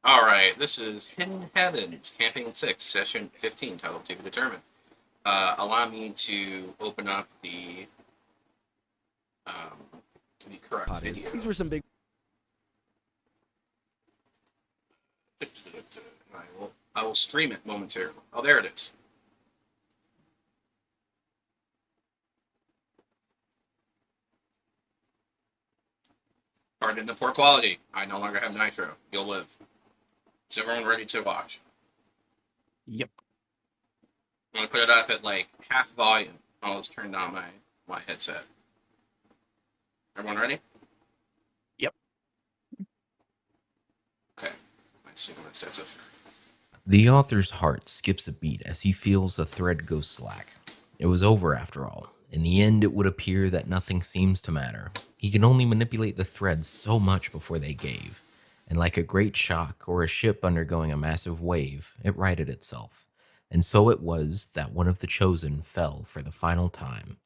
All right, this is Hidden Heavens, Camping 6, Session 15, title to be determined. Allow me to open up um, the correct Bodies. video. These were some big. I will stream it momentarily. Oh, there it is. Pardon the poor quality. I no longer have nitro. You'll live. Is everyone ready to watch? Yep. I'm gonna put it up at like half volume. Oh, let's turn down my headset. Everyone ready? Yep. Okay. Let's see what it says up The author's heart skips a beat as he feels the thread go slack. It was over after all. In the end, it would appear that nothing seems to matter. He can only manipulate the threads so much before they gave. And like a great shock or a ship undergoing a massive wave, it righted itself. And so it was that one of the chosen fell for the final time.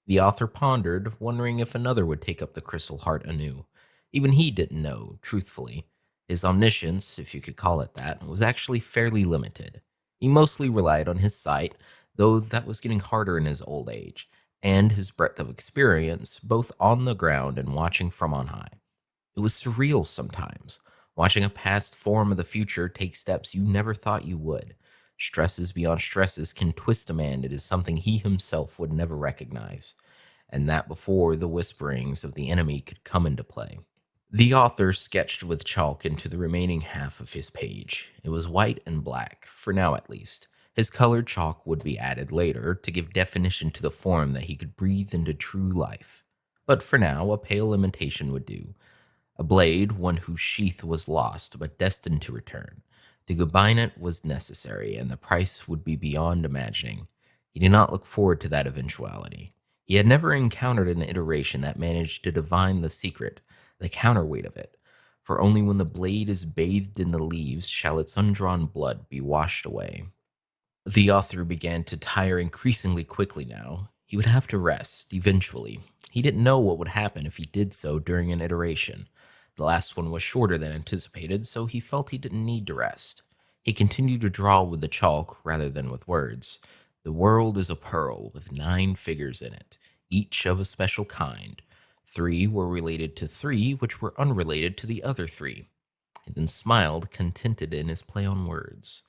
The author pondered, wondering if another would take up the crystal heart anew. Even he didn't know, truthfully. His omniscience, if you could call it that, was actually fairly limited. He mostly relied on his sight, though that was getting harder in his old age, and his breadth of experience, both on the ground and watching from on high. It was surreal sometimes, watching a past form of the future take steps you never thought you would. Stresses beyond stresses can twist a man into something he himself would never recognize, and that before the whisperings of the enemy could come into play. The author sketched with chalk into the remaining half of his page. It was white and black, for now at least. His colored chalk would be added later to give definition to the form that he could breathe into true life. But for now, a pale imitation would do. A blade, one whose sheath was lost but destined to return. To combine it was necessary, and the price would be beyond imagining. He did not look forward to that eventuality. He had never encountered an iteration that managed to divine the secret, the counterweight of it. For only when the blade is bathed in the leaves shall its undrawn blood be washed away. The author began to tire increasingly quickly now. He would have to rest, eventually. He didn't know what would happen if he did so during an iteration. The last one was shorter than anticipated, so he felt he didn't need to rest. He continued to draw with the chalk rather than with words. The world is a pearl with 9 figures in it, each of a special kind. 3 were related to 3 which were unrelated to the other 3. He then smiled, contented in his play on words.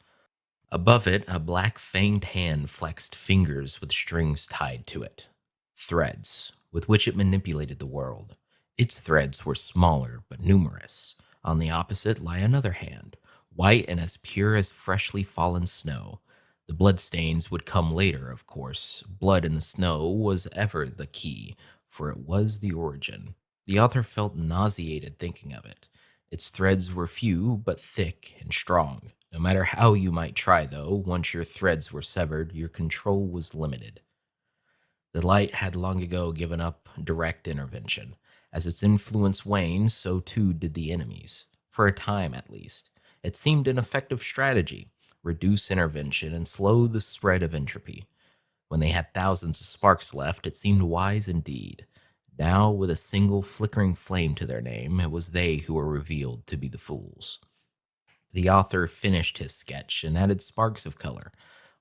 Above it, a black fanged hand flexed fingers with strings tied to it. Threads, with which it manipulated the world. Its threads were smaller but numerous. On the opposite lay another hand, white and as pure as freshly fallen snow. The bloodstains would come later, of course. Blood in the snow was ever the key, for it was the origin. The author felt nauseated thinking of it. Its threads were few, but thick and strong. No matter how you might try, though, once your threads were severed, your control was limited. The light had long ago given up direct intervention. As its influence waned, so too did the enemies. For a time, at least. It seemed an effective strategy reduce intervention and slow the spread of entropy. When they had thousands of sparks left, it seemed wise indeed. Now, with a single flickering flame to their name, it was they who were revealed to be the fools. The author finished his sketch and added sparks of color.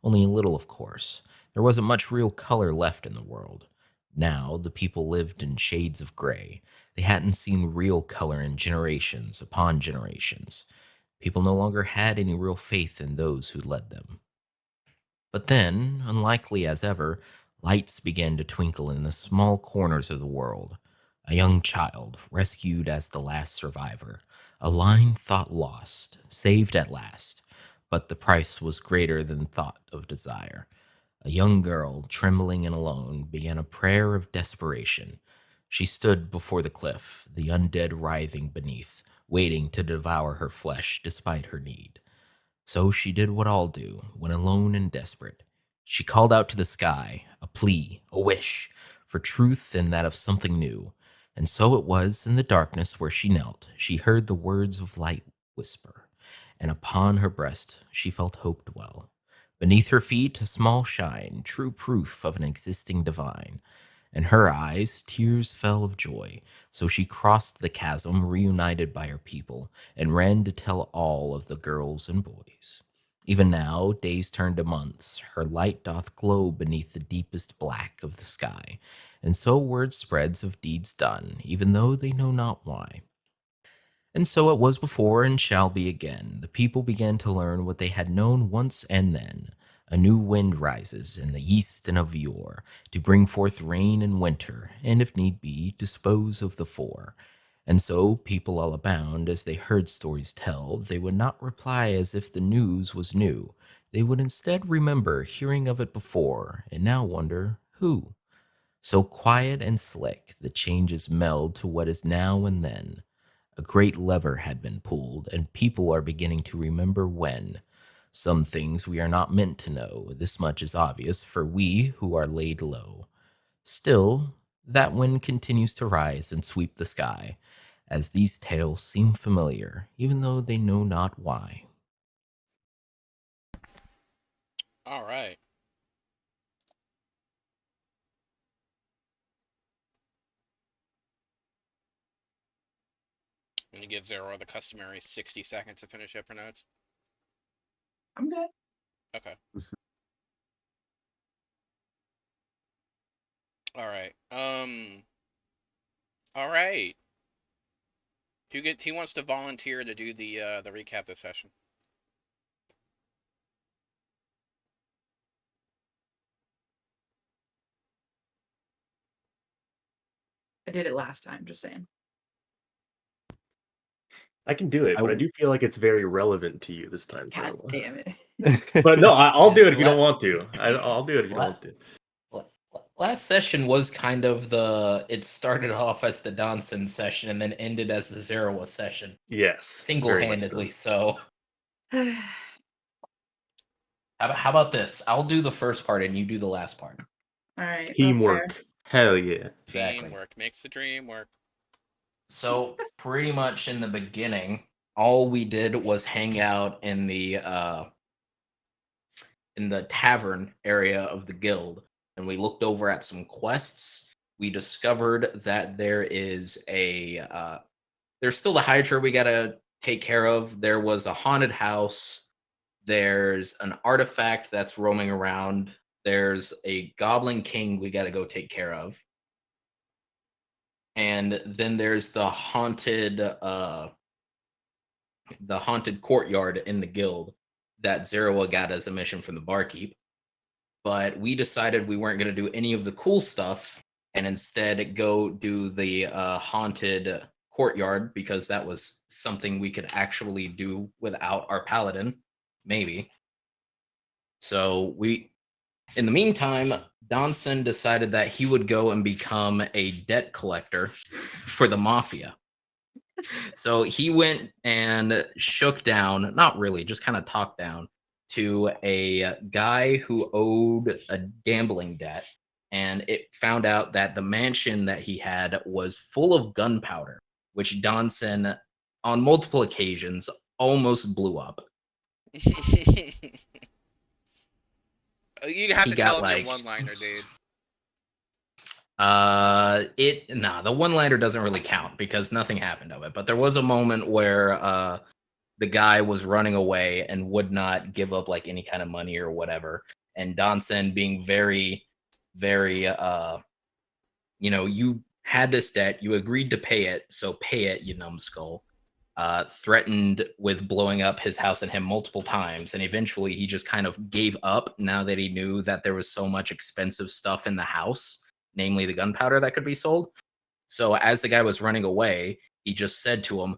Only a little, of course. There wasn't much real color left in the world. Now, the people lived in shades of gray. They hadn't seen real color in generations upon generations. People no longer had any real faith in those who led them. But then, unlikely as ever, lights began to twinkle in the small corners of the world. A young child, rescued as the last survivor. A line thought lost, saved at last. But the price was greater than thought of desire. A young girl, trembling and alone, began a prayer of desperation. She stood before the cliff, the undead writhing beneath, waiting to devour her flesh despite her need. So she did what all do when alone and desperate. She called out to the sky, a plea, a wish, for truth and that of something new. And so it was in the darkness where she knelt, she heard the words of light whisper, and upon her breast she felt hope dwell. Beneath her feet a small shine, true proof of an existing divine. In her eyes, tears fell of joy, so she crossed the chasm, reunited by her people, and ran to tell all of the girls and boys. Even now, days turn to months, her light doth glow beneath the deepest black of the sky, and so word spreads of deeds done, even though they know not why. And so it was before and shall be again. The people began to learn what they had known once and then. A new wind rises in the east and of yore, to bring forth rain in winter, and if need be, dispose of the fore. And so people all abound, as they heard stories tell, they would not reply as if the news was new. They would instead remember hearing of it before, and now wonder who. So quiet and slick, the changes meld to what is now and then. A great lever had been pulled, and people are beginning to remember when. Some things we are not meant to know, this much is obvious for we who are laid low. Still, that wind continues to rise and sweep the sky, as these tales seem familiar, even though they know not why. All right. I'm gonna give Zero the customary 60 seconds to finish up for notes. I'm good. Okay. All right. All right. Who wants to volunteer to do the recap of the session? I did it last time, just saying. I can do it, I but I w- do feel like it's very relevant to you this time. God So. damn it. But no, I'll do it if you La- don't want to. I'll do it if you don't La- want to. Last session was kind of it started off as the Donson session and then ended as the Zerawa session, Yes, very much single-handedly. So, how about this? I'll do the first part and you do the last part. All right. That's fair. Teamwork. Hell yeah. Exactly. Teamwork makes the dream work. So pretty much in the beginning, all we did was hang out in the tavern area of the guild, and we looked over at some quests. We discovered that there is there's still the Hydra we gotta take care of. There was a haunted house. There's an artifact that's roaming around. There's a Goblin King we gotta go take care of. And then there's the haunted courtyard in the guild that Zerawa got as a mission from the barkeep. But we decided we weren't going to do any of the cool stuff and instead go do the haunted courtyard because that was something we could actually do without our paladin, maybe. So in the meantime, Donson decided that he would go and become a debt collector for the mafia. So he went and shook down, not really, just kind of talked down to a guy who owed a gambling debt. And it found out that the mansion that he had was full of gunpowder, which Donson, on multiple occasions, almost blew up. You'd have He to got, tell him your like- one-liner, dude. The one-liner doesn't really count because nothing happened of it. But there was a moment where the guy was running away and would not give up like any kind of money or whatever. And Donson being very, very you had this debt, you agreed to pay it, so pay it, you numbskull. Threatened with blowing up his house and him multiple times, and eventually he just kind of gave up now that he knew that there was so much expensive stuff in the house, namely the gunpowder that could be sold. So as the guy was running away, he just said to him,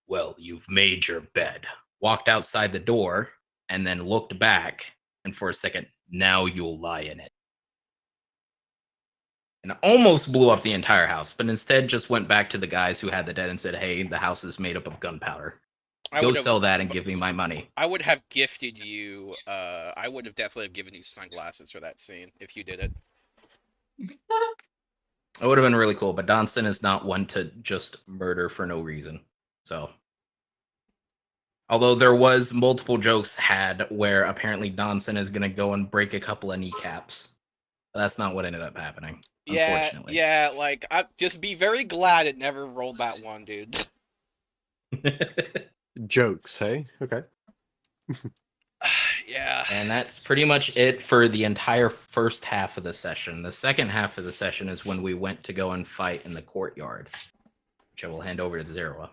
"Well, you've made your bed," walked outside the door, and then looked back, and for a second, "Now you'll lie in it." And almost blew up the entire house, but instead just went back to the guys who had the debt and said, "Hey, the house is made up of gunpowder. Go sell that and give me my money." I would have gifted you. I would have definitely given you sunglasses for that scene if you did it. It would have been really cool, but Donson is not one to just murder for no reason. So, although there was multiple jokes had where apparently Donson is going to go and break a couple of kneecaps. But that's not what ended up happening. Yeah, Unfortunately. yeah, like I just be very glad it never rolled that one, dude. Jokes, hey? Okay. Yeah. And that's pretty much it for the entire first half of the session. The second half of the session is when we went to go and fight in the courtyard, which I will hand over to Zerwa.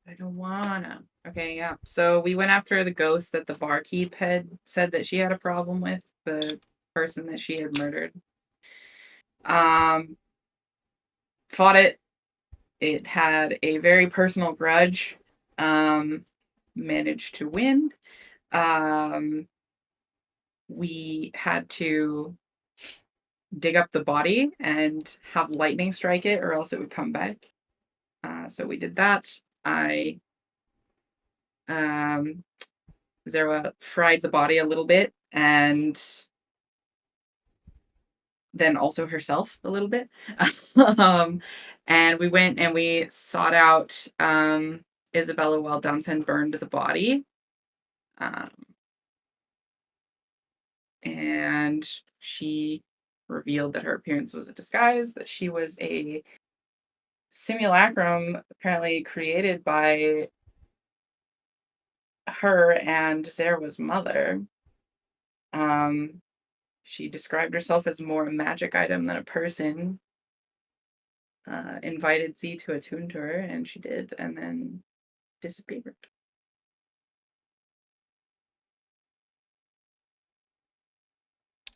I don't wanna. Okay, yeah. So we went after the ghost that the barkeep had said that she had a problem with, the person that she had murdered. Um, fought it. It had a very personal grudge. Managed to win. We had to dig up the body and have lightning strike it, or else it would come back. So we did that. I Zerwa fried the body a little bit, and then also herself a little bit. And we went and we sought out Isabella while Dunson burned the body. And she revealed that her appearance was a disguise, that she was a simulacrum apparently created by her and Zerwa's mother. She described herself as more a magic item than a person. Invited Z to attune to her, and she did, and then disappeared.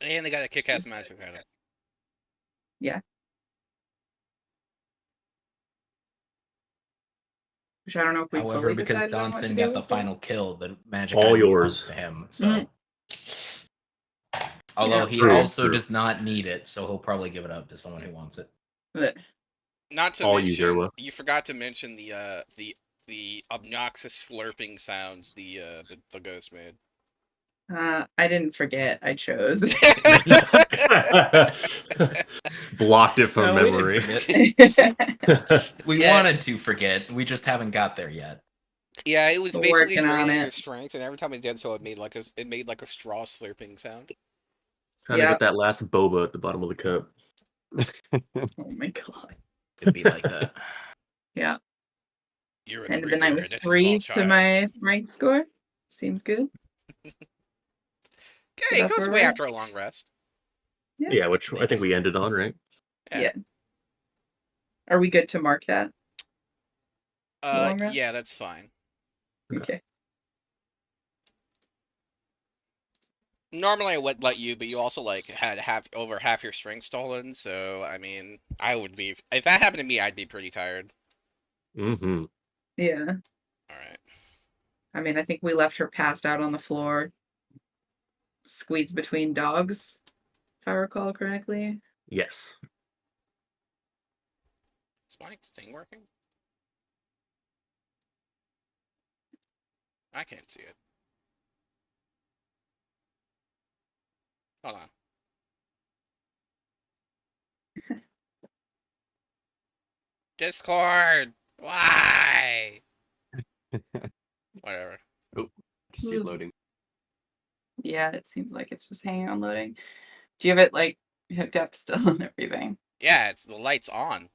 And they got a kick-ass magic item. Which I don't know if we However, fully because decided on what to Donson do got the with it. final kill, the magic All item yours. belongs to him. So, although Yeah. he True, also true. does not need it, so he'll probably give it up to someone who wants it. But Not to All mention, Zerwa. you forgot to mention the obnoxious slurping sounds the ghost made. I didn't forget. I chose. Blocked it from No, we didn't memory. forget. We Yeah. wanted to forget. We just haven't got there yet. Yeah, it was basically Working on draining your it. strength, and every time it did so, it made like a straw slurping sound. Trying to Yep. get that last boba at the bottom of the cup. Oh my god. Could be like that. Yeah. You're End of the night Reaper, with and it's a small 3 to child. my strength score. Seems good. Yeah, it that's goes where away we're after a long rest. Yeah, which I think we ended on, right? Yeah. Are we good to mark that? long rest? Yeah, that's fine. Okay. Normally I would let you, but you also like had over half your strength stolen, so I mean, I would be if that happened to me, I'd be pretty tired. Mm-hmm. Yeah. All right. I mean, I think we left her passed out on the floor, squeezed between dogs, if I recall correctly. Yes. Is my thing working? I can't see it. Hold on. Discord! Why? Whatever. Just see it loading. Yeah, it seems like it's just hanging on loading. Do you have it like hooked up still and everything? Yeah, it's the light's on.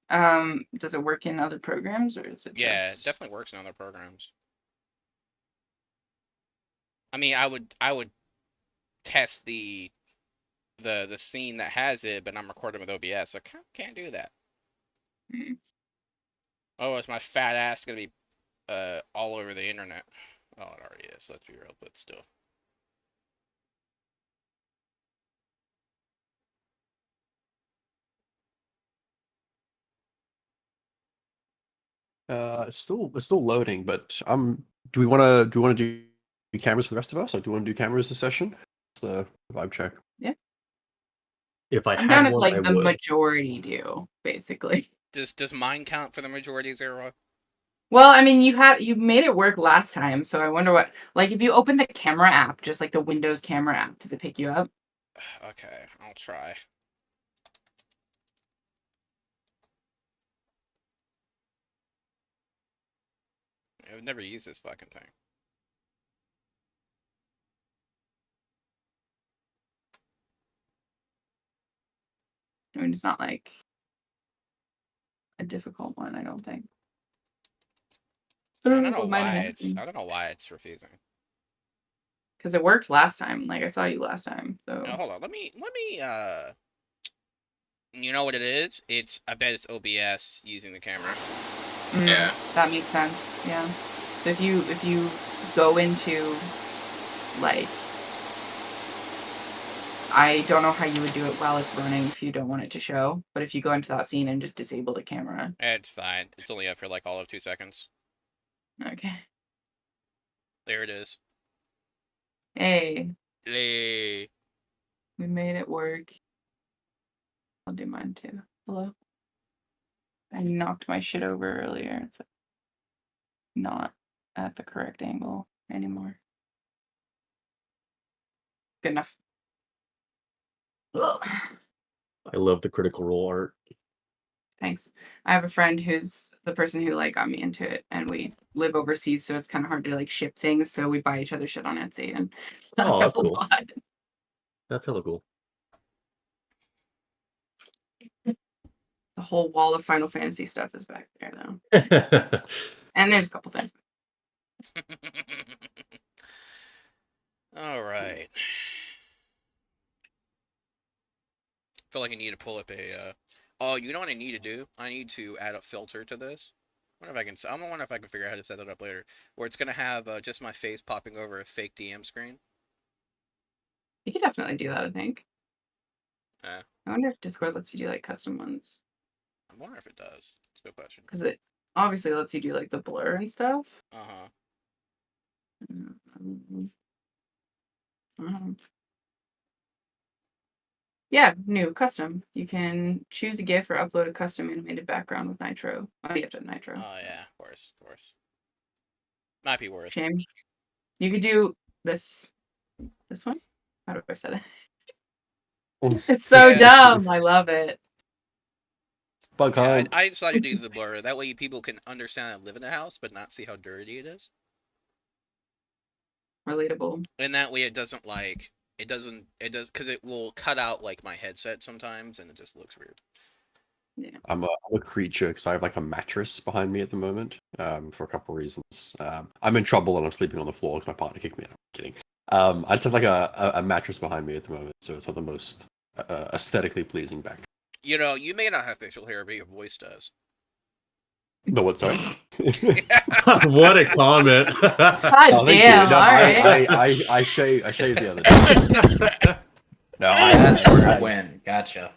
Does it work in other programs, or is it Yeah, it just... definitely works in other programs. I mean, I would test the scene that has it, but I'm recording with OBS, so I can't do that. Hmm. Oh, is my fat ass gonna be all over the internet? Oh, it already is. Let's be real, but still. It's still loading, but do we want to do cameras for the rest of us? Like, do you want to do cameras this session? It's the vibe check. If I I'm down had if one, I like the would. majority do, basically. Does mine count for the majority, Zero? Well, I mean, you made it work last time, so I wonder what, like, if you open the camera app, just like the Windows camera app, does it pick you up? Okay, I'll try. I've never used this fucking thing. I mean, it's not like a difficult one, I don't think. I don't know what might why have it's. happened. I don't know why it's refusing. Because it worked last time. Like I saw you last time. So Now, hold on. Let me. You know what it is? I bet it's OBS using the camera. Yeah. that makes sense. Yeah. So if you go into like, I don't know how you would do it while it's running if you don't want it to show, but if you go into that scene and just disable the camera. It's fine. It's only up for like all of 2 seconds. Okay. There it is. Hey, Yay. we made it work. I'll do mine too. Hello. I knocked my shit over earlier. It's like not at the correct angle anymore. Good enough. Ugh. I love the Critical Role art. Thanks. I have a friend who's the person who like got me into it, and we live overseas, so it's kind of hard to like ship things. So we buy each other shit on Etsy, and Oh, that's helps a cool. lot. That's hella cool. The whole wall of Final Fantasy stuff is back there though, and there's a couple things. All right. Feel like I need to pull up a. Oh, you know what I need to do? I need to add a filter to this. I wonder if I can. I'm gonna wonder if I can figure out how to set that up later. Where it's gonna have just my face popping over a fake DM screen. You could definitely do that. I think. Yeah. I wonder if Discord lets you do like custom ones, I wonder if it does. It's a good question. because it obviously lets you do like the blur and stuff. Uh-huh. Yeah, new custom. You can choose a GIF or upload a custom animated background with Nitro. Oh, you have to have Nitro. Oh yeah, of course. Might be worth. Shame. You could do this one. How do I set it? It's so Yeah. dumb. I love it. Bug Yeah, hunt. I decided to do the blur. That way people can understand I live in a house, but not see how dirty it is. Relatable. And that way it doesn't like it does because it will cut out like my headset sometimes, and it just looks weird. I'm a creature because I have like a mattress behind me at the moment for a couple of reasons. I'm in trouble and I'm sleeping on the floor because my partner kicked me out. I'm kidding. I just have like a mattress behind me at the moment, so it's not the most aesthetically pleasing back. You know, you may not have facial hair, but your voice does. No, what's sorry? What a comment. God Oh, thank you. damn. No, All right. I shaved the other day. No, That's where I it went. Gotcha.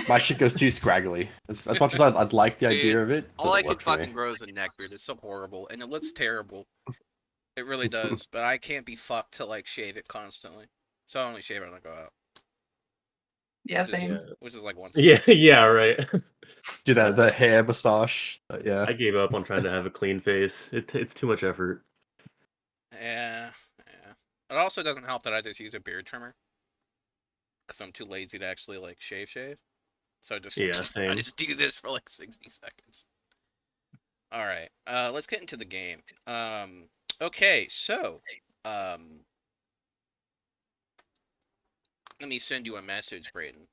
my shit goes too scraggly. As much as I'd like the idea of it, All I doesn't can work for me. fucking grow is a neck beard. It's so horrible, and it looks terrible. It really does, but I can't be fucked to like shave it constantly. So I only shave it when I go out. Yeah, Which is- same. Which is like once. Yeah, right. Do that the hair moustache. Yeah. I gave up on trying to have a clean face. It's too much effort. Yeah. It also doesn't help that I just use a beard trimmer. Because I'm too lazy to actually like shave. So Yeah, I same. just do this for like 60 seconds. Alright. Let's get into the game. Okay, so let me send you a message, Brayden.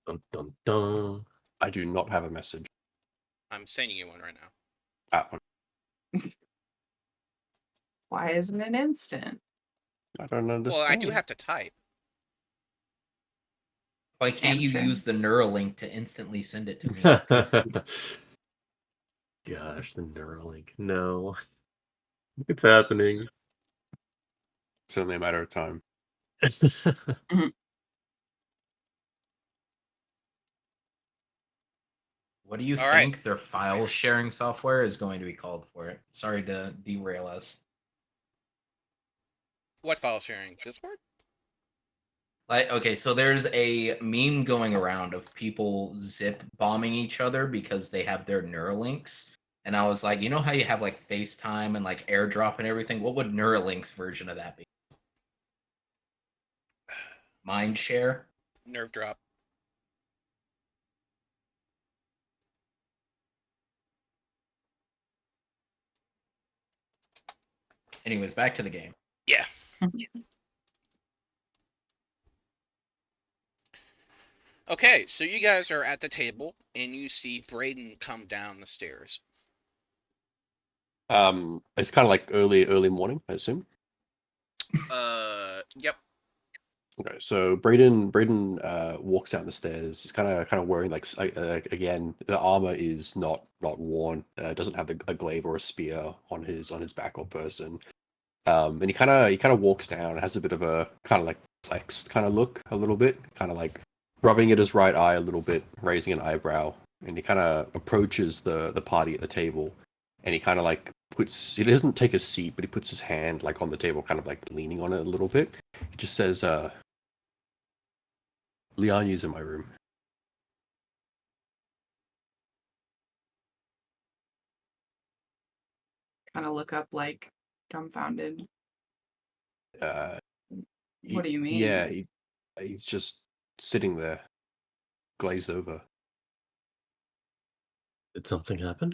Dun, dun, dun. I do not have a message. I'm sending you one right now. Why isn't it instant? I don't understand. Well, I do have to type. Why can't you Amateur. use the Neuralink to instantly send it to me? Gosh, the Neuralink. No. It's happening. It's only a matter of time. What do you All right. think their file sharing software is going to be called for it? Sorry to derail us. What file sharing? Discord? Like, okay, so there's a meme going around of people zip bombing each other because they have their Neuralinks. And I was like, you know how you have like FaceTime and like AirDrop and everything? What would Neuralink's version of that be? Mindshare? Nerve drop. Anyways, back to the game. Yeah. Okay, so you guys are at the table, and you see Braden come down the stairs. It's kind of like early morning, I assume. Yep. Okay, so Braden walks down the stairs. He's kind of wearing again, the armor is not worn. Doesn't have a glaive or a spear on his back or person. And he kind of walks down. Has a bit of a kind of like perplexed kind of look, a little bit, kind of like rubbing at his right eye a little bit, raising an eyebrow, and he kind of approaches the party at the table, and he kind of like he doesn't take a seat, but he puts his hand like on the table, kind of like leaning on it a little bit. He just says, Lianyu's in my room. Kind of look up like dumbfounded. Uh, What do you mean? Yeah, he's just sitting there, glazed over. Did something happen?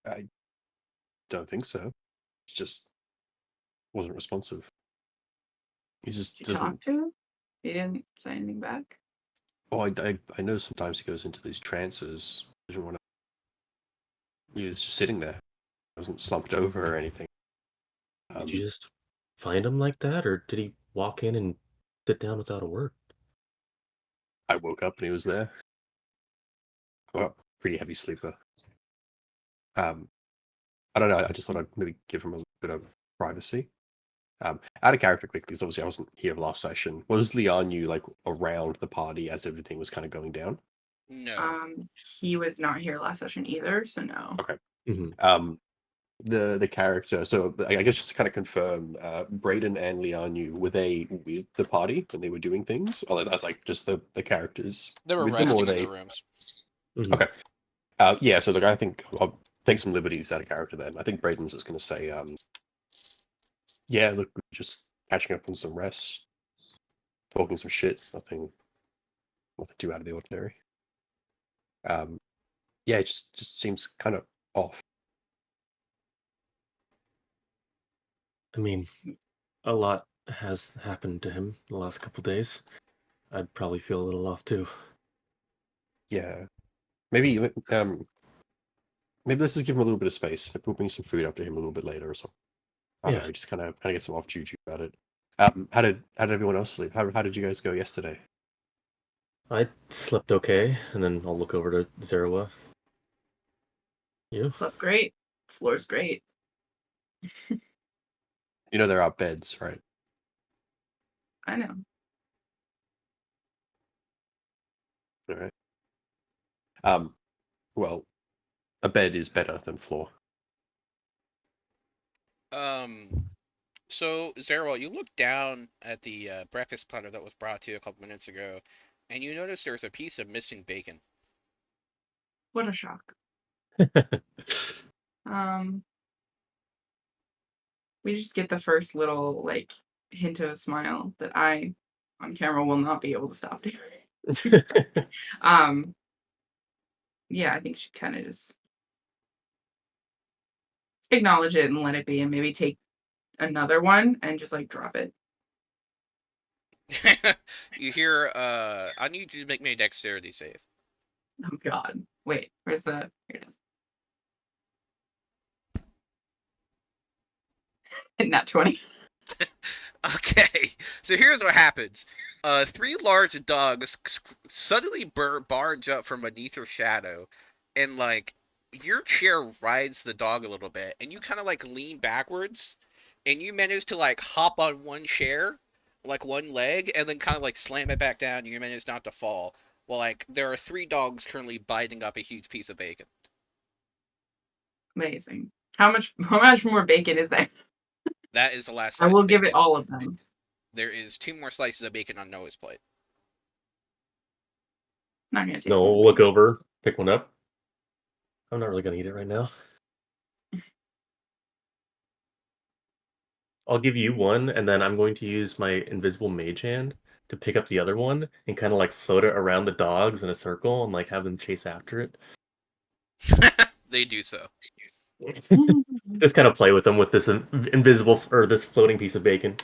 I don't think so. He just wasn't responsive. He just Did you doesn't. talk to him? He didn't say anything back. Oh, I know sometimes he goes into these trances. He didn't want to. He was just sitting there. He wasn't slumped over or anything. Did you just find him like that, or did he walk in and sit down without a word? I woke up and he was there. Well, pretty heavy sleeper. I don't know. I just thought I'd maybe give him a little bit of privacy. Out of character quickly, because obviously I wasn't here last session. Was Lianyu like around the party as everything was kind of going down? No. He was not here last session either, so no. Okay. Mm-hmm. The character. So I guess just to kind of confirm, Braden and Lianyu, were they with the party when they were doing things, or that's like just the characters? They were with them, resting or in they? their rooms. Mm-hmm. Okay. Yeah. So I think I'll take some liberties out of character then. I think Braden's just going to say, yeah, look, we're just catching up on some rest, talking some shit, nothing too out of the ordinary. Yeah, it just seems kind of off. I mean, a lot has happened to him the last couple days. I'd probably feel a little off too. Yeah, maybe maybe let's just give him a little bit of space. We'll bring some food up to him a little bit later or something. I don't know, just kind of get some off juju about it. How did everyone else sleep? How did you guys go yesterday? I slept okay, and then I'll look over to Zerawa. You? Slept great. Floor's great. You know there are beds, right? I know. All right. Well, a bed is better than floor. So Zerwell, you look down at the breakfast platter that was brought to you a couple minutes ago, and you notice there's a piece of missing bacon. What a shock. We just get the first little like hint of a smile that I on camera will not be able to stop doing. Yeah, I think she kind of just acknowledge it and let it be, and maybe take another one and just like drop it. You hear, I need you to make me a dexterity save. Oh god. Wait, where's the here it is. Nat 20. Okay, so here's what happens. Three large dogs suddenly barge up from beneath your shadow, and like your chair rides the dog a little bit, and you kind of like lean backwards, and you manage to like hop on one chair, like one leg, and then kind of like slam it back down, and you manage not to fall. Well, like there are three dogs currently biting up a huge piece of bacon. Amazing. How much more bacon is there? That is the last I slice will of give bacon. it all of them. There is 2 more slices of bacon on Noah's plate. Not gonna take No, one. we'll look over, pick one up. I'm not really gonna eat it right now. I'll give you one, and then I'm going to use my invisible mage hand to pick up the other one and kind of like float it around the dogs in a circle and like have them chase after it. They do so. Just kind of play with them with this invisible or this floating piece of bacon.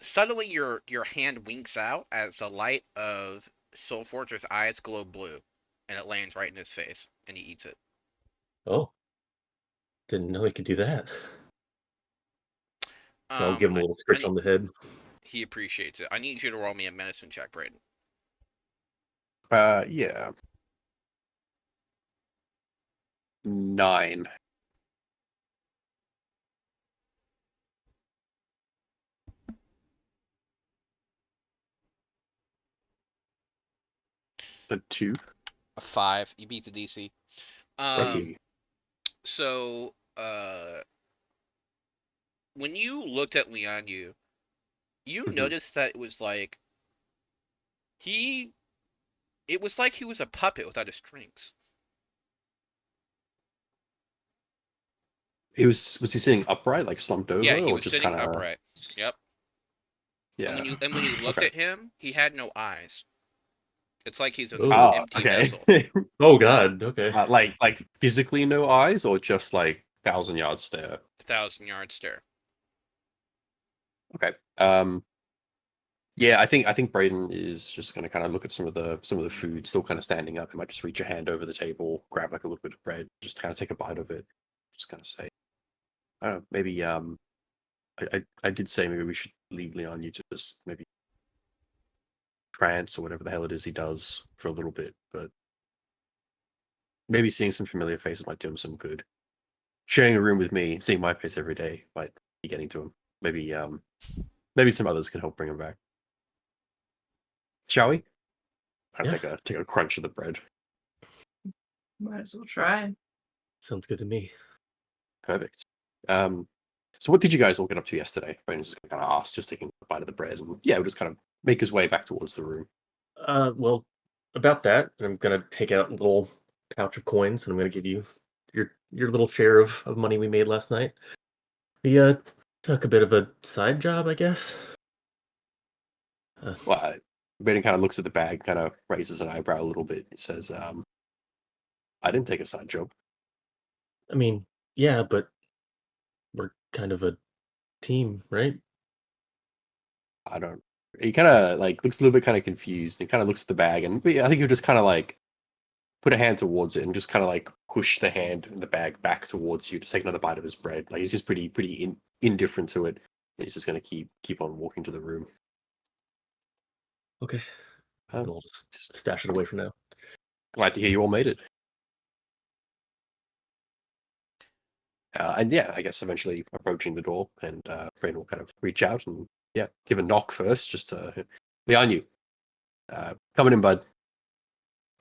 suddenly your hand winks out as the light of Soul Forge's eyes glow blue, and it lands right in his face, and he eats it. Oh, didn't know he could do that. I'll give him a little scratch on the head. He appreciates it. I need you to roll me a medicine check, Braden. Yeah. 9. The 2. A 5. You beat the DC. Proceed. So, when you looked at Lianyu, you Mhm. noticed that it was like it was like he was a puppet without his strings. Was he sitting upright, like slumped over, Yeah, he or was just sitting kind of? upright. Yep. Yeah. And when you looked Okay. at him, he had no eyes. It's like he's an Oh. empty Okay. vessel. Oh God. Okay. Like physically no eyes, or just like 1,000-yard stare. 1,000-yard stare. Okay. Yeah, I think Braden is just going to kind of look at some of the food, still kind of standing up. He might just reach a hand over the table, grab like a little bit of bread, just kind of take a bite of it. Just kind of say, I don't know, maybe I did say maybe we should leave Leon to just maybe trance or whatever the hell it is he does for a little bit, but maybe seeing some familiar faces might do him some good. Sharing a room with me, seeing my face every day might be getting to him. Maybe some others can help bring him back. Shall we? Kind of take a crunch of the bread. Might as well try. Sounds good to me. Perfect. So what did you guys all get up to yesterday? Brandon's just kind of asked, just taking a bite of the bread, and yeah, we'll just kind of make his way back towards the room. Well, about that, I'm gonna take out a little pouch of coins, and I'm gonna give you your little share of money we made last night. We took a bit of a side job, I guess. Well, Brandon kind of looks at the bag, kind of raises an eyebrow a little bit. He says, "I didn't take a side job." I mean, yeah, but we're kind of a team, right? I don't. He kind of like looks a little bit kind of confused. He kind of looks at the bag, and I think he'll just kind of like put a hand towards it and just kind of like push the hand in the bag back towards you to take another bite of his bread. Like he's just pretty indifferent to it. And he's just going to keep on walking to the room. Okay. Um, We'll just stash it away for now. Glad to hear you all made it. And yeah, I guess eventually approaching the door, and Brain will kind of reach out and yeah, give a knock first, just to behind you. Coming in, bud.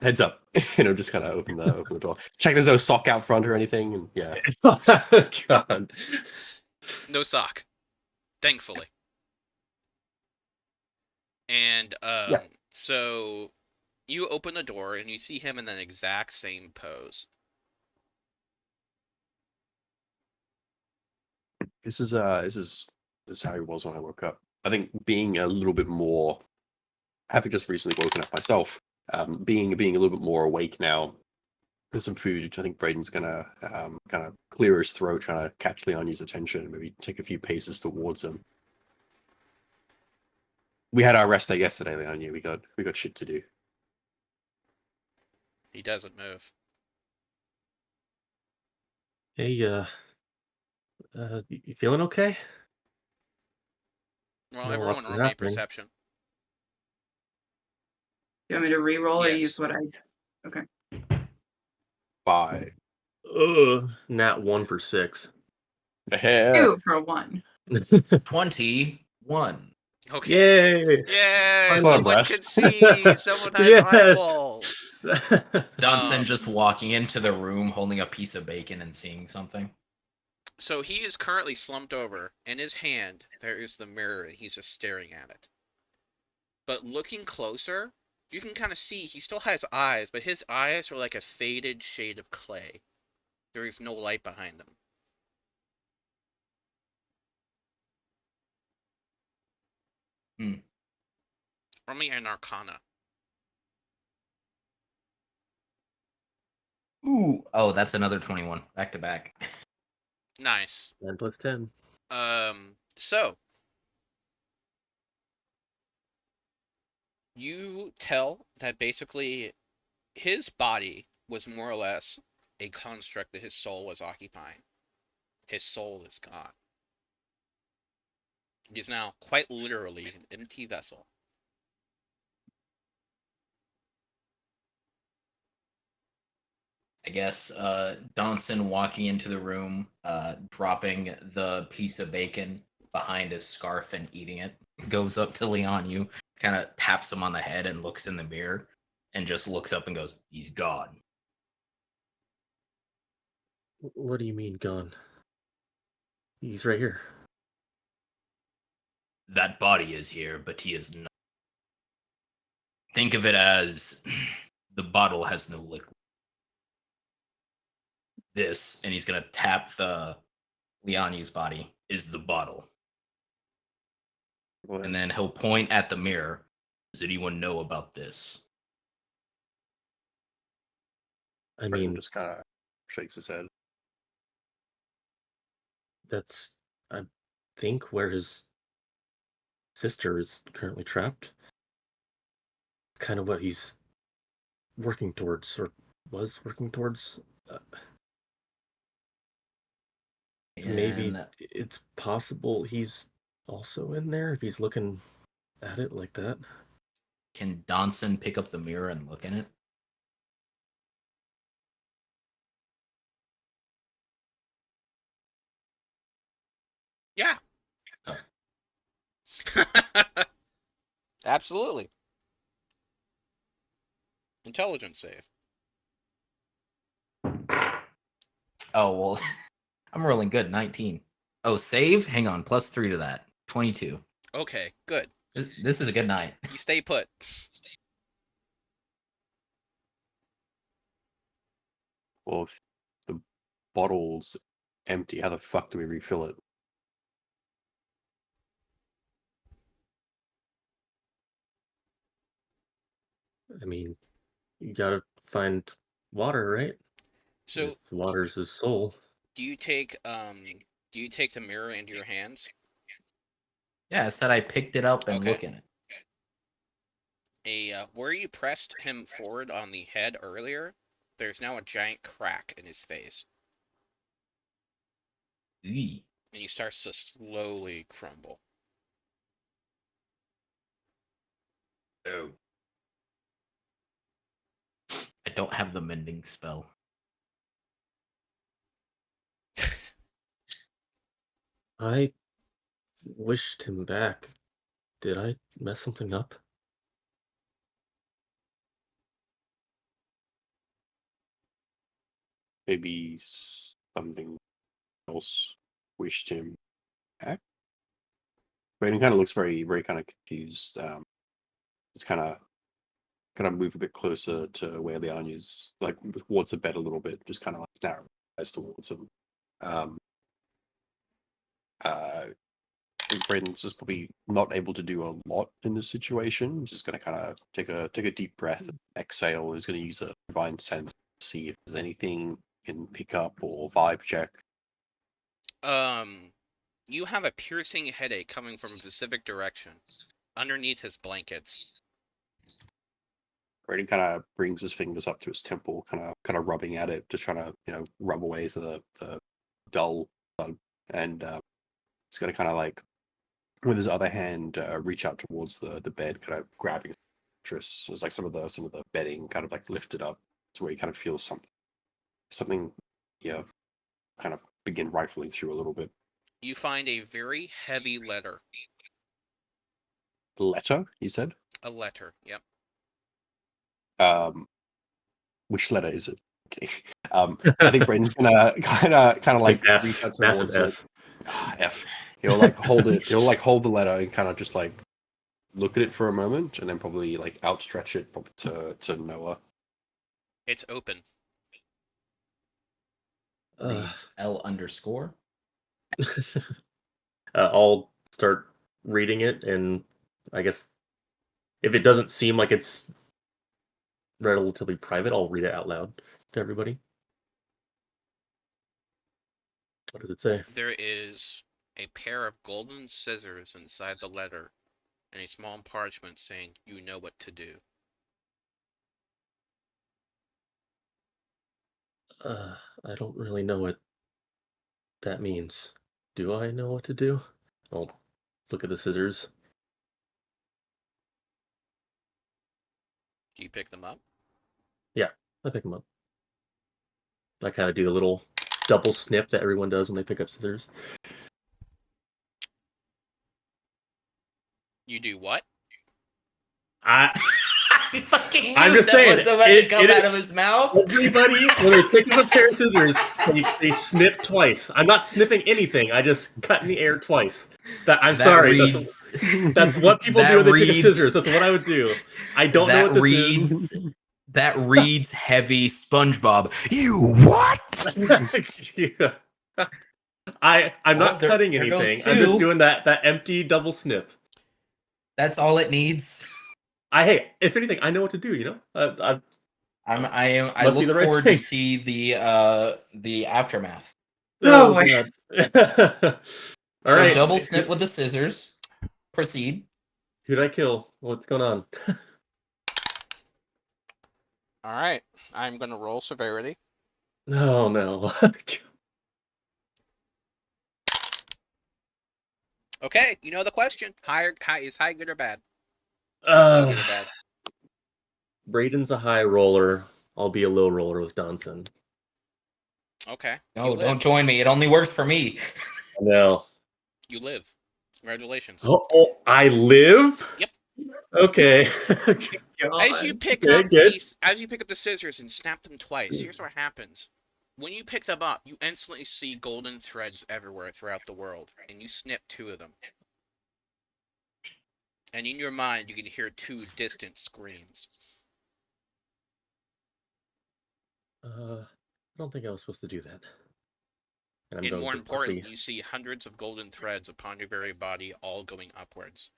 Heads up. Just kind of open the door. Check there's no sock out front or anything, and yeah. God. No sock. Thankfully. And Yeah. so you open the door and you see him in the exact same pose. This is how he was when I woke up. I think being a little bit more, having just recently woken up myself, being a little bit more awake now. There's some food, which I think Braden's gonna kind of clear his throat, trying to catch Leon's attention, and maybe take a few paces towards him. We had our rest day yesterday, Leon. We got shit to do. He doesn't move. Hey, you feeling okay? Well, No, everyone lots roll been me happening. perception. You want me to re-roll or Yes. use what I? Okay. 5. Nat 1 for 6. Yeah. 2 for a 1. 21. Okay. Yay! Yay! That's Someone not can rest. see. Someone has Yes! eyeballs. Dunstan just walking into the room holding a piece of bacon and seeing something. So he is currently slumped over. In his hand, there is the mirror, and he's just staring at it. But looking closer, you can kind of see he still has eyes, but his eyes are like a faded shade of clay. There is no light behind them. Roll me an Arcana. Ooh. Oh, that's another 21. Back to back. Nice. 9 plus 10. So You tell that basically his body was more or less a construct that his soul was occupying. His soul is gone. He is now quite literally an empty vessel. I guess Donson walking into the room, dropping the piece of bacon behind his scarf and eating it, goes up to Leonu, kind of taps him on the head and looks in the mirror and just looks up and goes, "He's gone." What do you mean gone? He's right here. That body is here, but he is not. Think of it as the bottle has no liquid. This, and he's gonna tap the Leonu's body, is the bottle. Well, And then he'll point at the mirror. Does anyone know about this? I Brayden mean, just kind of shakes his head. that's, I think, where his sister is currently trapped. It's kind of what he's working towards, or was working towards. Maybe And it's possible he's also in there if he's looking at it like that. can Donson pick up the mirror and look in it? Yeah. Oh. Absolutely. Intelligence save. Oh, well, I'm rolling good. 19. Oh, save? Hang on. +3 to that. 22. Okay, good. This is a good night. You stay put. Well, if the bottle's empty, how the fuck do we refill it? I mean, you gotta find water, right? So, If water's his soul. do you take the mirror into your hands? Yeah, I said I picked it up and Okay. look in it. Where you pressed him forward on the head earlier, there's now a giant crack in his face, Eee. and he starts to slowly crumble. Oh. I don't have the mending spell. I wished him back. Did I mess something up? Maybe something else wished him back. Brayden kind of looks very, very kind of confused. It's kind of move a bit closer to where Leonu's, like towards the bed a little bit, just kind of like narrow eyes towards him. I think Brayden's just probably not able to do a lot in this situation. He's just going to kind of take a deep breath, and exhale. He's going to use a divine sense to see if there's anything he can pick up or vibe check. You have a piercing headache coming from a specific direction, underneath his blankets. Brayden kind of brings his fingers up to his temple, kind of rubbing at it, just trying to rub away the dull thud, and he's going to kind of like with his other hand reach out towards the bed, kind of grabbing the mattress. So it's like some of the bedding kind of like lifted up to where he kind of feels something kind of begin rifling through a little bit. You find a very heavy letter. Letter, you said? A letter, yep. Which letter is it? Okay. I think Brayden's gonna kind of like F, reach out massive towards it. F. F. He'll like hold it. He'll like hold the letter and kind of just like look at it for a moment, and then probably like outstretch it probably to Noah. It's open. Reads L_. I'll start reading it, and I guess if it doesn't seem like it's relatively private, I'll read it out loud to everybody. What does it say? There is a pair of golden scissors inside the letter, and a small parchment saying, "You know what to do." I don't really know what that means. Do I know what to do? I'll look at the scissors. Do you pick them up? Yeah, I pick them up. I kind of do the little double snip that everyone does when they pick up scissors. You do what? I I fucking I'm knew just that saying, was about to it- come it- out of his mouth. everybody when they pick up a pair of scissors, they snip twice. I'm not snipping anything. I just cut in the air twice. I'm That sorry. reads- That's what people that do when they pick up reads- scissors. That's what I would do. I don't know that what this reads is. that reads heavy SpongeBob. You what? Yeah. I'm Well, not there- cutting there goes anything. I'm just two. doing that empty double snip. That's all it needs. Hey, if anything, I know what to do. You know, I Must be look the right forward thing. to see the aftermath. Oh my- God. All So right, double snip with the scissors. Proceed. Who'd I kill? What's going on? All right, I'm gonna roll severity. Oh no. Okay, you know the question. High is high good or bad? Or slow good or bad? Braden's a high roller. I'll be a low roller with Donson. Okay. No, you live. don't join me. It only works for me. No. You live. Congratulations. Oh, I live? Yep. Okay. As you pick Okay, up good. as you pick up the scissors and snap them twice, here's what happens. When you pick them up, you instantly see golden threads everywhere throughout the world, and you snip 2 of them. And in your mind, you can hear 2 distant screams. I don't think I was supposed to do that. I'm And going more to important, quickly- you see hundreds of golden threads upon your very body, all going upwards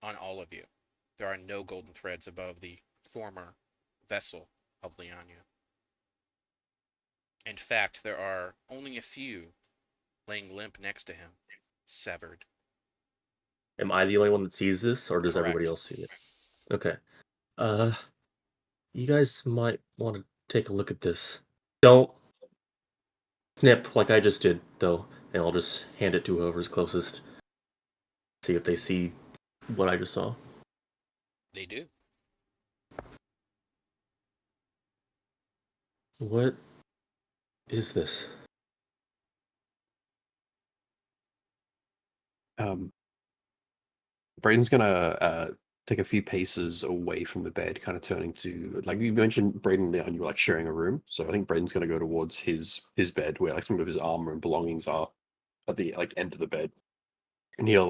on all of you. There are no golden threads above the former vessel of Lianya. In fact, there are only a few laying limp next to him, severed. Am I the only one that sees this, or does everybody Correct. else see it? Okay. You guys might want to take a look at this. Don't snip like I just did, though, and I'll just hand it to whoever's closest. See if they see what I just saw. They do. What is this? Braden's gonna take a few paces away from the bed, kind of turning to, like you mentioned, Braden and Leon, you were like sharing a room. So I think Braden's gonna go towards his bed, where like some of his armor and belongings are at the like end of the bed, and he'll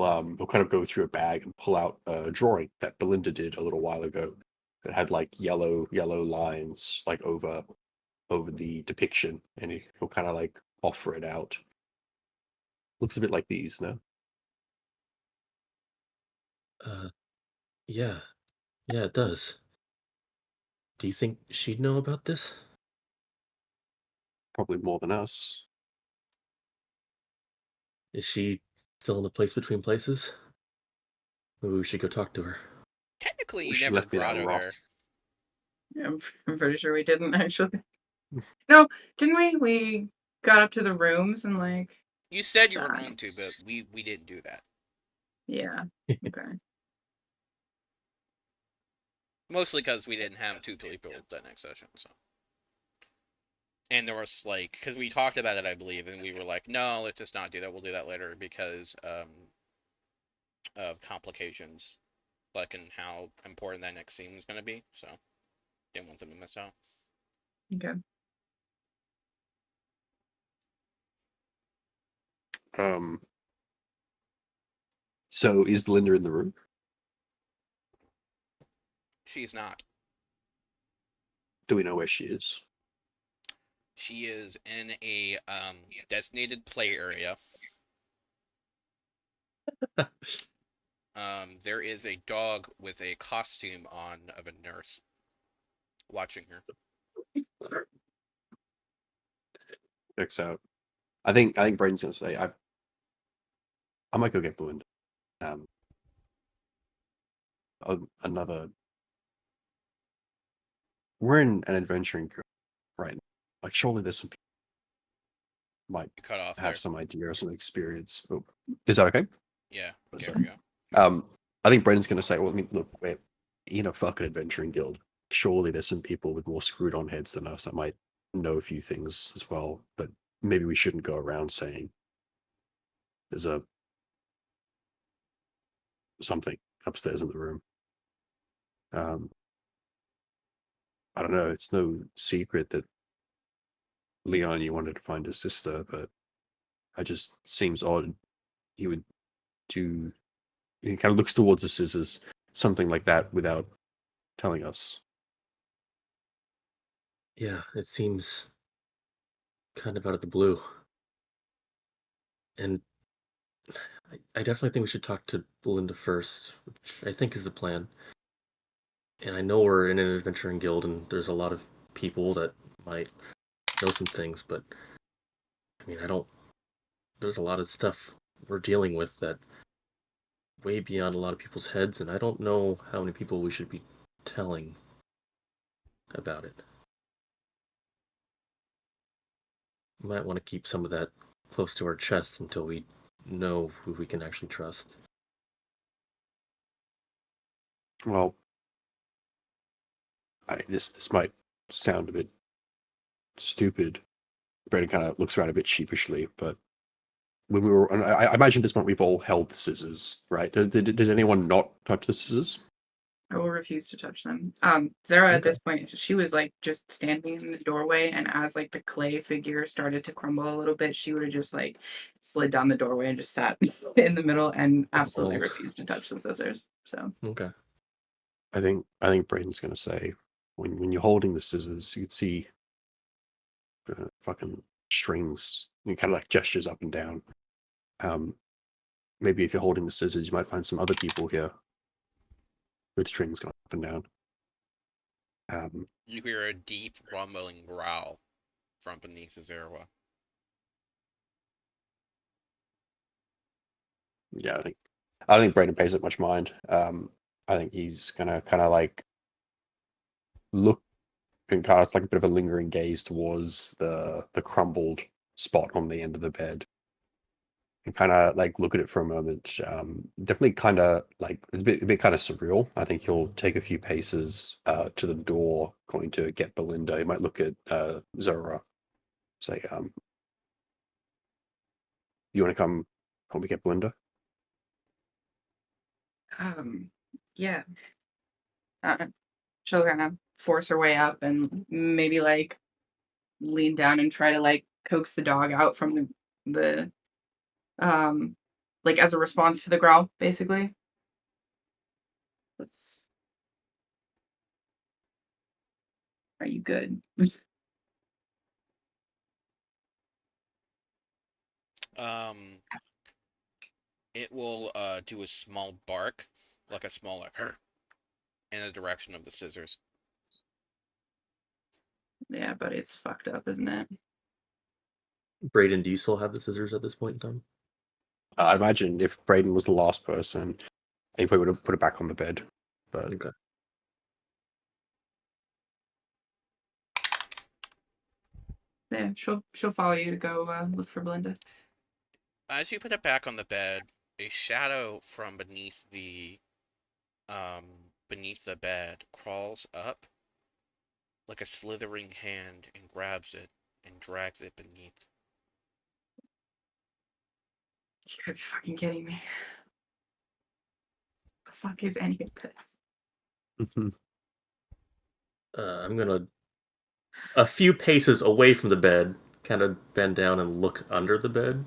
kind of go through a bag and pull out a drawing that Belinda did a little while ago that had like yellow lines like over the depiction, and he'll kind of like offer it out. Looks a bit like these, no? Yeah. Yeah, it does. Do you think she'd know about this? Probably more than us. Is she still in the place between places? Maybe we should go talk to her. Technically, Well, you she never left me that brought her rock. there. Yeah, I'm pretty sure we didn't actually. No, didn't we? We got up to the rooms and like, You said you were Fine. going to, but we didn't do that. yeah. Okay. Mostly because we didn't have 2 people that next session, so. And there was like, because we talked about it, I believe, and we were like, no, let's just not do that. We'll do that later because of complications, like and how important that next scene was going to be. So, didn't want them to miss out. Okay. So is Belinda in the room? She's not. Do we know where she is? She is in a designated play area. There is a dog with a costume on of a nurse watching her. Checks out. I think Braden's gonna say I might go get Belinda. another. We're in an adventuring group right now. Like, surely there's some people who might You cut off have there. some idea or some experience. Oh, is that okay? Yeah. Oh, Okay, sorry. we go. I think Brendan's going to say, well, I mean, look, we're in a fucking adventuring guild. Surely there's some people with more screwed on heads than us that might know a few things as well. But maybe we shouldn't go around saying there's something upstairs in the room. I don't know. It's no secret that Leon, you wanted to find his sister, but it just seems odd. He would do. He kind of looks towards the scissors, something like that, without telling us. Yeah, it seems kind of out of the blue. And I definitely think we should talk to Belinda first, which I think is the plan. And I know we're in an adventuring guild, and there's a lot of people that might know some things, but I mean, I don't. There's a lot of stuff we're dealing with that way beyond a lot of people's heads, and I don't know how many people we should be telling about it. We might want to keep some of that close to our chest until we know who we can actually trust. Well, this might sound a bit stupid. Brendan kind of looks around a bit sheepishly, but when we were, and I imagine at this point we've all held the scissors, right? Did anyone not touch the scissors? I will refuse to touch them. Zara at Okay. this point, she was like just standing in the doorway, and as like the clay figure started to crumble a little bit, she would have just like slid down the doorway and just sat in the middle and absolutely balls. refused to touch the scissors. So Okay. I think Braden's gonna say when you're holding the scissors, you could see fucking strings. You kind of like gestures up and down. Maybe if you're holding the scissors, you might find some other people here with strings going up and down. You hear a deep rumbling growl from beneath the Zerwa. Yeah, I don't think Braden pays it much mind. I think he's gonna kind of like look and cast like a bit of a lingering gaze towards the crumbled spot on the end of the bed, and kind of like look at it for a moment. Definitely kind of like it's a bit kind of surreal. I think he'll take a few paces to the door, going to get Belinda. He might look at Zora, say, "You want to come help me get Belinda?" yeah. She'll kind of force her way up and maybe like lean down and try to like coax the dog out from the like as a response to the growl, basically. Are you good? It will do a small bark, like a small like in the direction of the scissors. Yeah, but it's fucked up, isn't it? Braden, do you still have the scissors at this point in time? I imagine if Braden was the last person, he probably would have put it back on the bed. But Okay. Yeah, she'll follow you to go look for Belinda. As you put it back on the bed, a shadow from beneath the bed crawls up like a slithering hand and grabs it and drags it beneath. You gotta be fucking kidding me. The fuck is any of this? I'm gonna a few paces away from the bed, kind of bend down and look under the bed.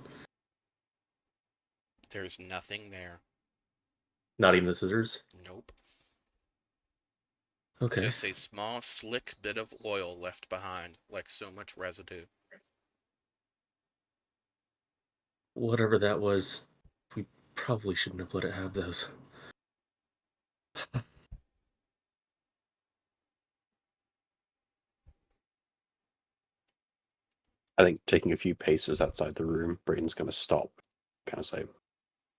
There's nothing there. Not even the scissors. Nope. Okay. Just a small, slick bit of oil left behind, like so much residue. Whatever that was, we probably shouldn't have let it have those. I think taking a few paces outside the room, Braden's going to stop, kind of say,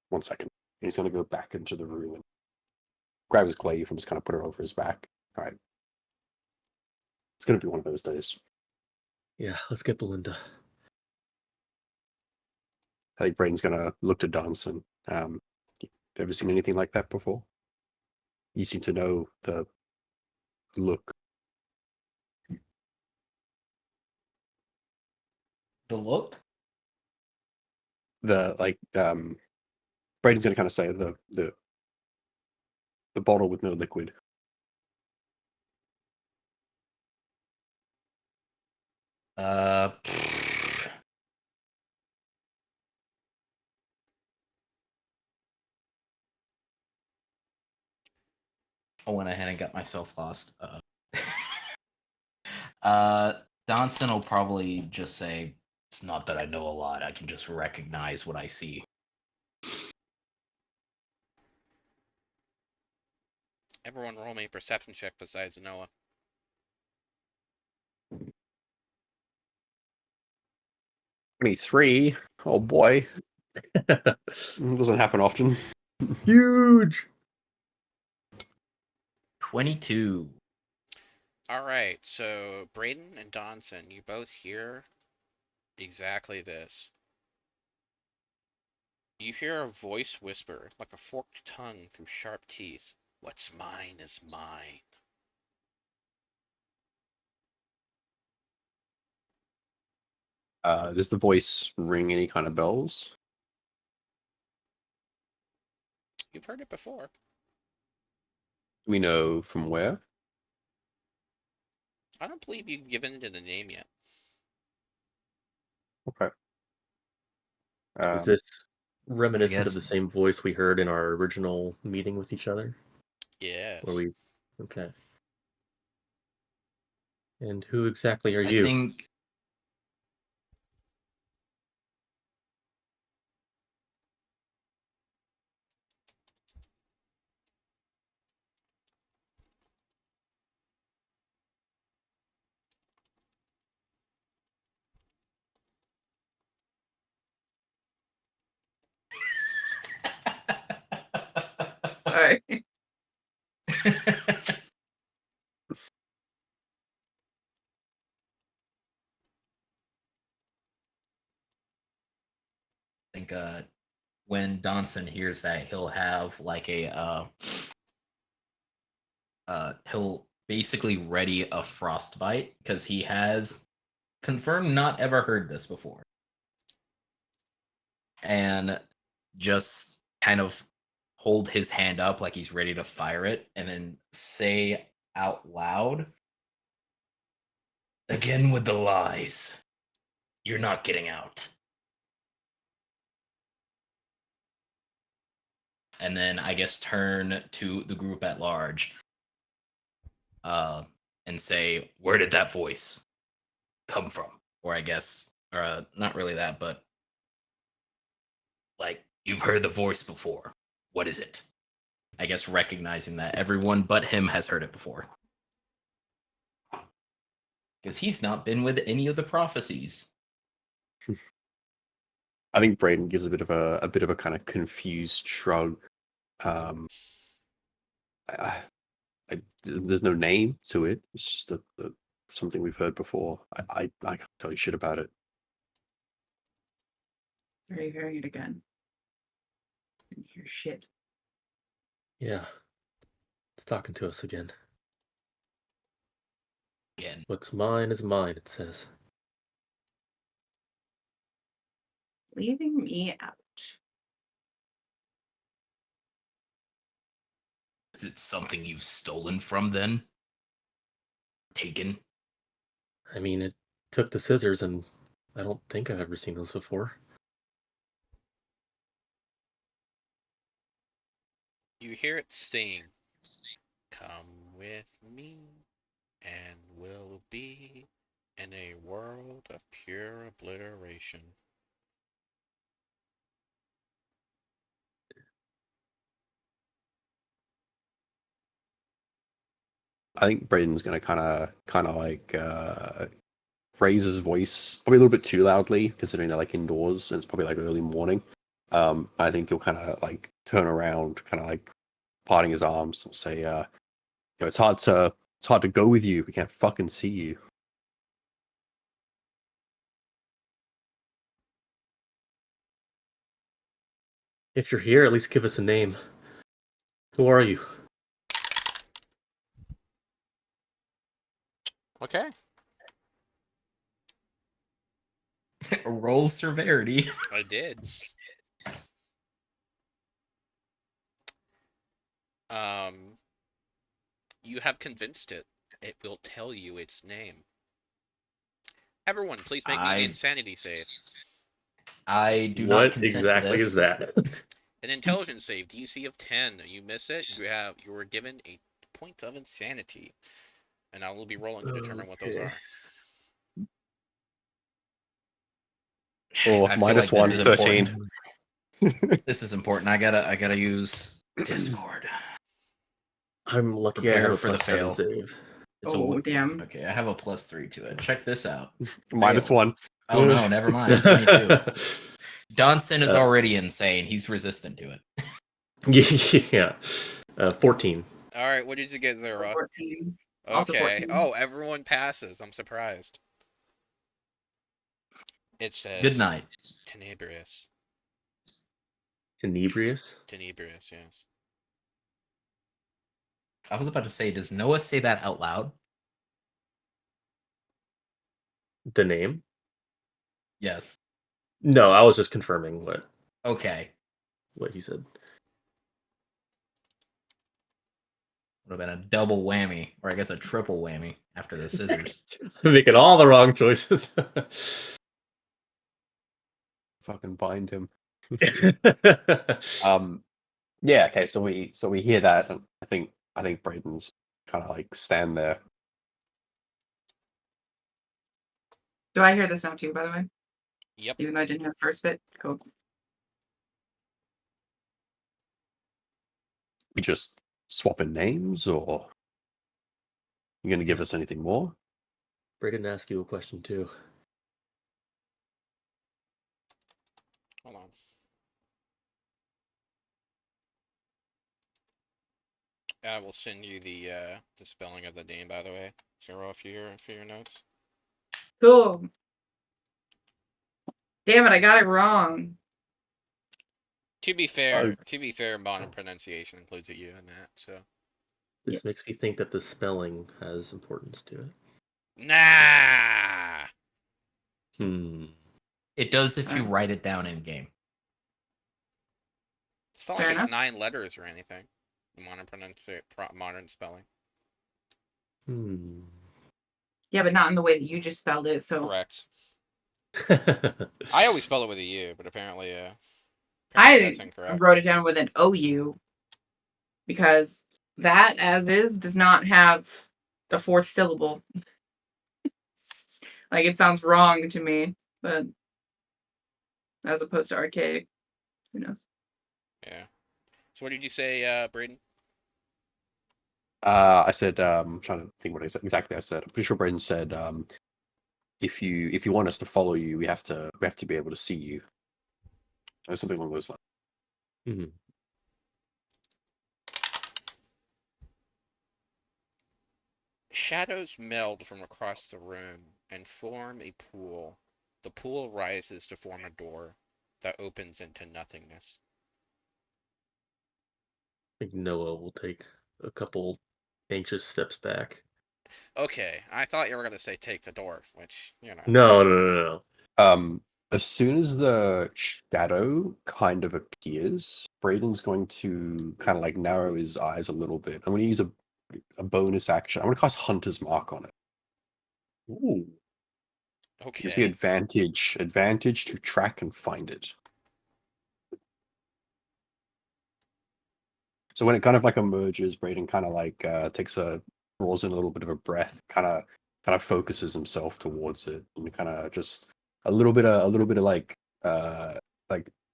1 second. And he's going to go back into the room and grab his glaive and just kind of put it over his back. All right. It's going to be one of those days. Yeah, let's get Belinda. I think Braden's going to look to Danson. You ever seen anything like that before? You seem to know the look. The look? Braden's going to kind of say the bottle with no liquid. Uh, I went ahead and got myself lost. Donson will probably just say, "It's not that I know a lot. I can just recognize what I see." Everyone roll me a perception check besides Noah. 23. Oh boy. It doesn't happen often. Huge. 22. Alright, so Braden and Donson, you both hear exactly this. You hear a voice whisper, like a forked tongue through sharp teeth. What's mine is mine. Does the voice ring any kind of bells? You've heard it before. Do we know from where? I don't believe you've given it a name yet. Okay. Is this reminiscent guess- of the same voice we heard in our original meeting with each other? Yes. Okay. And who exactly are I you? think Sorry. I think when Donson hears that, he'll have like he'll basically ready a frostbite because he has confirmed not ever heard this before. And just kind of hold his hand up like he's ready to fire it and then say out loud, "Again with the lies. You're not getting out." And then I guess turn to the group at large and say, "Where did that voice come from?" Or I guess, or not really that, but like, "You've heard the voice before. What is it?" I guess recognizing that everyone but him has heard it before. Because he's not been with any of the prophecies. I think Braden gives a bit of a kind of confused shrug. There's no name to it. It's just something we've heard before. I can't tell you shit about it. Are you hearing it again? Didn't hear shit. Yeah. It's talking to us again. Again. What's mine is mine, it says. Leaving me out. Is it something you've stolen from then? Taken? I mean, it took the scissors, and I don't think I've ever seen those before. You hear it sing. Come with me, and we'll be in a world of pure obliteration. I think Braden's gonna kind of like raise his voice probably a little bit too loudly, considering they're like indoors and it's probably like early morning. I think he'll kind of like turn around, kind of like parting his arms, will say, it's hard to go with you. We can't fucking see you. If you're here, at least give us a name. Who are you? Okay. Roll severity. I did. You have convinced it. It will tell you its name. Everyone, please make me an insanity save. I do not What consent exactly to this. is that? An intelligence save, DC of 10. You miss it, you are given a point of insanity. And I will be rolling to determine what those Okay. are. Or I feel minus like one, this is 13. This is important. I gotta use Discord. I'm lucky I Prepare have a for the plus 7 fail. save. It's Oh, damn. Okay, I have a +3 to it. Check this out. Minus Fail. 1. Oh no, never mind. 22. Donson is Uh, already insane. He's resistant to it. Yeah. 14. Alright, what did you get, Zara? 14. Also Okay. 14. Oh, everyone passes. I'm surprised. It says Good night. Tenebrious. Tenebrious? Tenebrious, yes. I was about to say, does Noah say that out loud? The name? Yes. No, I was just confirming Okay. what he said. Would have been a double whammy, or I guess a triple whammy after the scissors. Making all the wrong choices. Fucking bind him. Yeah, okay, so we hear that, and I think Braden's kind of like stand there. Do I hear this now too, by the way? Yep. Even though I didn't hear the first bit? Cool. We just swapping names, or you gonna give us anything more? Braden asked you a question too. Hold on. I will send you the spelling of the name, by the way. Zero for your notes. Cool. Damn it, I got it wrong. To be fair, modern pronunciation includes a U in that, so. This makes me think that the spelling has importance to it. Nah! It does if you write it down in game. It's not Fair like it's enough. 9 letters or anything. The modern spelling. Yeah, but not in the way that you just spelled it, so. Correct. I always spell it with a U, but apparently I that's incorrect. wrote it down with an OU because that, as is, does not have the fourth syllable. Like, it sounds wrong to me, but as opposed to archaic, who knows? Yeah. So what did you say, Braden? I said, I'm trying to think what exactly I said. I'm pretty sure Braden said, if you want us to follow you, we have to be able to see you. Or something along those lines. Shadows meld from across the room and form a pool. The pool rises to form a door that opens into nothingness. I think Noah will take a couple anxious steps back. Okay, I thought you were gonna say take the door, which, you know. No. As soon as the shadow kind of appears, Braden's going to kind of like narrow his eyes a little bit. I'm going to use a bonus action. I'm going to cast Hunter's Mark on it. Ooh. Okay. Gives me advantage to track and find it. So when it kind of like emerges, Braden kind of like draws in a little bit of a breath, kind of focuses himself towards it, and kind of just a little bit of like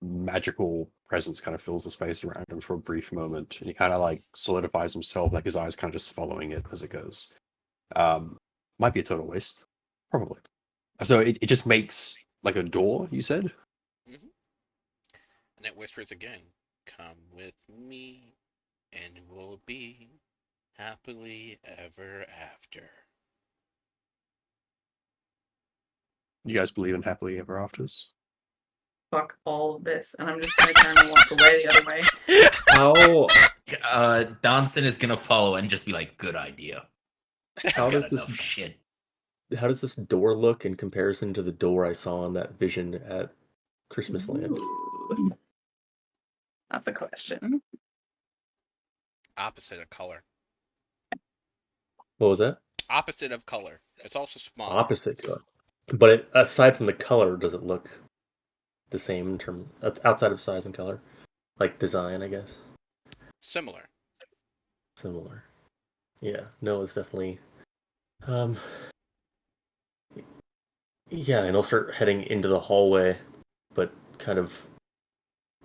magical presence kind of fills the space around him for a brief moment, and he kind of like solidifies himself, like his eyes kind of just following it as it goes. Might be a total waste, probably. So it just makes like a door, you said? And it whispers again, come with me and we'll be happily ever after. You guys believe in happily ever afters? Fuck all of this, and I'm just gonna turn and walk away the other way. How Donson is gonna follow and just be like, "Good idea." how Got does this enough shit? how does this door look in comparison to the door I saw in that vision at Christmas Land? Ooh. That's a question. Opposite of color. What was that? Opposite of color. It's also smaller. Opposite to it. But aside from the color, does it look the same in terms outside of size and color? Like design, I guess. Similar. Similar. Yeah, no, it's definitely yeah, and I'll start heading into the hallway, but kind of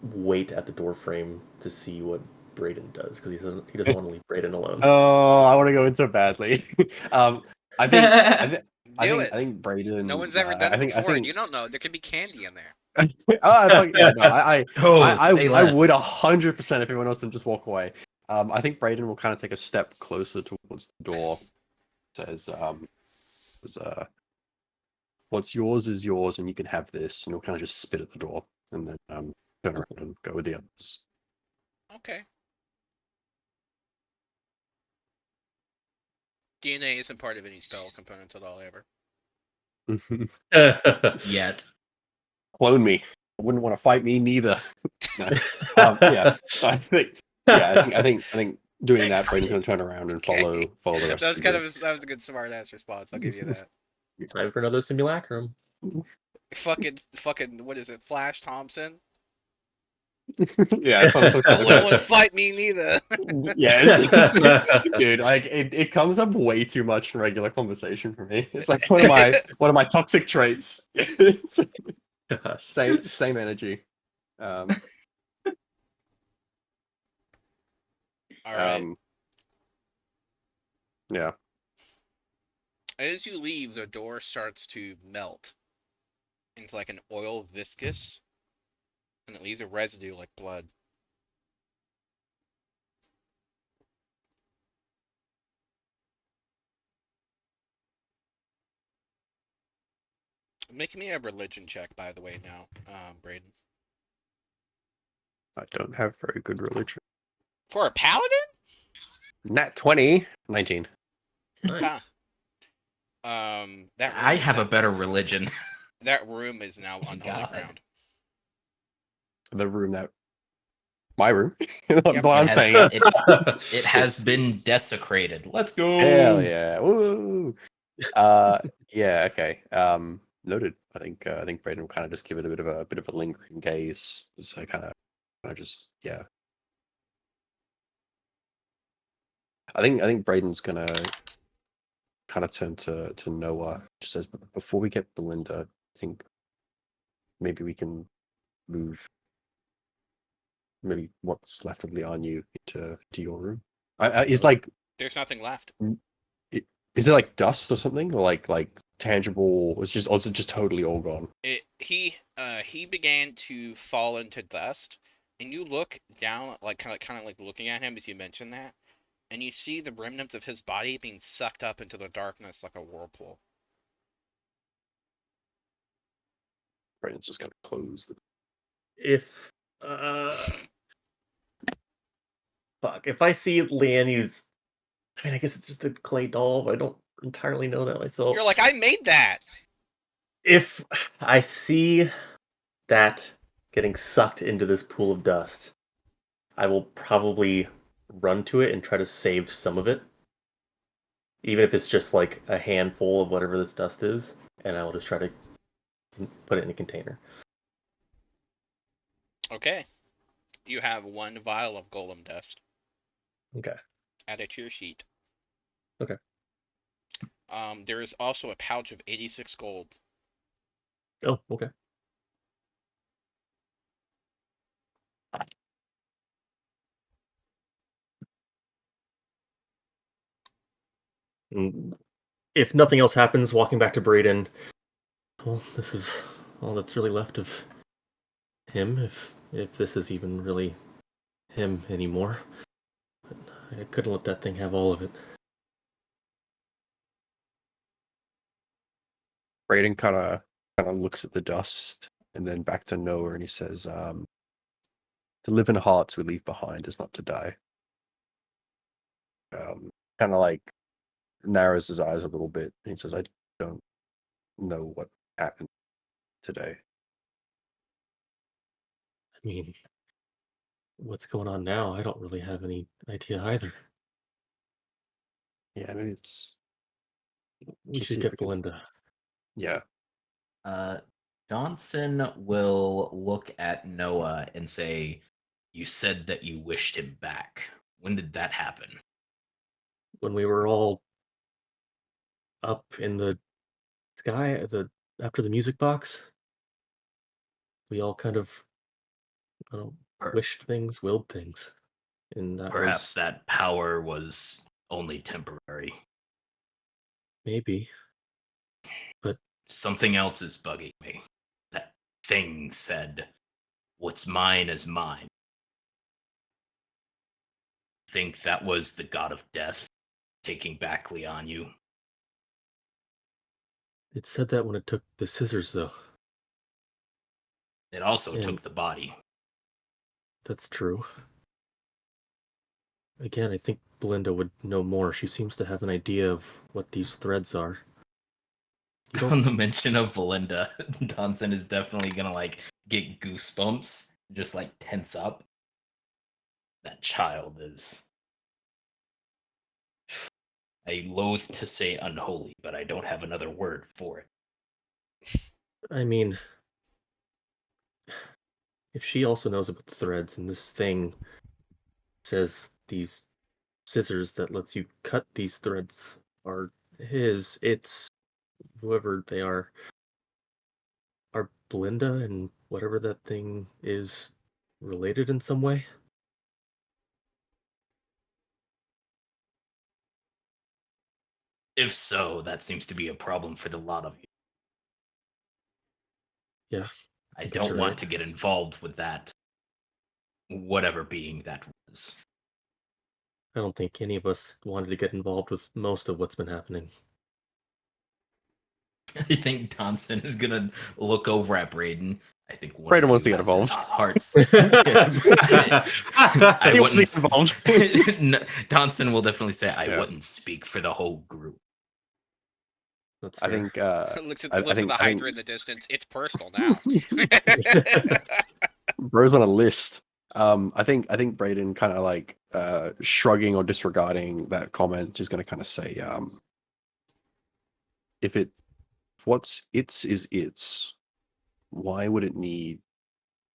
wait at the door frame to see what Brayden does, because he doesn't want to leave Brayden alone. Oh, I want to go in so badly. I think Do it. I think Brayden. No one's ever done it before. I think, You don't know. There could be candy in there. yeah, no, I Say less. would 100% if everyone else didn't just walk away. I think Brayden will kind of take a step closer towards the door. Says, "What's yours is yours, and you can have this." And he'll kind of just spit at the door, and then turn around and go with the others. Okay. DNA isn't part of any spell components at all, ever. Yet. Clone me. Wouldn't want to fight me neither. No. Yeah. So I think doing that, Brayden's gonna turn around and follow the rest. That was of kind the of that was a good smart ass response. I'll give you that. Time for another simulacrum. fucking what is it? Flash Thompson? Yeah, I wouldn't want to fight me neither. yeah, dude, like it comes up way too much in regular conversation for me. It's like one of my toxic traits. Gosh. Same energy. All right. Yeah. As you leave, the door starts to melt into like an oil viscous, and it leaves a residue like blood. Make me a religion check, by the way, now, Brayden. I don't have very good religion. For a paladin? Nat 20, 19. Nice. That room I is have now, a better religion. That room is now on holy God. ground. The room my room. What Yep. I'm It has- staying at. It has been desecrated. Let's go. Hell yeah. Woo. Yeah, okay. Noted. I think Brayden will kind of just give it a bit of a lingering gaze. So kind of just yeah. I think Brayden's gonna kind of turn to Noah. Just says, but before we get Belinda, I think maybe we can move maybe what's left of Lianyu into your room. Is like There's nothing left. is it like dust or something, or like tangible? Or is it just totally all gone? He began to fall into dust, and you look down, like kind of like looking at him as you mentioned that, and you see the remnants of his body being sucked up into the darkness like a whirlpool. Brayden's just gonna close the. If fuck, if I see Lianyu's, I mean, I guess it's just a clay doll, but I don't entirely know that myself. You're like, I made that. If I see that getting sucked into this pool of dust, I will probably run to it and try to save some of it, even if it's just like a handful of whatever this dust is, and I will just try to put it in a container. Okay. You have one vial of golem dust. Okay. Add it to your sheet. Okay. There is also a pouch of 86 gold. Oh, okay. If nothing else happens, walking back to Brayden, well, this is all that's really left of him, if this is even really him anymore. I couldn't let that thing have all of it. Brayden kind of looks at the dust and then back to Noah, and he says, "To live in hearts we leave behind is not to die." Kind of like narrows his eyes a little bit, and he says, "I don't know what happened today." I mean, what's going on now? I don't really have any idea either. Yeah, maybe it's We Just should see if get we can- Belinda. yeah. Johnson will look at Noah and say, "You said that you wished him back. When did that happen?" When we were all up in the sky after the music box, we all kind of I don't Per- wished things, willed things, and that Perhaps was that power was only temporary. maybe. Something else is bugging me. That thing said, "What's mine is mine." Think that was the god of death taking back Lianyu? It said that when it took the scissors, though. It also And- took the body. That's true. Again, I think Belinda would know more. She seems to have an idea of what these threads are. You On don't, the mention of Belinda, Donson is definitely gonna like get goosebumps, just like tense up. That child is. I loathe to say unholy, but I don't have another word for it. I mean, if she also knows about the threads and this thing says these scissors that lets you cut these threads are it's whoever they are Belinda and whatever that thing is related in some way. If so, that seems to be a problem for the lot of you. Yeah, I guess don't you're want right. to get involved with that. Whatever being that was. I don't think any of us wanted to get involved with most of what's been happening. I think Donson is gonna look over at Braden. I think one Braden of wants you to get has his involved. hearts. He I wants to wouldn't. get involved. Donson will definitely say, "I Yeah. wouldn't speak for the whole group." That's I fair. think looks at I looks at think- the I think- Hydra in the distance. It's personal now. bro's on a list. I think Brayden kind of like shrugging or disregarding that comment is going to kind of say, if what's its is its, why would it need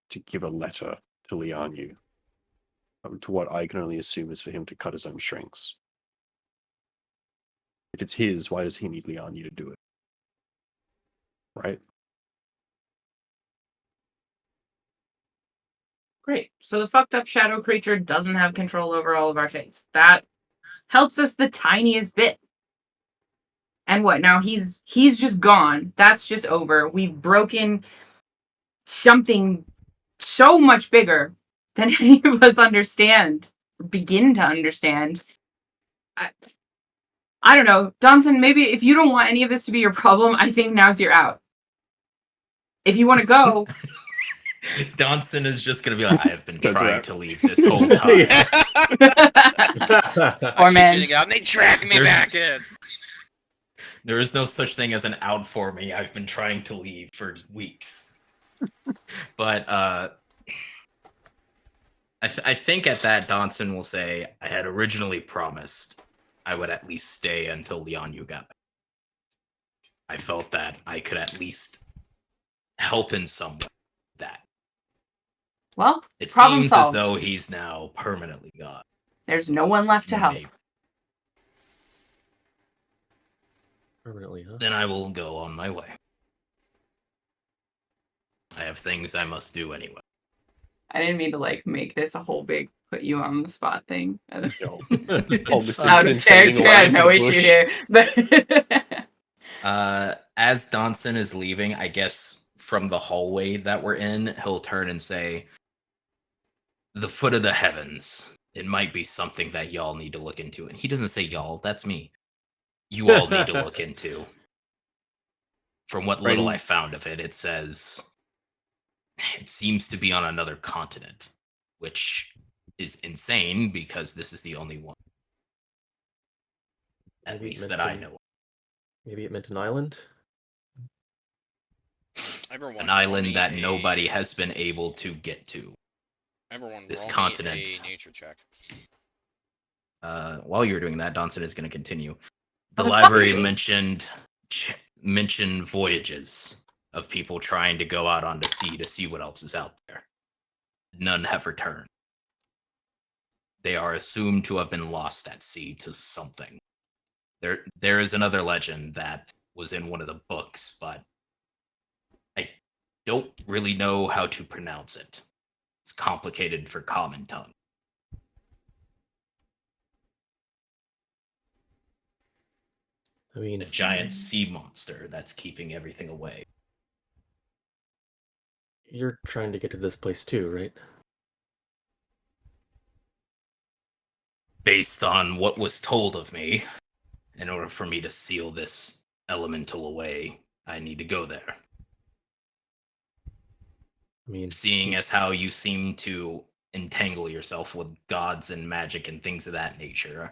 to give a letter to Lianyu? To what I can only assume is for him to cut his own strings. If it's his, why does he need Lianyu to do it? Right? Great. So the fucked up shadow creature doesn't have control over all of our fates. That helps us the tiniest bit. And what now? He's just gone. That's just over. We've broken something so much bigger than any of us understand, begin to understand. I don't know. Donson, maybe if you don't want any of this to be your problem, I think now's your out. If you want to go, Donson is just gonna be like, "I have been That's trying right. to leave this whole time." Or I keep man. getting out and they drag me There's- back in. There is no such thing as an out for me. I've been trying to leave for weeks. But I think at that, Donson will say, "I had originally promised I would at least stay until Lianyu got back. I felt that I could at least help in some way with that. Well, It problem seems solved. as though he's now permanently gone. There's no one left to help. Maybe. Permanently, huh? Then I will go on my way. I have things I must do anyway." I didn't mean to like make this a whole big put you on the spot thing. Hold It's the fine. Out Simpson of fading character, away I had into no the issue bush. here. But As Donson is leaving, I guess from the hallway that we're in, he'll turn and say, "The foot of the heavens, It might be something that y'all need to look into. And he doesn't say y'all, that's me. You all need to look into. From what little I Brayden- found of it, it says it seems to be on another continent, which is insane because this is the only one, at Maybe it least meant that I an- know. Maybe it meant an island. Everyone, An roll island me that a- nobody has been able to get to. Everyone, this roll continent. me a nature check. While you're doing that, Donson is going to continue. The Motherfucker. library mentioned voyages of people trying to go out onto sea to see what else is out there. None have returned. They are assumed to have been lost at sea to something. There is another legend that was in one of the books, but I don't really know how to pronounce it. It's complicated for common tongue. I mean, A giant sea monster that's keeping everything away. you're trying to get to this place too, right? Based on what was told of me, in order for me to seal this elemental away, I need to go there. I mean, Seeing as how you seem to entangle yourself with gods and magic and things of that nature,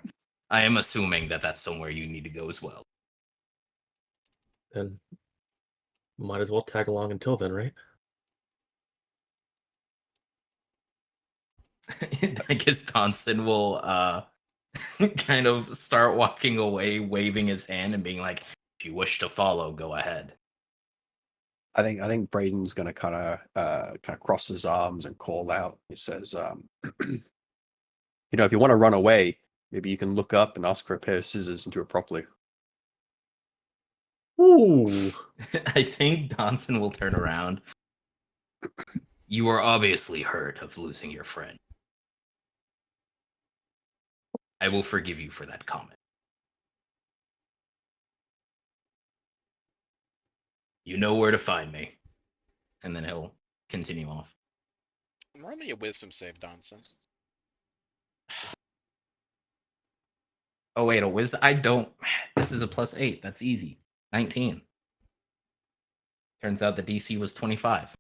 I am assuming that that's somewhere you need to go as well. then might as well tag along until then, right? I guess Donson will kind of start walking away, waving his hand and being like, if you wish to follow, go ahead. I think Braden's gonna kind of cross his arms and call out. He says, "You know, if you want to run away, maybe you can look up and ask for a pair of scissors and do it properly." Ooh. I think Donson will turn around. You are obviously hurt of losing your friend. I will forgive you for that comment. You know where to find me. And then he'll continue off. Roll me a wisdom save, Donson. Oh, wait, a wisdom? I don't. This is a +8. That's easy. 19. Turns out the DC was 25.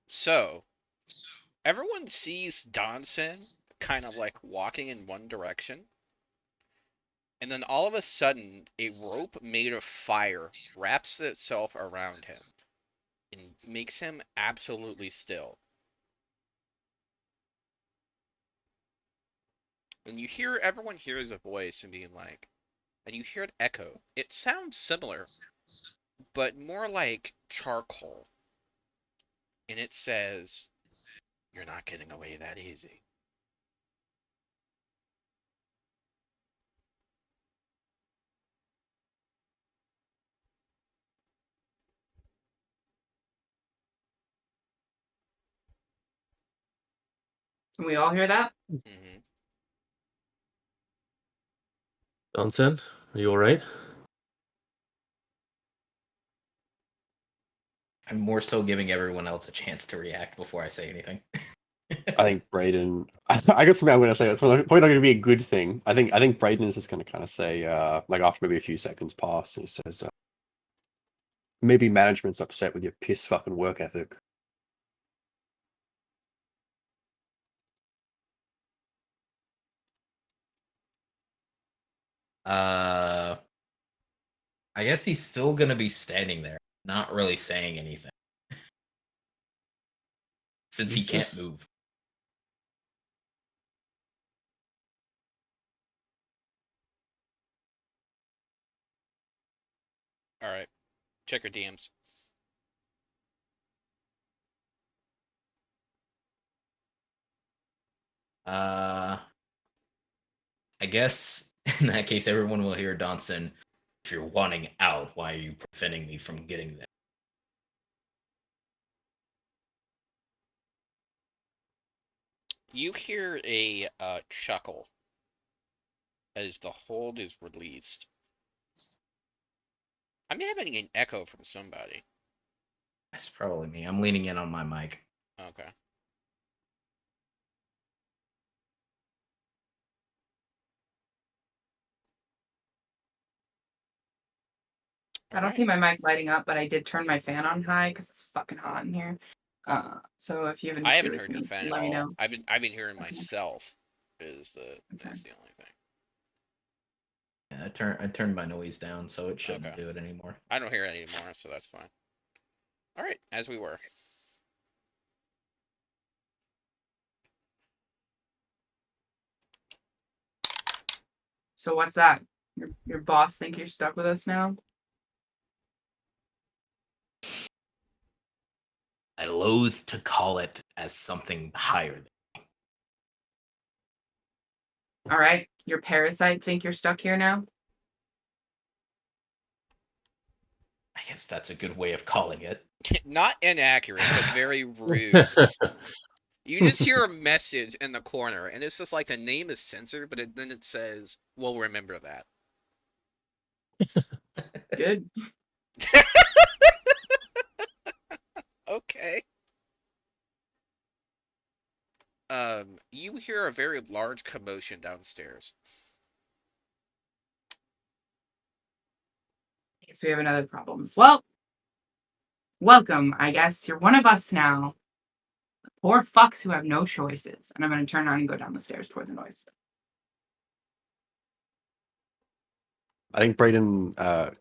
So everyone sees Donson kind of like walking in one direction, and then all of a sudden, a rope made of fire wraps itself around him and makes him absolutely still. And everyone hears a voice and being like, and you hear it echo. It sounds similar, but more like charcoal. And it says, "You're not getting away that easy." Can we all hear that? Mm-hmm. Johnson, are you alright? I'm more so giving everyone else a chance to react before I say anything. I think Braden. I guess something I'm going to say. It's probably not going to be a good thing. I think Braden is just going to kind of say, like after maybe a few seconds pass, he says, "Maybe management's upset with your piss fucking work ethic." I guess he's still gonna be standing there, not really saying anything. Since he He's can't just- move. All right, check your DMs. I guess in that case, everyone will hear Donson. If you're wanting out, why are you preventing me from getting there? You hear a chuckle as the hold is released. I'm having an echo from somebody. It's probably me. I'm leaning in on my mic. Okay. I don't see my mic lighting up, but I did turn my fan on high because it's fucking hot in here. So if you have an I issue haven't with heard your me, fan at let me all. know. I've been hearing Okay. myself. Is the only thing. Yeah, I turned my noise down, so it shouldn't Okay. do it anymore. I don't hear it anymore, so that's fine. All right, as we were. So what's that? Your boss think you're stuck with us now? I loathe to call it as something higher. All right, your parasite think you're stuck here now? I guess that's a good way of calling it. Not inaccurate, but very rude. You just hear a message in the corner, and it's just like the name is censored, but then it says, "We'll remember that." Good. Okay. You hear a very large commotion downstairs. So we have another problem. Well, welcome. I guess you're one of us now. Poor fucks who have no choices. And I'm going to turn around and go down the stairs toward the noise. I think Brayden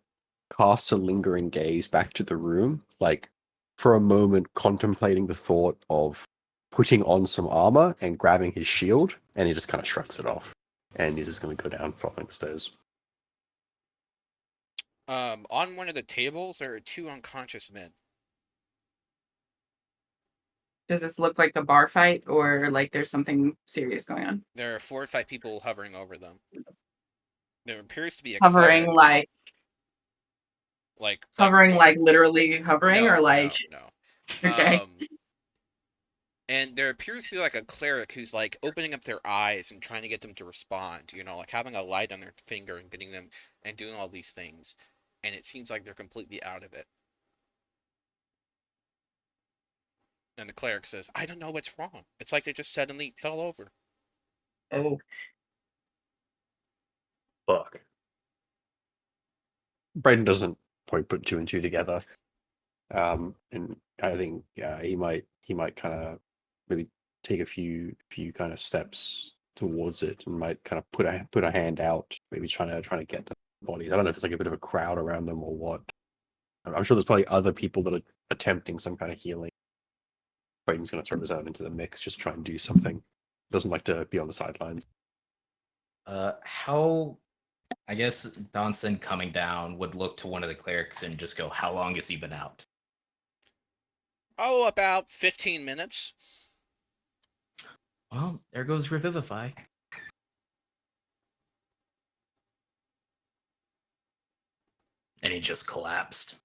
casts a lingering gaze back to the room, like for a moment contemplating the thought of putting on some armor and grabbing his shield, and he just kind of shrugs it off. And he's just going to go down following the stairs. On one of the tables, there are two unconscious men. Does this look like the bar fight or like there's something serious going on? There are 4 or 5 people hovering over them. There appears to be a Hovering cleric, like literally hovering or like no. okay. And there appears to be like a cleric who's like opening up their eyes and trying to get them to respond, like having a light on their finger and getting them and doing all these things. And it seems like they're completely out of it. And the cleric says, "I don't know what's wrong. It's like they just suddenly fell over." Oh. Fuck. Brayden doesn't probably put 2 and 2 together. And I think he might kind of maybe take a few kind of steps towards it and might kind of put a hand out, maybe trying to get the bodies. I don't know if it's like a bit of a crowd around them or what. I'm sure there's probably other people that are attempting some kind of healing. Brayden's going to throw his own into the mix, just try and do something. Doesn't like to be on the sidelines. How? I guess Donson coming down would look to one of the clerics and just go, "How long has he been out?" Oh, about 15 minutes. Well, there goes Revivify. And he just collapsed.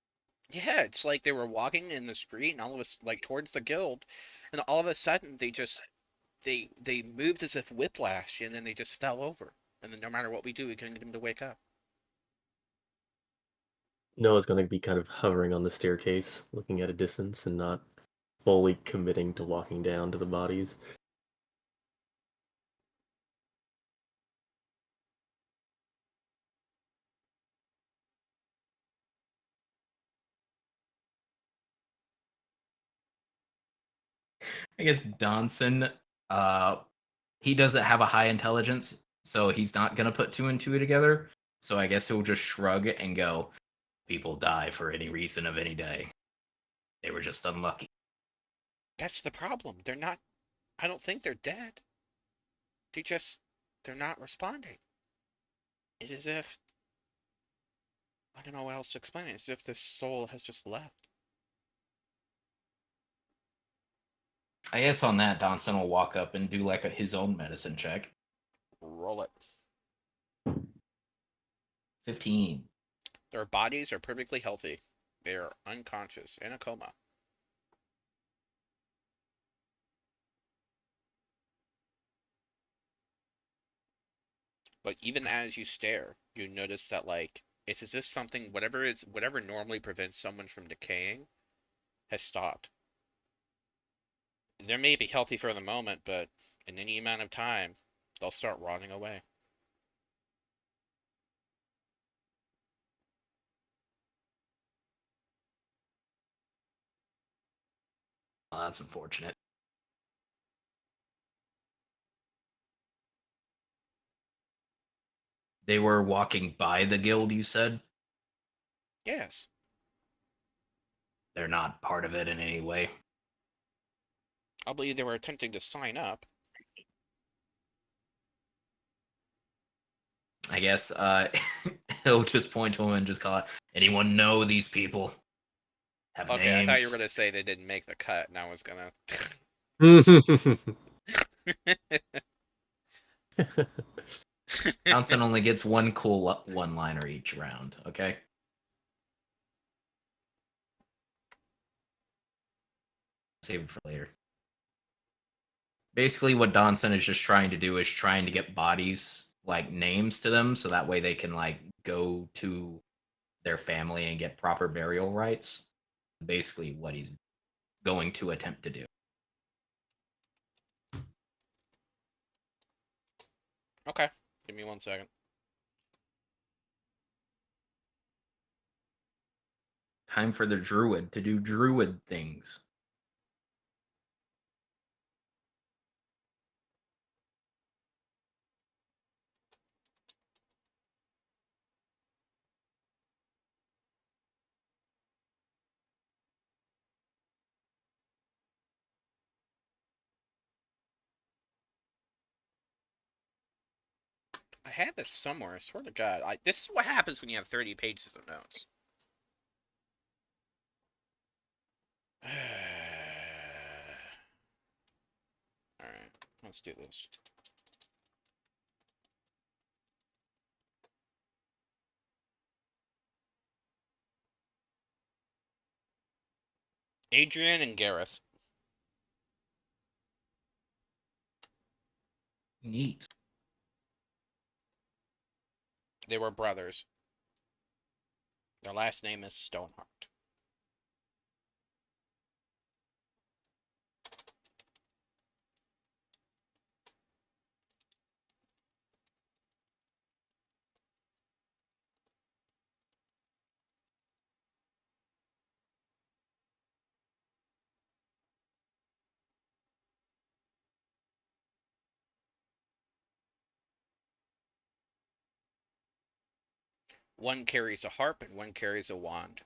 Yeah, it's like they were walking in the street and all of us like towards the guild, and all of a sudden they moved as if whiplash, and then they just fell over. And then no matter what we do, we couldn't get him to wake up. Noah's going to be kind of hovering on the staircase, looking at a distance and not fully committing to walking down to the bodies. I guess Donson, he doesn't have a high intelligence, so he's not gonna put 2 and 2 together. So I guess he'll just shrug and go, "People die for any reason of any day. They were just unlucky." That's the problem. They're not. I don't think they're dead. They're not responding. It's as if, I don't know what else to explain it. It's as if their soul has just left. I guess on that, Donson will walk up and do like his own medicine check. Roll it. 15. Their bodies are perfectly healthy. They are unconscious in a coma. But even as you stare, you notice that like it's as if something, whatever normally prevents someone from decaying, has stopped. They may be healthy for the moment, but in any amount of time, they'll start rotting away. Oh, that's unfortunate. They were walking by the guild, you said? Yes. They're not part of it in any way. I believe they were attempting to sign up. I guess he'll just point to him and just call it, anyone know these people? Have Okay, names? I thought you were gonna say they didn't make the cut, and I was gonna. Johnson only gets one cool one-liner each round, okay? Save it for later. Basically, what Donson is just trying to do is trying to get bodies, like names to them, so that way they can like go to their family and get proper burial rites. Basically, what he's going to attempt to do. Okay, give me 1 second. Time for the druid to do druid things. I had this somewhere. I swear to God. This is what happens when you have 30 pages of notes. Alright, let's do this. Adrian and Gareth. Neat. They were brothers. Their last name is Stoneheart. One carries a harp and one carries a wand.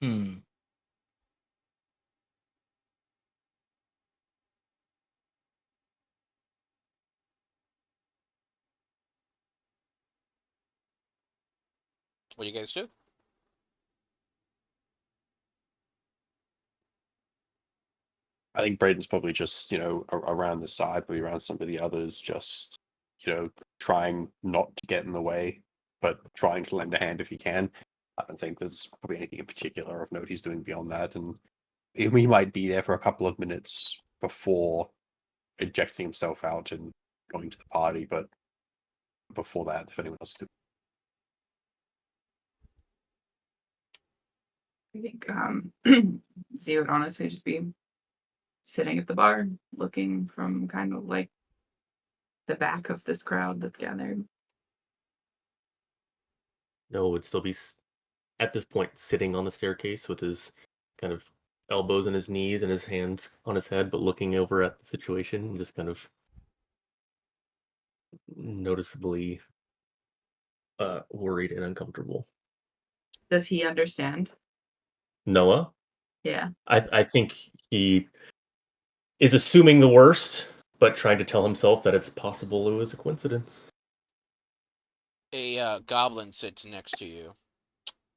Hmm. What do you guys do? I think Braden's probably just, around the side, probably around some of the others, just, trying not to get in the way, but trying to lend a hand if he can. I don't think there's probably anything in particular of note he's doing beyond that. And he might be there for a couple of minutes before ejecting himself out and going to the party, but before that, if anyone else is I think Z would honestly just be sitting at the bar, looking from kind of like the back of this crowd that's gathered. Noah would still be at this point sitting on the staircase with his kind of elbows on his knees and his hands on his head, but looking over at the situation and just kind of noticeably worried and uncomfortable. Does he understand? Noah, Yeah. I think he is assuming the worst, but trying to tell himself that it's possible it was a coincidence. A goblin sits next to you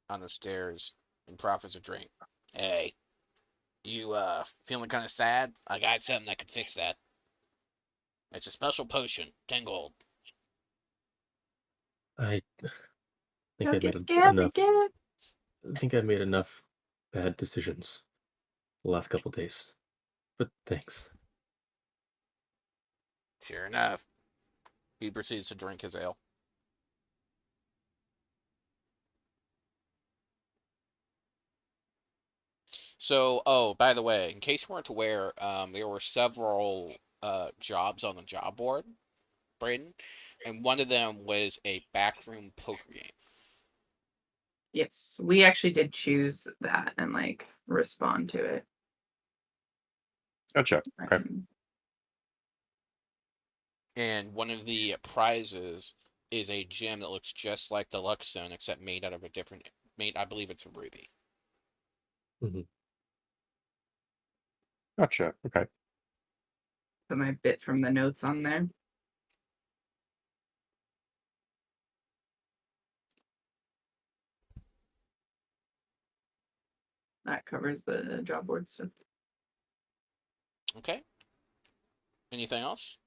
on the stairs and proffers a drink. Hey, you feeling kind of sad? I got something that could fix that. It's a special potion, 10 gold. I think Don't I get made scared enough. again. I think I made enough bad decisions the last couple days. But thanks. Sure enough, he proceeds to drink his ale. So, oh, by the way, in case you weren't aware, there were several jobs on the job board, Braden, and one of them was a backroom poker game. Yes, we actually did choose that and like respond to it. Gotcha. I Okay. can And one of the prizes is a gem that looks just like the Luckstone, except made out of a different, I believe it's a ruby. Gotcha. Okay. put my bit from the notes on there. That covers the job board stuff. Okay. Anything else?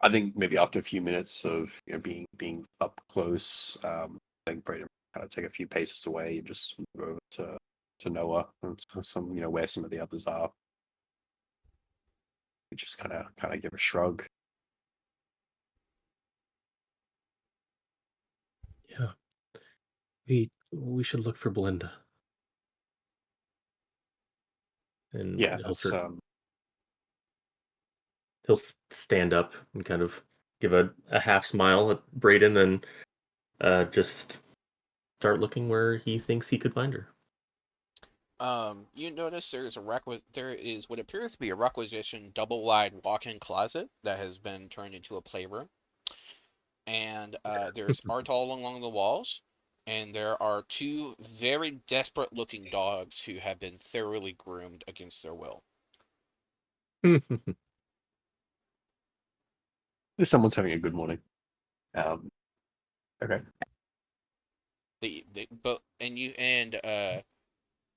I think maybe after a few minutes of being up close, I think Braden kind of take a few paces away and just move over to Noah and to some where some of the others are. We just kind of give a shrug. Yeah. We should look for Belinda. And Yeah, he'll that's he'll stand up and kind of give a half smile at Braden, and just start looking where he thinks he could find her. You notice there is what appears to be a requisition double-wide walk-in closet that has been turned into a playroom. And there's art all along the walls, and there are two very desperate-looking dogs who have been thoroughly groomed against their will. someone's having a good morning. Okay.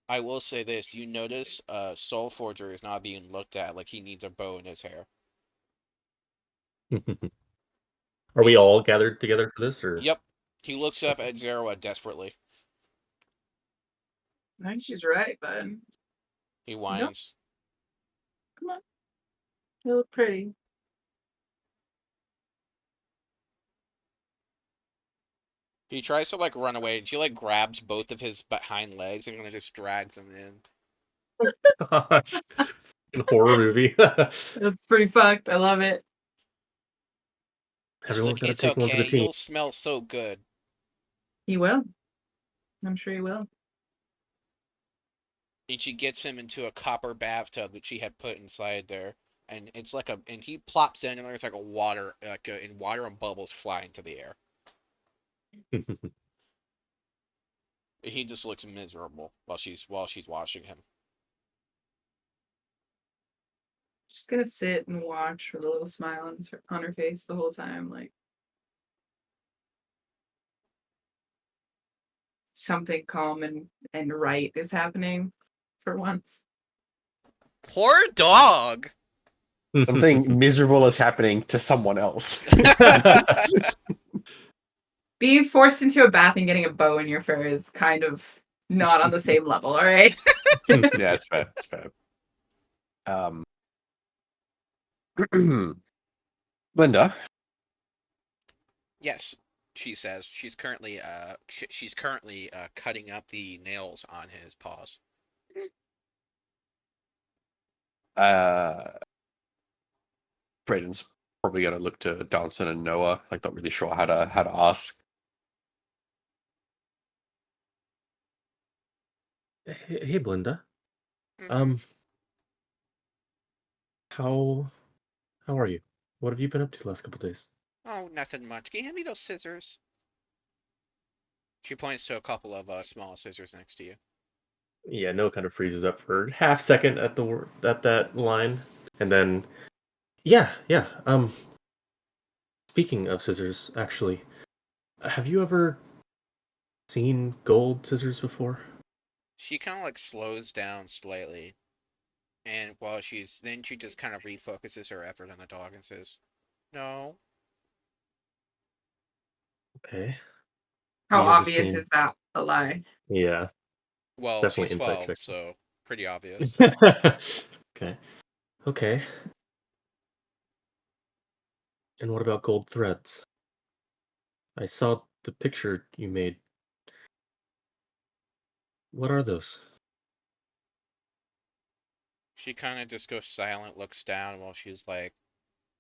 I will say this: you notice Soul Forger is not being looked at like he needs a bow in his hair. Are we all gathered together for this, or? Yep. He looks up at Zerwa desperately. I think she's right, bud. He whines. Come on. You look pretty. He tries to like run away, and she like grabs both of his hind legs and kind of just drags him in. Gosh, in horror movie. That's pretty fucked. I love it. She's Everyone's like, got to "It's take one for the okay. team. You'll smell so good." He will. I'm sure he will. And she gets him into a copper bathtub that she had put inside there, and it's like and he plops in, and there's like water and bubbles fly into the air. He just looks miserable while she's washing him. Just gonna sit and watch with a little smile on her face the whole time, like something calm and right is happening for once. Poor dog. Something miserable is happening to someone else. Being forced into a bath and getting a bow in your fur is kind of not on the same level, all right? Yeah, it's fair. It's fair. Linda. Yes, she says she's currently cutting up the nails on his paws. Braden's probably gonna look to Danson and Noah, like not really sure how to ask. Hey, Belinda. Mhm. How are you? What have you been up to the last couple days? Oh, nothing much. Can you hand me those scissors? She points to a couple of small scissors next to you. Yeah, Noah kind of freezes up for half second at that line, and then, yeah. Speaking of scissors, actually, have you ever seen gold scissors before? She kind of like slows down slightly, and she just kind of refocuses her effort on the dog and says, "No." Okay. How You ever obvious seen? is that a lie? Yeah, Well, definitely she's insight 12, check. so pretty obvious. Okay. Okay. And what about gold threads? I saw the picture you made. What are those? She kind of just goes silent, looks down while she's like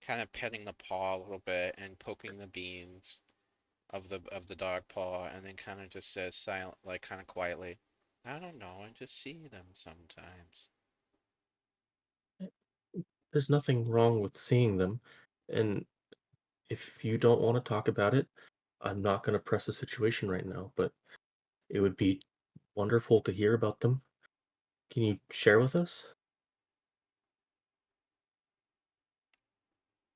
kind of petting the paw a little bit and poking the beams of the dog paw, and then kind of just says silent, like kind of quietly, "I don't know, I just see them sometimes." There's nothing wrong with seeing them, and if you don't want to talk about it, I'm not going to press the situation right now, but it would be wonderful to hear about them. Can you share with us?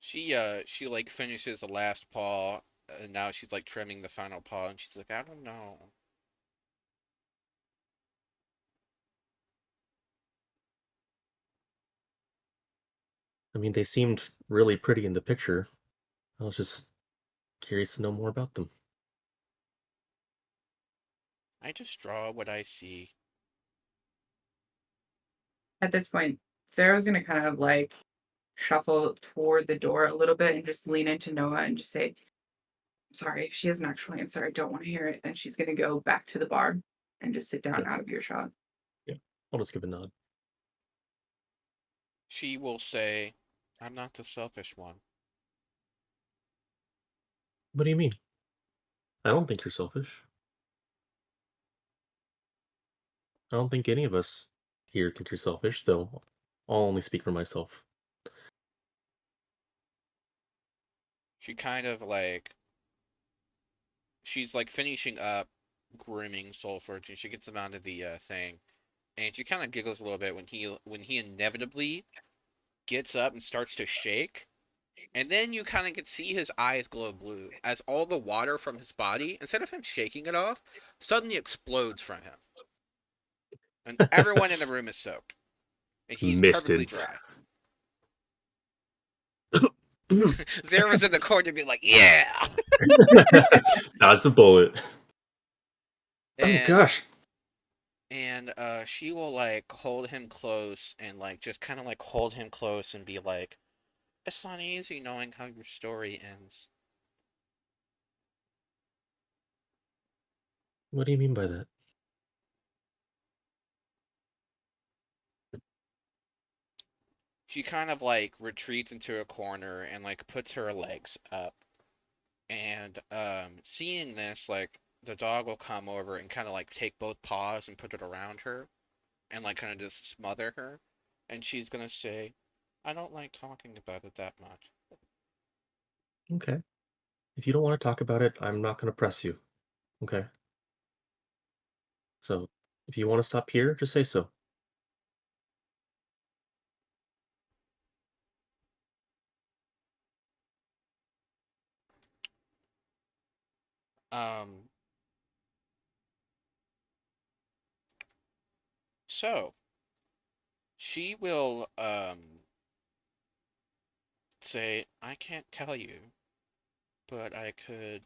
She like finishes the last paw, and now she's like trimming the final paw, and she's like, "I don't know." I mean, they seemed really pretty in the picture. I was just curious to know more about them. I just draw what I see. At this point, Sarah's gonna kind of like shuffle toward the door a little bit and just lean into Noah and just say, sorry, if she has an actual answer, I don't want to hear it. And she's gonna go back to the bar and just sit down Yeah. out of earshot. Yeah, I'll just give a nod. She will say, "I'm not the selfish one." What do you mean? I don't think you're selfish. I don't think any of us here think you're selfish, though I'll only speak for myself. She kind of like she's like finishing up grooming Soulforge, and she gets him onto the thing, and she kind of giggles a little bit when he inevitably gets up and starts to shake, and then you kind of can see his eyes glow blue as all the water from his body, instead of him shaking it off, suddenly explodes from him, and everyone in the room is soaked, and he's perfectly Misted. dry. Zara's in the corner being like, "Yeah!" Dodge the bullet. Oh And gosh. she will like hold him close and like just kind of like hold him close and be like, "It's not easy knowing how your story ends." What do you mean by that? She kind of like retreats into a corner and like puts her legs up. And seeing this, like the dog will come over and kind of like take both paws and put it around her and like kind of just smother her. And she's gonna say, "I don't like talking about it that much." Okay. If you don't want to talk about it, I'm not going to press you. Okay. So if you want to stop here, just say so. Um, so she will say, "I can't tell you, but I could."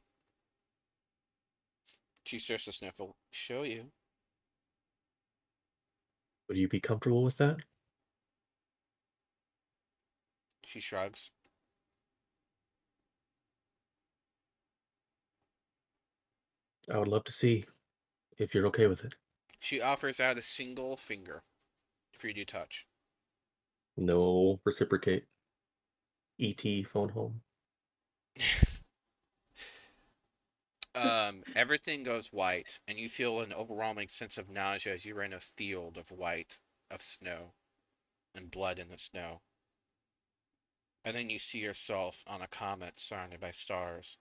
She starts to sniffle. "Show you." Would you be comfortable with that? She shrugs. I would love to see if you're okay with it. She offers out a single finger for you to touch. No reciprocate. ET phone home. Everything goes white, and you feel an overwhelming sense of nausea as you're in a field of white, of snow, and blood in the snow. And then you see yourself on a comet surrounded by stars,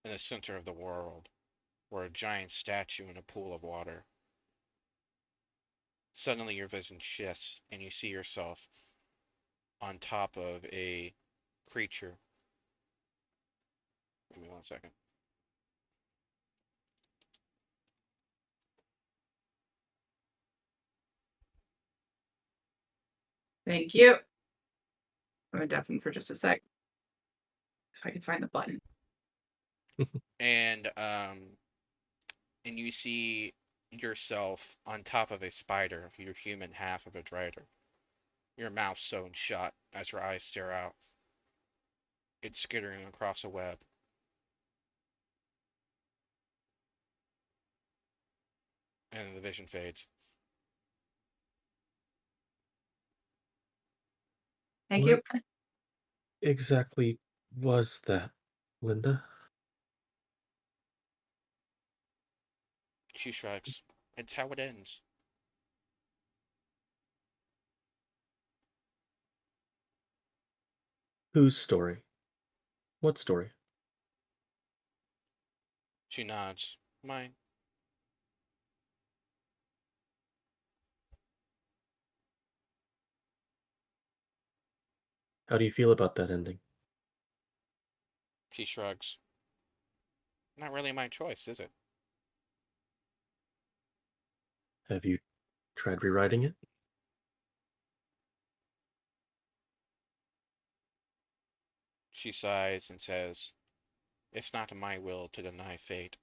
in the center of the world, or a giant statue in a pool of water. Suddenly your vision shifts, and you see yourself on top of a creature. Give me 1 second. Thank you. I'm gonna deafen for just a sec. If I can find the button. And you see yourself on top of a spider, your human half of a drider. Your mouth sewn shut as your eyes stare out. It's skittering across a web. And the vision fades. Thank What you. exactly was that, Linda? She shrugs. It's how it ends. Whose story? What story? She nods. Mine. How do you feel about that ending? She shrugs. Not really my choice, is it? Have you tried rewriting it? She sighs and says, it's not my will to deny fate.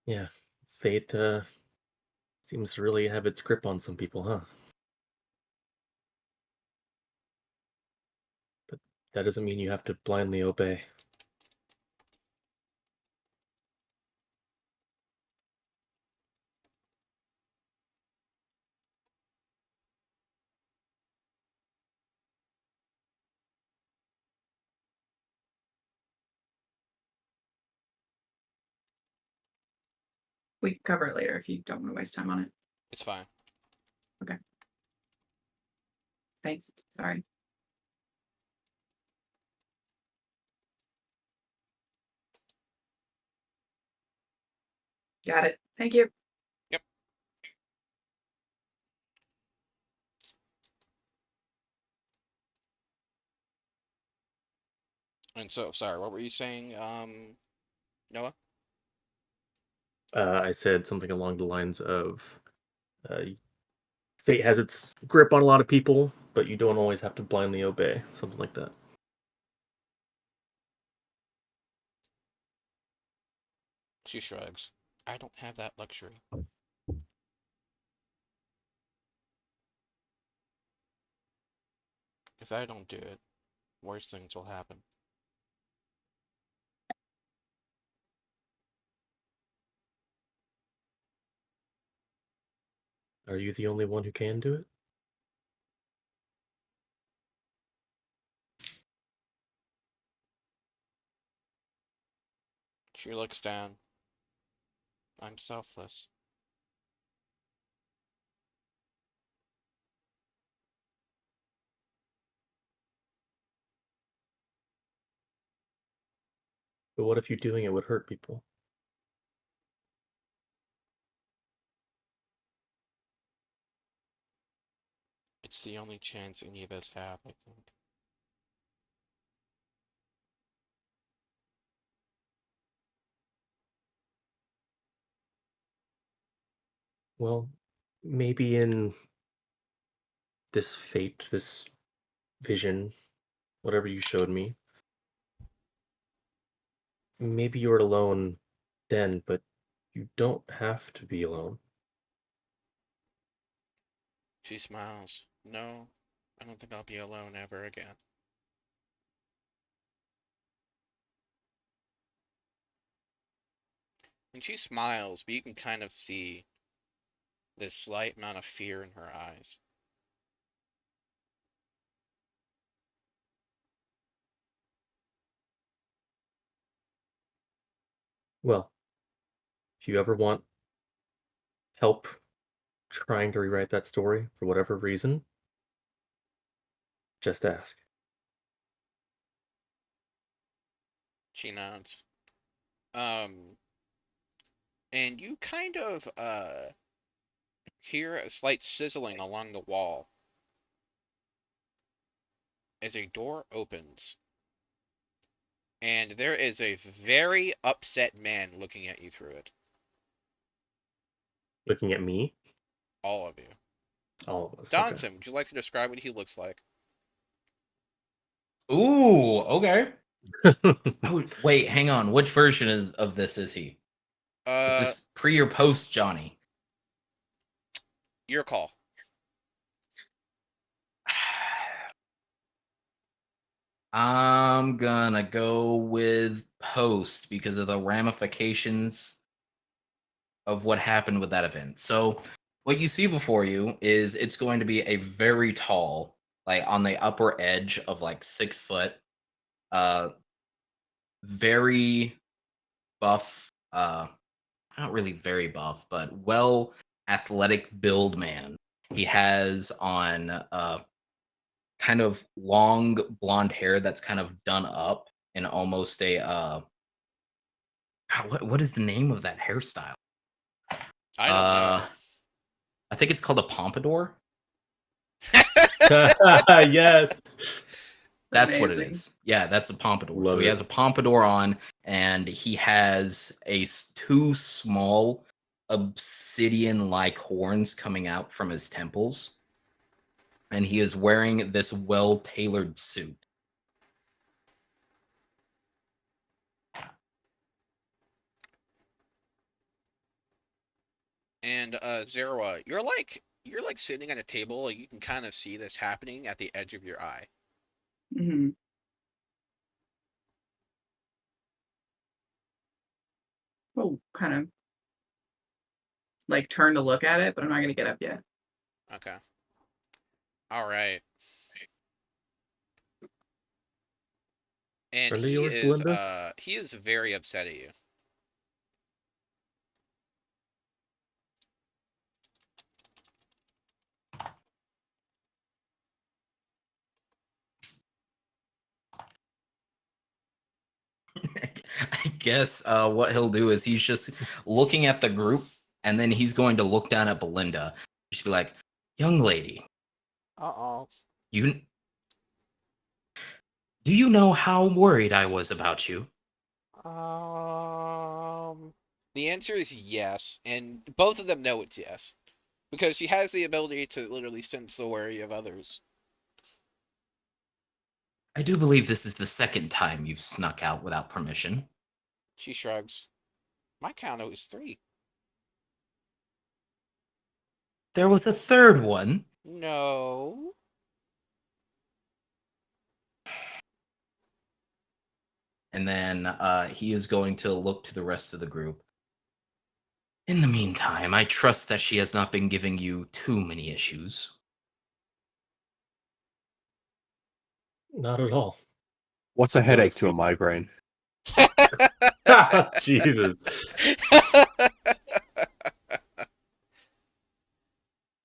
Yeah, fate seems to really have its grip on some people, huh? But that doesn't mean you have to blindly obey. We can cover it later if you don't want to waste time on it. It's fine. Thanks. Sorry. Got it. Thank you. Yep. And so, sorry, what were you saying, Noah? I said something along the lines of uh, fate has its grip on a lot of people, but you don't always have to blindly obey. Something like that. She shrugs. I don't have that luxury. If I don't do it, worse things will happen. Are you the only one who can do it? She looks down. I'm selfless. But what if you doing it would hurt people? It's the only chance any of us have, I think. Well, maybe in this fate, this vision, whatever you showed me, maybe you were alone then, but you don't have to be alone. She smiles. No, I don't think I'll be alone ever again. And she smiles, but you can kind of see this slight amount of fear in her eyes. Well, if you ever want help trying to rewrite that story for whatever reason, just ask. She nods. Um, and you kind of hear a slight sizzling along the wall as a door opens. And there is a very upset man looking at you through it. Looking at me, All of you. all of us. Donson, would you like to describe what he looks like? Ooh, okay. Okay. Oh, wait, hang on. Which version of this is he? Is this pre or post Johnny? Your call. I'm gonna go with post because of the ramifications of what happened with that event. So, what you see before you is it's going to be a very tall, like on the upper edge of like 6 foot, uh, very buff, not really very buff, but well athletic build man. He has on kind of long blonde hair that's kind of done up in almost a what is the name of that hairstyle? I don't know. I think it's called a pompadour. Yes. That's what it Amazing. is. Yeah, that's a pompadour. So Love he it. has a pompadour on, and he has two small obsidian-like horns coming out from his temples, and he is wearing this well-tailored suit. And Zerwa, you're like sitting at a table, and you can kind of see this happening at the edge of your eye. Hmm. We'll kind of like turn to look at it, but I'm not gonna get up yet. Okay. All right. And Friend of yours, Belinda? he is very upset at you. I guess what he'll do is he's just looking at the group, and then he's going to look down at Belinda. Just be like, "Young lady, Uh-oh. you do you know how worried I was about you?" The answer is yes, and both of them know it's yes. Because she has the ability to literally sense the worry of others. I do believe this is the second time you've snuck out without permission. She shrugs. My count is 3. There was a third one. No. And then he is going to look to the rest of the group. In the meantime, I trust that she has not been giving you too many issues. Not at all. What's a Glad headache to to a speak. migraine? Jesus.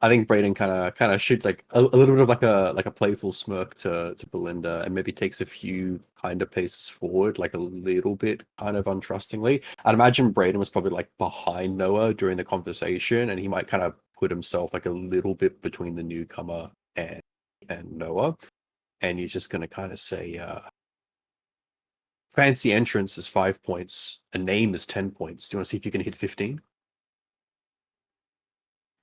I think Brayden kind of shoots like a little bit of like a playful smirk to Belinda, and maybe takes a few kind of paces forward, like a little bit kind of untrustingly. I'd imagine Brayden was probably like behind Noah during the conversation, and he might kind of put himself like a little bit between the newcomer and Noah, and he's just gonna kind of say, "Fancy entrance is 5 points. A name is 10 points. Do you want to see if you can hit 15?"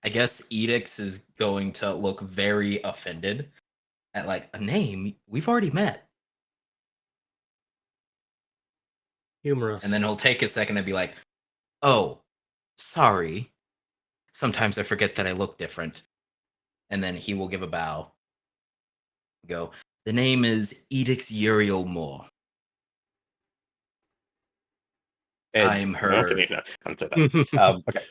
I guess Edix is going to look very offended at like a name we've already met. Humorous. And then he'll take a second and be like, "Oh, sorry. Sometimes I forget that I look different." And then he will give a bow. Go, "The name is Edix Uriel Moore. And I'm no, her." kidding, no, I don't say that. Okay.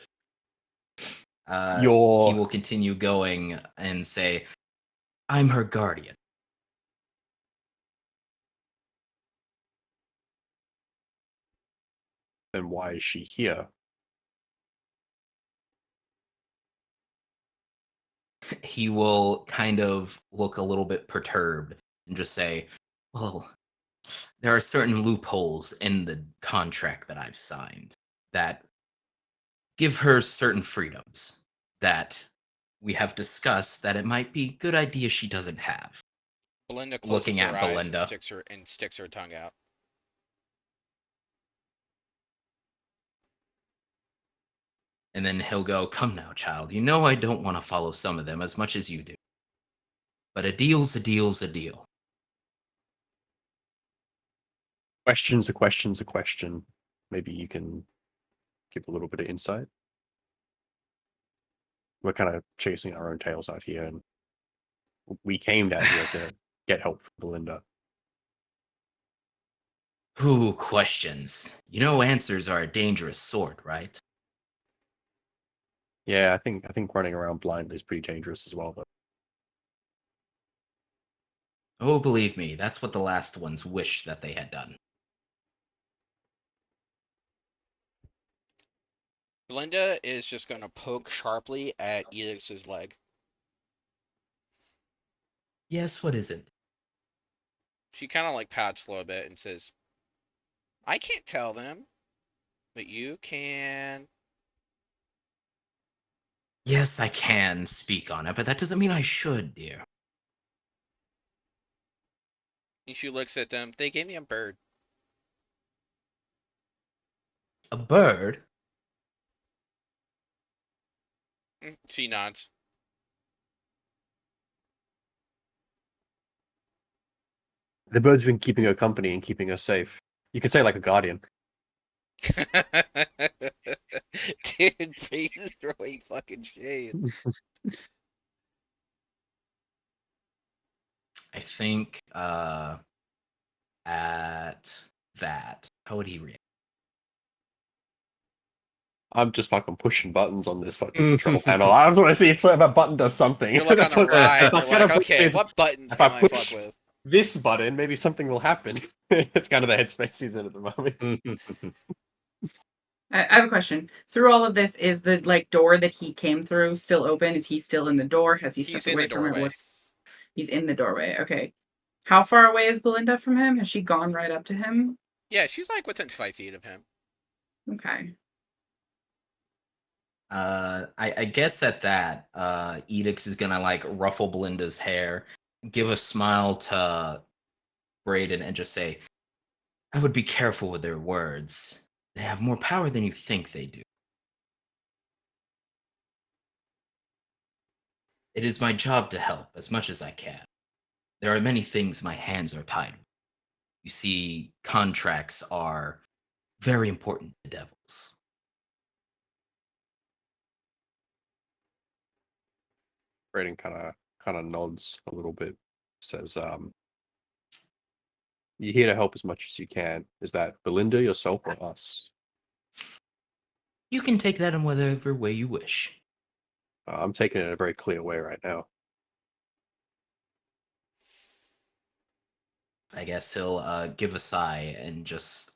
He Your will continue going and say, "I'm her guardian." then why is she here? He will kind of look a little bit perturbed and just say, "Well, there are certain loopholes in the contract that I've signed that give her certain freedoms that we have discussed that it might be good idea she doesn't have." Belinda closes Looking her at eyes Belinda. and sticks her tongue out. And then he'll go, "Come now, child. You know I don't want to follow some of them as much as you do. But a deal's a deal's a deal." Question's a question's a question. Maybe you can give a little bit of insight. We're kind of chasing our own tails out here, and we came down here to get help from Belinda. Who questions? You know answers are a dangerous sort, right? Yeah, I think running around blindly is pretty dangerous as well, though. Oh, believe me, that's what the last ones wish that they had done. Belinda is just gonna poke sharply at Elix's leg. Yes, what is it? She kind of like pouts a little bit and says, I can't tell them, but you can. Yes, I can speak on it, but that doesn't mean I should, dear. And she looks at them. They gave me a bird. A bird? She nods. The bird's been keeping her company and keeping her safe. You could say like a guardian. Dude, Breeze is throwing fucking shade. I think at that, how would he react? I'm just fucking pushing buttons on this fucking control panel. I just want to see if that button does something. You're like on That's the what- ride. that's You're kind like, of okay, weird. what buttons If can I I fuck push- with? This button, maybe something will happen. It's kind of the headspace he's in at the moment. I have a question. Through all of this, is the like door that he came through still open? Is he still in the door? Has he He's stepped in away the from it? doorway. He's in the doorway. Okay. How far away is Belinda from him? Has she gone right up to him? Yeah, she's like within 5 feet of him. Okay. I guess at that, Edix is gonna like ruffle Belinda's hair, give a smile to Brayden, and just say, I would be careful with their words. They have more power than you think they do. It is my job to help as much as I can. There are many things my hands are tied with. You see, contracts are very important to devils. Brayden kind of nods a little bit. Says, "You're here to help as much as you can. Is that Belinda, yourself, or us?" You can take that in whatever way you wish. I'm taking it in a very clear way right now. I guess he'll give a sigh and just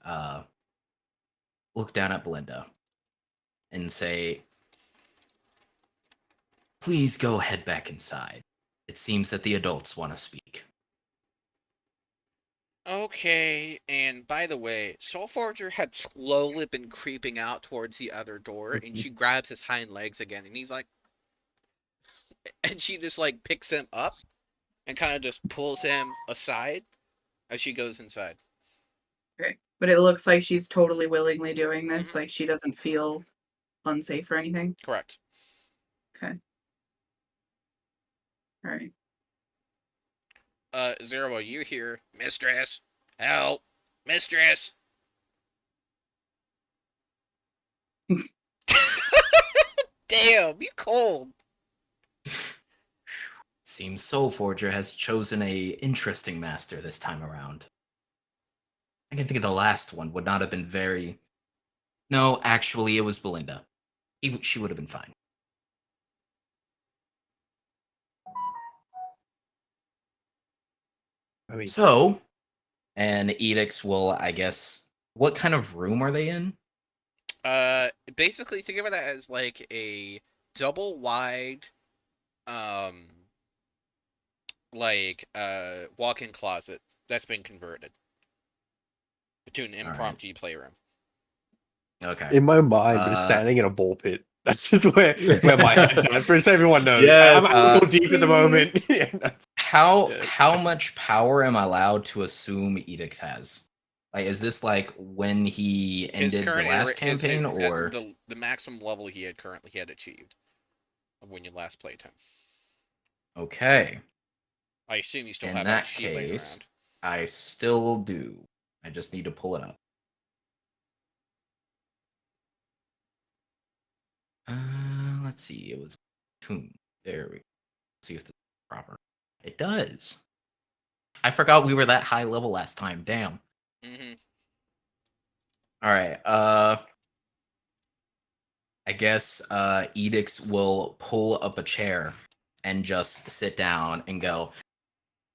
look down at Belinda and say, please go head back inside. It seems that the adults want to speak. Okay, and by the way, Soulforger had slowly been creeping out towards the other door, and she grabs his hind legs again, and he's like, and she just like picks him up and kind of just pulls him aside as she goes inside. Okay. But it looks like she's totally willingly doing this. Mhm. Like she doesn't feel unsafe or anything. Correct. Okay. All right. Zero, you hear, mistress, help, mistress. Damn, you cold. Seems Soulforger has chosen a interesting master this time around. I can think of the last one would not have been very... No, actually, it was Belinda. She would have been fine. I mean, So, and Edix will, I guess... What kind of room are they in? Basically think of it as like a double wide, walk-in closet that's been converted to an right. impromptu playroom. Okay. in my mind, we're Uh, standing in a ball pit. That's just where my head's at. For so everyone knows, Yes. I'm a little deep at the moment. Yeah, that's- How Yeah. how much power am I allowed to assume Edix has? Like, is this like when he His ended the current last his campaign, or the maximum level he had achieved when you last played him. okay? I assume you still In have that that sheet laying case, around. I still do. I just need to pull it up. Let's see. It was Tomb. There we go. See if it's proper. It does. I forgot we were that high level last time. Damn. Mm-hmm. All right. I guess Edix will pull up a chair and just sit down and go,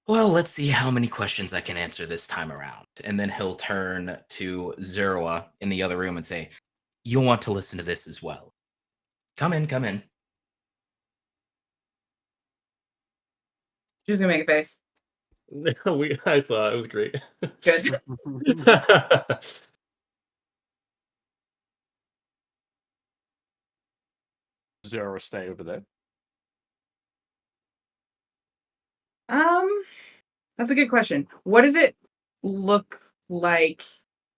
well, let's see how many questions I can answer this time around. And then he'll turn to Zerua in the other room and say, you'll want to listen to this as well. Come in, come in. She's gonna make a face. I saw it was great. Good. Zero stay over there. That's a good question. What does it look like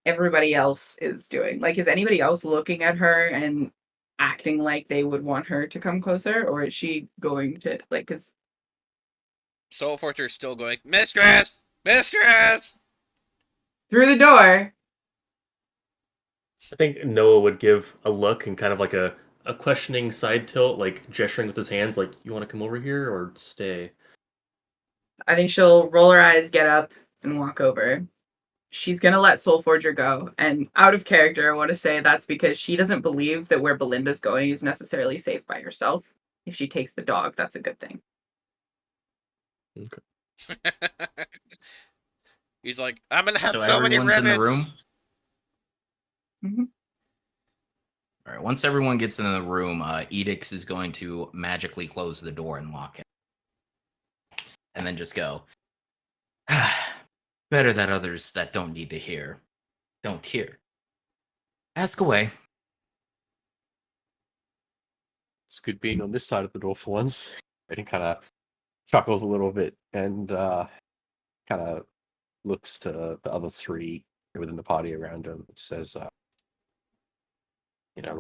everybody else is doing? Like, is anybody else looking at her and acting like they would want her to come closer, or is she going to like? Cause Soul Forger is still going, Mistress! Mistress! through the door, I think Noah would give a look and kind of like a questioning side tilt, like gesturing with his hands, like, you want to come over here or stay? I think she'll roll her eyes, get up, and walk over. She's gonna let Soul Forger go, and out of character, I want to say that's because she doesn't believe that where Belinda's going is necessarily safe by herself. If she takes the dog, that's a good thing. He's like, I'm gonna have So so many everyone's in the room? rivets! Mm-hmm. All right. Once everyone gets in the room, Edix is going to magically close the door and lock it. And then just go, better that others that don't need to hear don't hear. Ask away. It's good being on this side of the door for once. And he kind of chuckles a little bit and kind of looks to the other three within the party around him. Says, the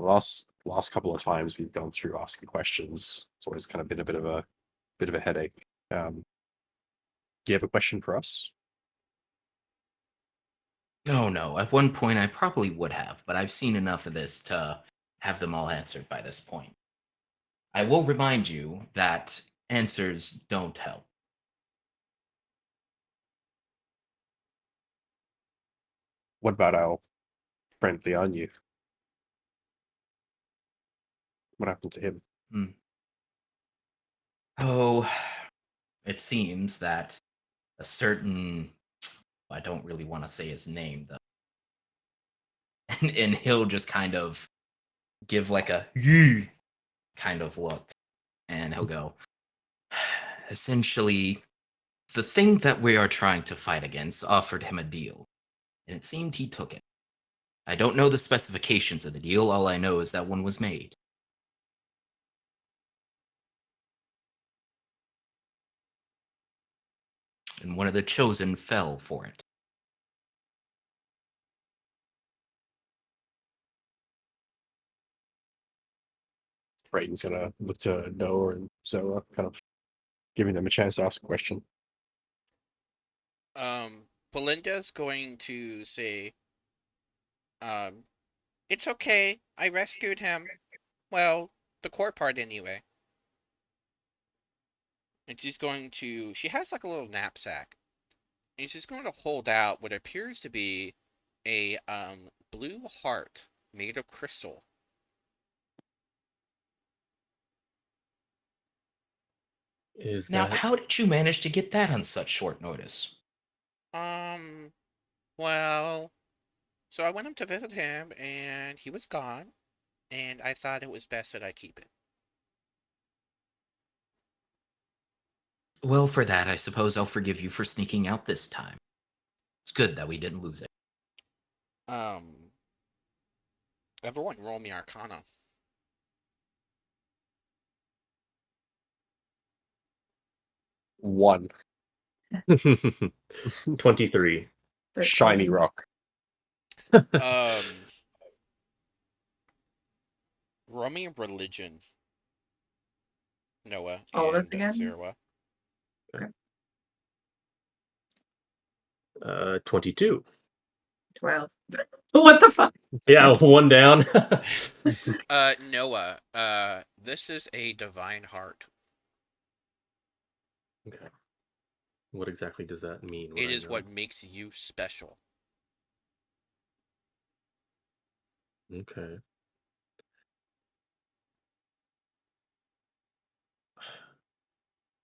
last couple of times we've gone through asking questions, it's always kind of been a bit of a headache. Do you have a question for us? Oh no, at one point I probably would have, but I've seen enough of this to have them all answered by this point. I will remind you that answers don't help. What about our friend Leonyu? What happened to him? Oh, it seems that a certain, I don't really want to say his name though, and he'll just kind of give like a kind of look, and he'll go, essentially, the thing that we are trying to fight against offered him a deal, and it seemed he took it. I don't know the specifications of the deal, all I know is that one was made. And one of the chosen fell for it. Brayton's gonna look to Noah and Zoa, kind of giving them a chance to ask a question. Belinda's going to say, it's okay, I rescued him. Well, the core part anyway. And she has like a little knapsack. And she's going to hold out what appears to be a blue heart made of crystal. Now, how did you manage to get that on such short notice? Well, so I went up to visit him and he was gone, and I thought it was best that I keep it. Well, for that, I suppose I'll forgive you for sneaking out this time. It's good that we didn't lose it. Everyone roll me Arcana. 1. 23. Shiny rock. Roll me religion. Noah all of us and again. Zerua. Okay. 22. 12. What the fuck? Yeah, one down. Noah, this is a divine heart. Okay. What exactly does that mean? It is what makes you special. Okay.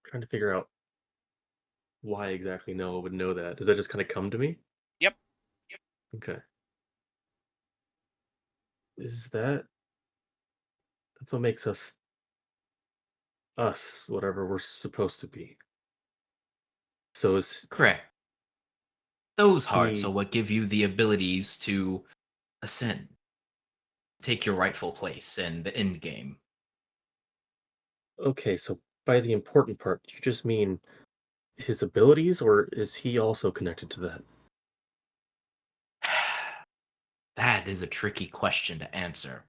Trying to figure out why exactly Noah would know that. Does that just kind of come to me? Yep. Okay. Is that's what makes us, whatever we're supposed to be. So is Correct. Those hearts are he what give you the abilities to ascend, take your rightful place in the end game. okay, so by the important part, do you just mean his abilities, or is he also connected to that? That is a tricky question to answer.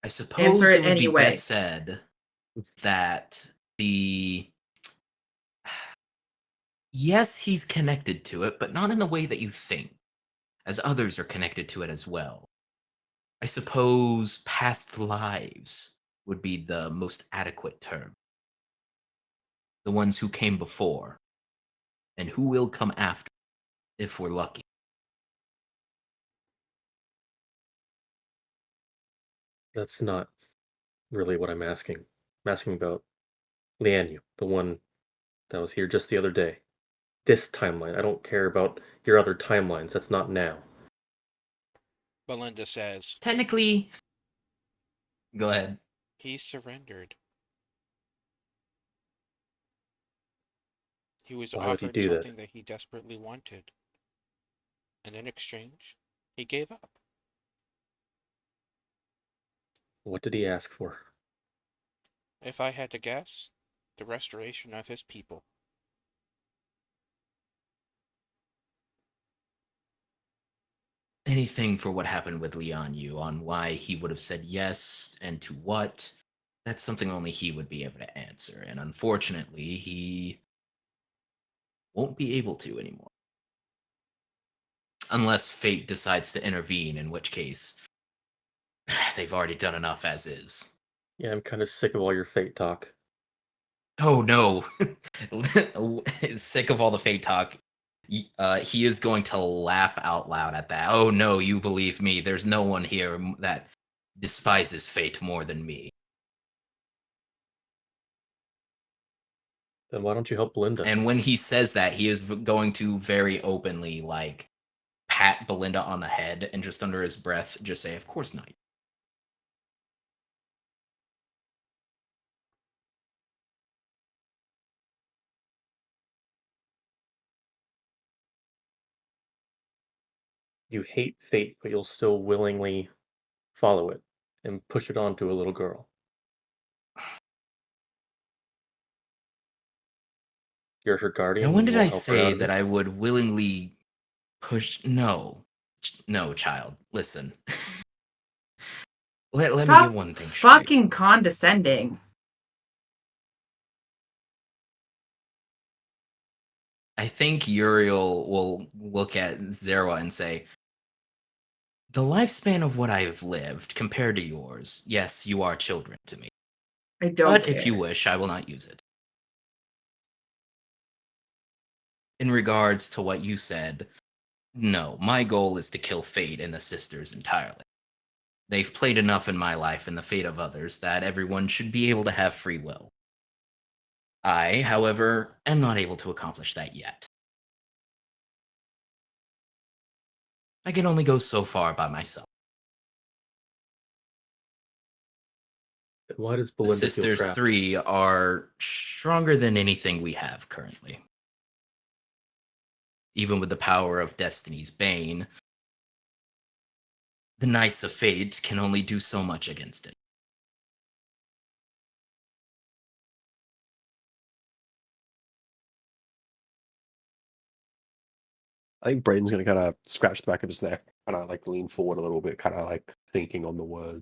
I suppose Answer it it would be anyway. best said that the yes, he's connected to it, but not in the way that you think, as others are connected to it as well. I suppose past lives would be the most adequate term. The ones who came before, and who will come after, if we're lucky. That's not really what I'm asking. I'm asking about Lianyu, the one that was here just the other day. This timeline. I don't care about your other timelines. That's not now. Belinda says Technically, go ahead. he surrendered. He was Why would he offered do that? something that he desperately wanted, and in exchange, he gave up. What did he ask for? If I had to guess, the restoration of his people. Anything for what happened with Lian Yu on why he would have said yes and to what, that's something only he would be able to answer. And unfortunately, he won't be able to anymore. Unless fate decides to intervene, in which case, they've already done enough as is. Yeah, I'm kind of sick of all your fate talk. Oh no. Sick of all the fate talk. He is going to laugh out loud at that. Oh no, you believe me. There's no one here that despises fate more than me. Then why don't you help Belinda? And when he says that, he is going to very openly, like, pat Belinda on the head and just under his breath just say, "Of course not." You hate fate, but you'll still willingly follow it and push it on to a little girl. You're her guardian Now, when and you did I won't help her out say of that it? I would willingly push? No. No, child. Listen. Let me Stop get one thing straight. fucking condescending. I think Uriel will look at Zerwa and say, the lifespan of what I have lived compared to yours, yes, you are children to me. I don't But care. if you wish, I will not use it. In regards to what you said, no, my goal is to kill Fate and the sisters entirely. They've played enough in my life and the fate of others that everyone should be able to have free will. I, however, am not able to accomplish that yet. I can only go so far by myself. Then why does The Belinda feel Sisters trapped? 3 are stronger than anything we have currently. Even with the power of Destiny's Bane, the Knights of Fate can only do so much against it. I think Braden's gonna kind of scratch the back of his neck, kind of like lean forward a little bit, kind of like thinking on the word.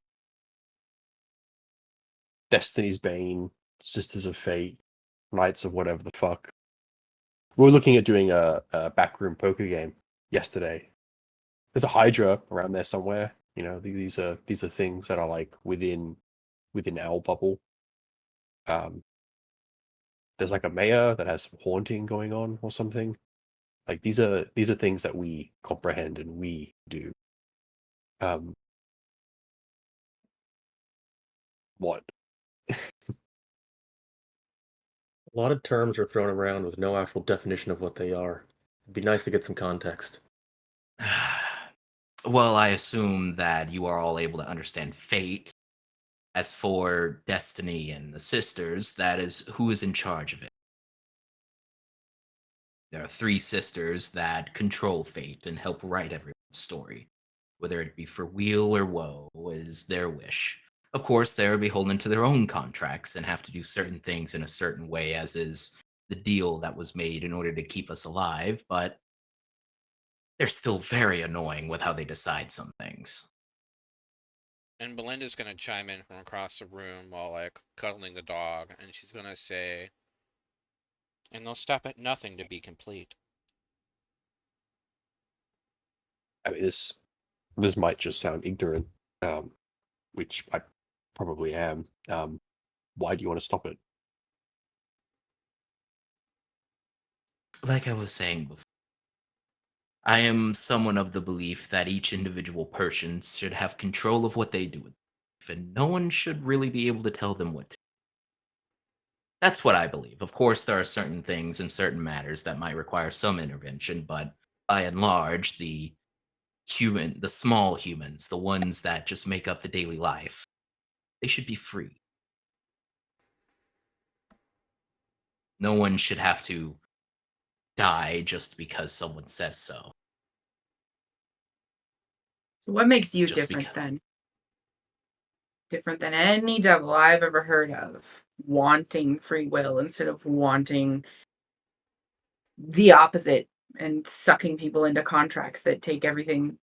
Destiny's Bane, Sisters of Fate, Knights of whatever the fuck. We were looking at doing a backroom poker game yesterday. There's a Hydra around there somewhere. You know, these are things that are like within our bubble. There's like a mayor that has some haunting going on or something. Like these are things that we comprehend and we do. What? A lot of terms are thrown around with no actual definition of what they are. It'd be nice to get some context. Well, I assume that you are all able to understand fate. As for Destiny and the sisters, that is who is in charge of it. There are 3 sisters that control fate and help write everyone's story. Whether it be for weal or woe is their wish. Of course, they are beholden to their own contracts and have to do certain things in a certain way, as is the deal that was made in order to keep us alive, but they're still very annoying with how they decide some things. And Belinda's gonna chime in from across the room while like cuddling the dog, and she's gonna say, "And they'll stop at nothing to be complete." I mean, this might just sound ignorant, which I probably am. Why do you want to stop it? Like I was saying before, I am someone of the belief that each individual person should have control of what they do with life, and no one should really be able to tell them what to do. That's what I believe. Of course, there are certain things and certain matters that might require some intervention, but by and large, the small humans, the ones that just make up the daily life, they should be free. No one should have to die just because someone says so. So what makes you Just different because. then? Different than any devil I've ever heard of. Wanting free will instead of wanting the opposite and sucking people into contracts that take everything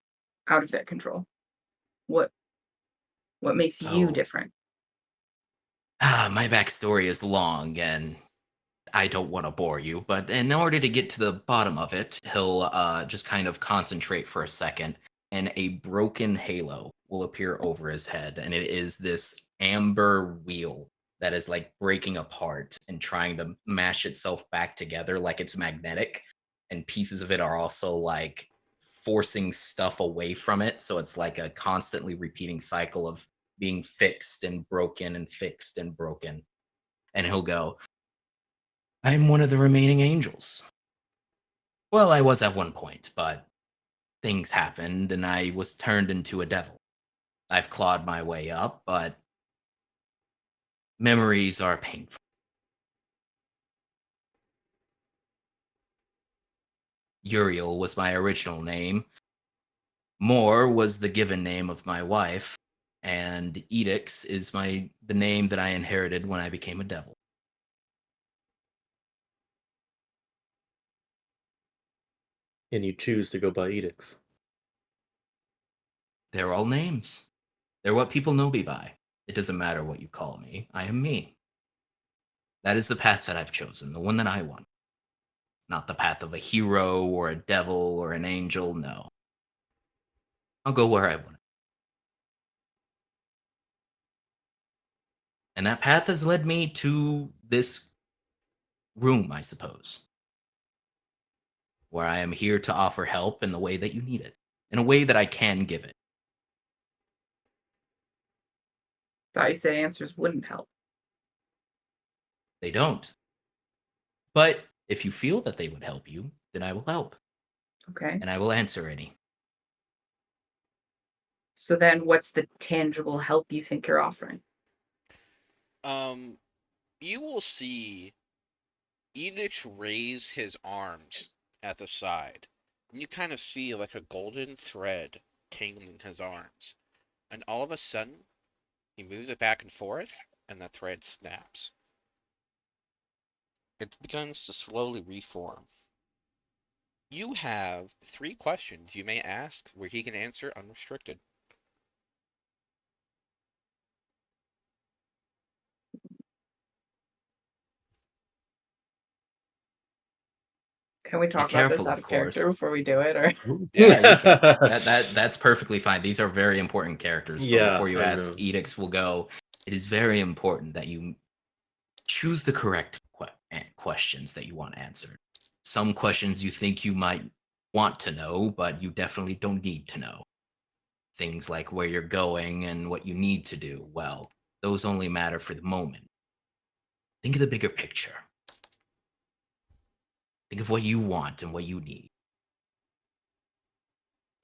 out of their control. What makes you So, different? my backstory is long, and I don't want to bore you, but in order to get to the bottom of it, he'll just kind of concentrate for a second, and a broken halo will appear over his head, and it is this amber wheel that is like breaking apart and trying to mash itself back together like it's magnetic, and pieces of it are also like forcing stuff away from it, so it's like a constantly repeating cycle of being fixed and broken and fixed and broken. And he'll go, I'm one of the remaining angels. Well, I was at one point, but things happened and I was turned into a devil. I've clawed my way up, but memories are painful. Uriel was my original name. Moore was the given name of my wife, and Edix is the name that I inherited when I became a devil. And you choose to go by edicts. They're all names. They're what people know me by. It doesn't matter what you call me. I am me. That is the path that I've chosen, the one that I want. Not the path of a hero or a devil or an angel, no. I'll go where I want. And that path has led me to this room, I suppose, where I am here to offer help in the way that you need it, in a way that I can give it. Thought you said answers wouldn't help. They don't. But if you feel that they would help you, then I will help, Okay. and I will answer any. So then what's the tangible help you think you're offering? You will see Edix raise his arms at the side, and you kind of see like a golden thread tangling his arms, and all of a sudden, he moves it back and forth, and the thread snaps. It begins to slowly reform. You have 3 questions you may ask where he can answer unrestricted. Can we talk about this careful, out of of character course. before we do it? Or Yeah, you can. That's perfectly fine. These are very important characters. But Yeah, before you I ask, know. Edix will go. It is very important that you choose the correct questions that you want answered. Some questions you think you might want to know, but you definitely don't need to know. Things like where you're going and what you need to do. Well, those only matter for the moment. Think of the bigger picture. Think of what you want and what you need.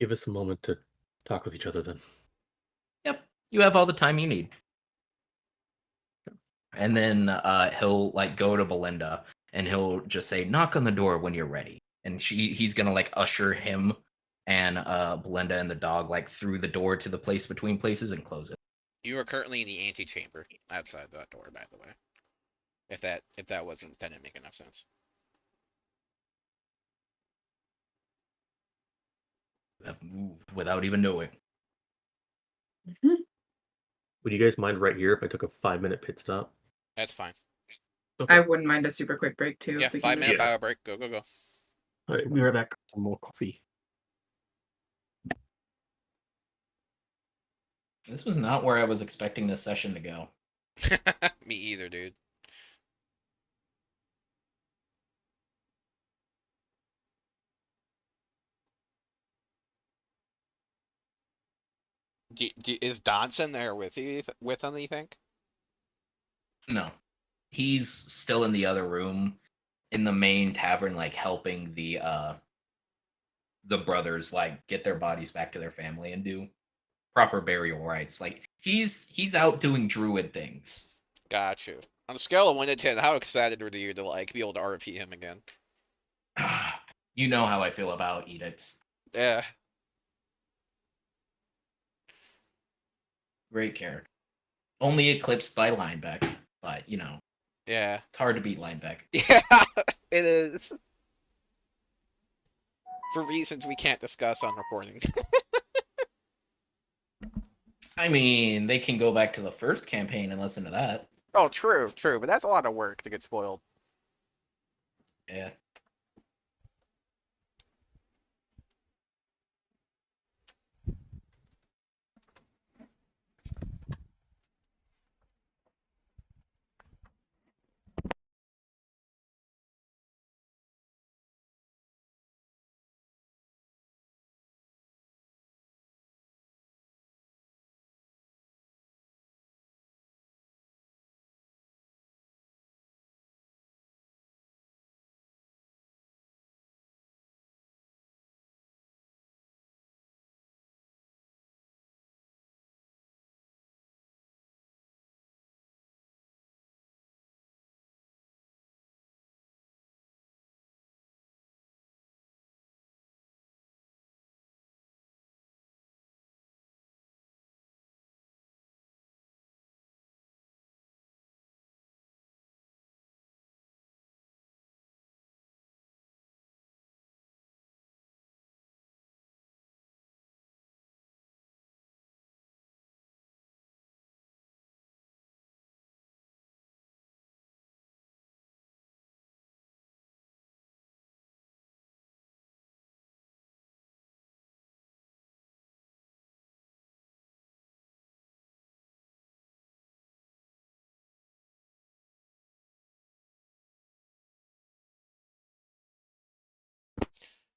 Give us a moment to talk with each other then. Yep, you have all the time you need. And then he'll like go to Belinda and he'll just say, "Knock on the door when you're ready." And he's gonna like usher him and Belinda and the dog like through the door to the place between places and close it. You are currently in the antechamber outside that door, by the way. If that didn't make enough sense. You have moved without even knowing. Would you guys mind right here if I took a 5-minute pit stop? That's fine. Okay. I wouldn't mind a super quick break too. Yeah, if we can 5-minute do bio break. Go, go, go. All right, be right back. Some more coffee. This was not where I was expecting this session to go. Me either, dude. Is Dodson there with you? With him? You think? No, he's still in the other room in the main tavern, like helping the brothers like get their bodies back to their family and do proper burial rites. Like he's out doing druid things. Got you. On a scale of 1 to 10, how excited are you to like be able to RP him again? You know how I feel about edicts. Yeah. Great character. Only eclipsed by Linebeck, but you know, Yeah. it's hard to beat Linebeck. Yeah, it is. For reasons we can't discuss on recording. I mean, they can go back to the first campaign and listen to that. Oh, true, but that's a lot of work to get spoiled. Yeah.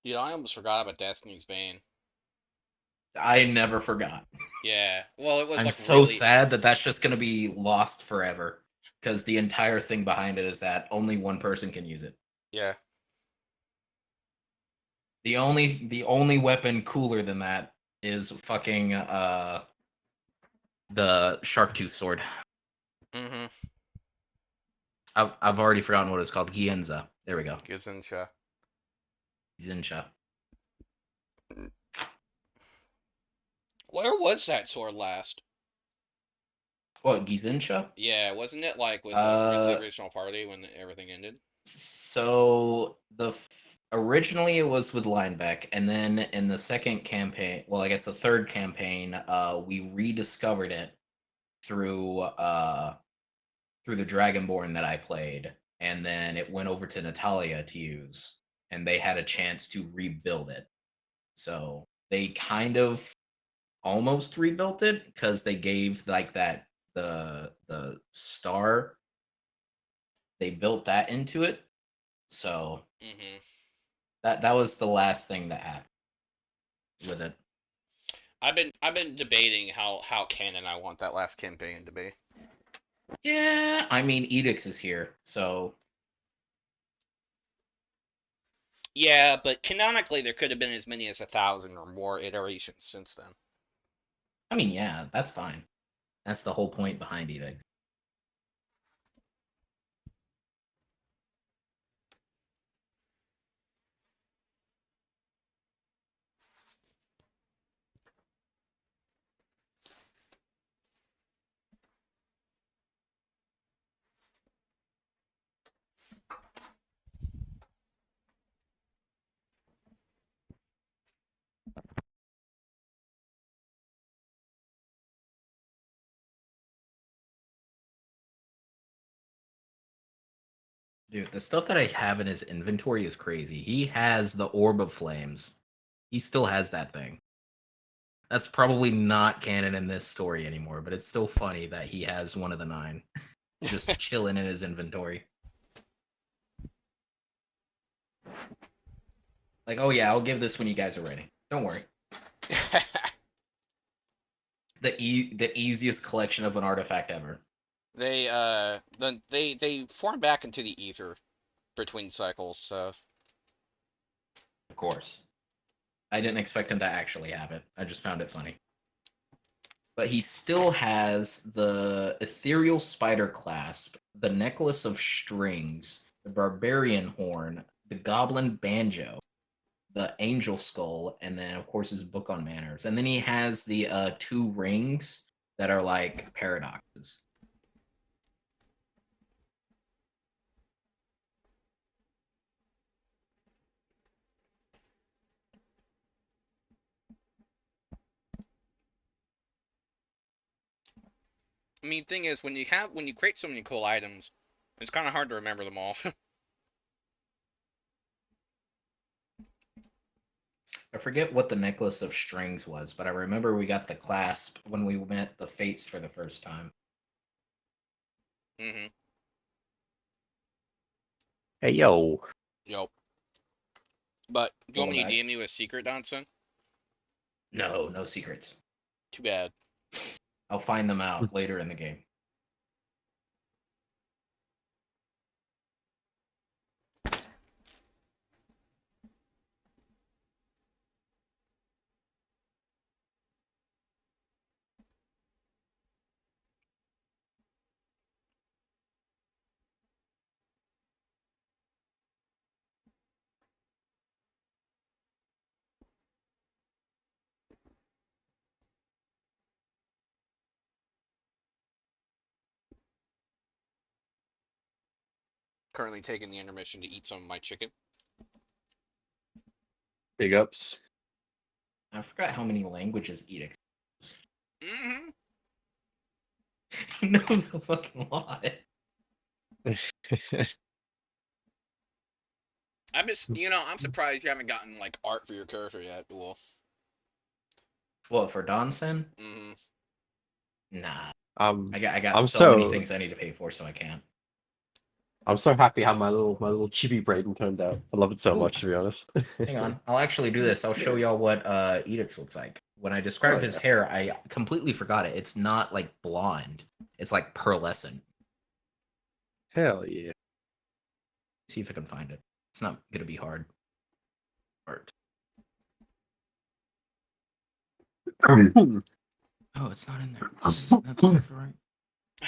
Yeah, I almost forgot about Destiny's Bane. I never forgot. Yeah, well, it was I'm like so really sad that that's just going to be lost forever because the entire thing behind it is that only one person can use it. Yeah. The only weapon cooler than that is fucking the shark tooth sword. Mm-hmm. I've already forgotten what it's called. Gienza. There we go. Gizinsha. Zinsha. Where was that sword last? What, Gizinsha? Yeah, wasn't it like with the original party when everything ended? So originally it was with Linebeck, and then in the second campaign, well, I guess the third campaign, we rediscovered it through the Dragonborn that I played, and then it went over to Natalia to use, and they had a chance to rebuild it. So they kind of almost rebuilt it because they gave like that the star. They built that into it. So Mm-hmm. that was the last thing that happened with it. I've been debating how canon I want that last campaign to be. Yeah, I mean, Edix is here, so Yeah, but canonically there could have been as many as 1,000 or more iterations since then. I mean, yeah, that's fine. That's the whole point behind Edix. Dude, the stuff that I have in his inventory is crazy. He has the Orb of Flames. He still has that thing. That's probably not canon in this story anymore, but it's still funny that he has one of the 9 just chilling in his inventory. Like, oh yeah, I'll give this when you guys are ready. Don't worry. The easiest collection of an artifact ever. They form back into the ether between cycles, so Of course. I didn't expect him to actually have it. I just found it funny. But he still has the Ethereal Spider Clasp, the Necklace of Strings, the Barbarian Horn, the Goblin Banjo, the Angel Skull, and then, of course, his book on manners. And then he has the 2 rings that are like paradoxes. I mean, thing is, when you create so many cool items, it's kind of hard to remember them all. I forget what the Necklace of Strings was, but I remember we got the clasp when we met the Fates for the first time. Mm-hmm. Hey, yo. Yep. But do you want me to Welcome back. DM you a secret, Donson? No, no secrets. Too bad. I'll find them out later in the game. Currently taking the intermission to eat some of my chicken. Big ups. I forgot how many languages Edix knows. Mm-hmm. He knows a fucking lot. I'm surprised you haven't gotten like art for your character yet. Well, What, for Donson? mm-hmm. Nah. Um, I got I'm so many so things I need to pay for, so I can't. I'm so happy how my little chibi Brayden turned out. I love it so Ooh. much, to be honest. Hang on. I'll actually do this. I'll show y'all what Edix looks like. When I described his yeah. hair, I completely forgot it. It's not like blonde. It's like pearlescent. Hell yeah. See if I can find it. It's not gonna be hard. Art. Oh, it's not in there. That's not right.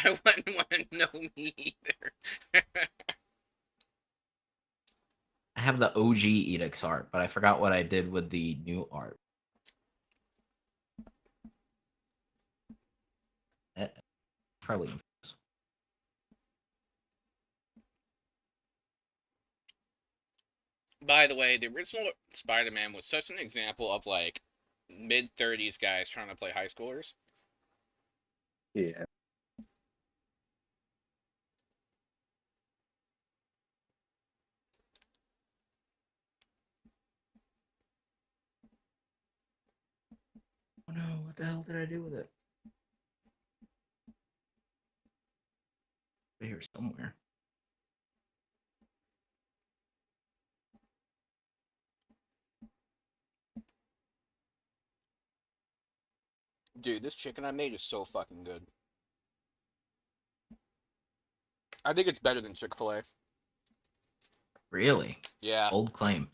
I wouldn't want to know me either. I have the OG Edix art, but I forgot what I did with the new art. Probably. By the way, the original Spider-Man was such an example of like mid-30s guys trying to play high schoolers. Yeah. Oh no, what the hell did I do with it? Here somewhere. Dude, this chicken I made is so fucking good. I think it's better than Chick-fil-A. Really? Yeah. Bold claim.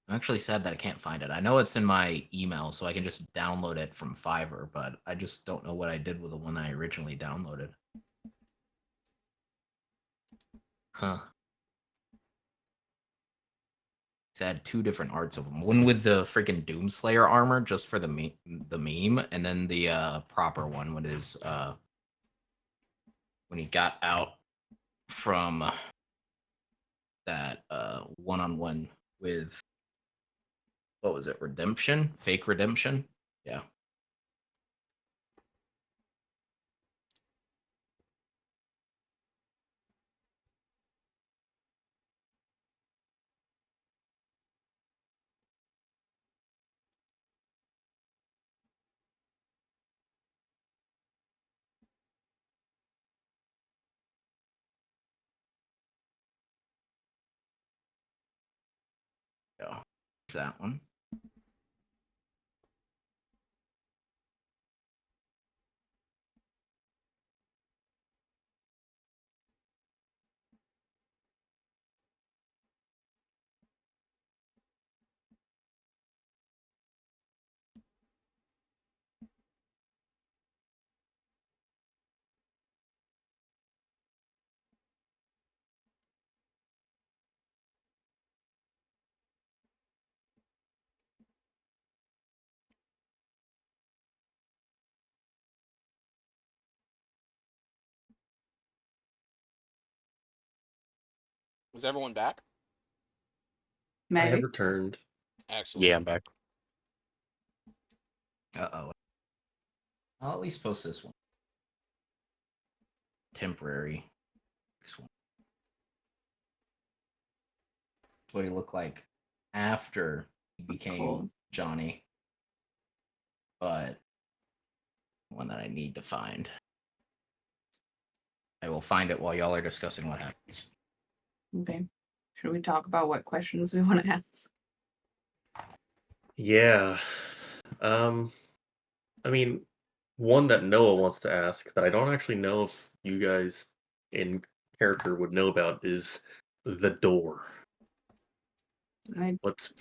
I'm actually sad that I can't find it. I know it's in my email, so I can just download it from Fiverr, but I just don't know what I did with the one I originally downloaded. Huh. It's had two different arts of them. One with the freaking Doomslayer armor, just for the meme, and then the proper one with his when he got out from that one-on-one with, what was it, Redemption? Fake Redemption? Yeah. Yeah. It's that one. Is everyone back? I have Maybe. returned. Excellent. Yeah, I'm back. Uh-oh. I'll at least post this one. Temporary. This one. What he looked like after he became Cool. Johnny. But one that I need to find. I will find it while y'all are discussing what happens. Okay. Should we talk about what questions we want to ask? Yeah. I mean, one that Noah wants to ask that I don't actually know if you guys in character would know about is the door. It What's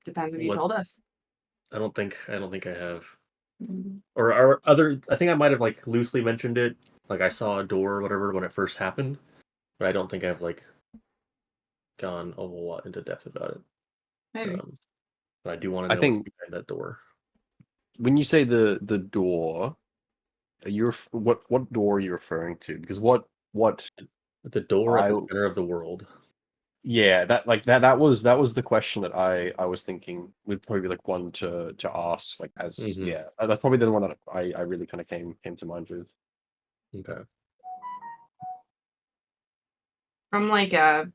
depends if you what told us. I don't think I have. Mhm. Or are other I think I might have like loosely mentioned it. Like I saw a door or whatever when it first happened, but I don't think I've like gone a whole lot into depth about it. Maybe. But I do want to I know what's think behind that door. when you say the door, what door are you referring to? Because what The door at I the center of the world. yeah, that was the question that I was thinking would probably be like one to ask, like as Mhm. yeah, that's probably the one that I really kind of came to mind with. Okay. From like a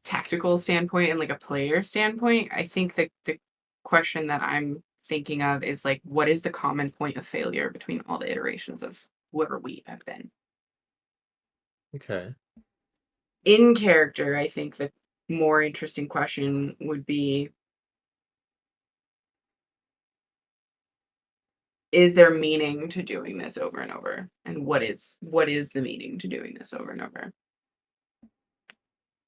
tactical standpoint and like a player standpoint, I think that the question that I'm thinking of is like, what is the common point of failure between all the iterations of whoever we have been? Okay. In character, I think the more interesting question would be, is there meaning to doing this over and over? And what is the meaning to doing this over and over?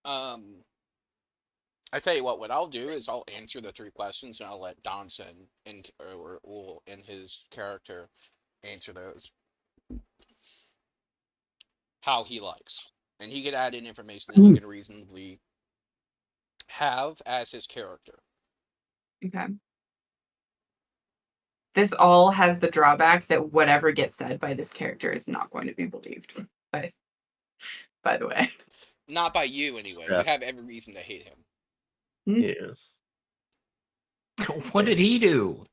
I tell you what I'll do is I'll answer the three questions and I'll let Donson in his character answer those how he likes. And he could add in information that he can reasonably have as his character. Okay. This all has the drawback that whatever gets said by this character is not going to be believed. By the way. Not by you anyway. Yeah. You have every reason to hate him. Yeah. What did he do?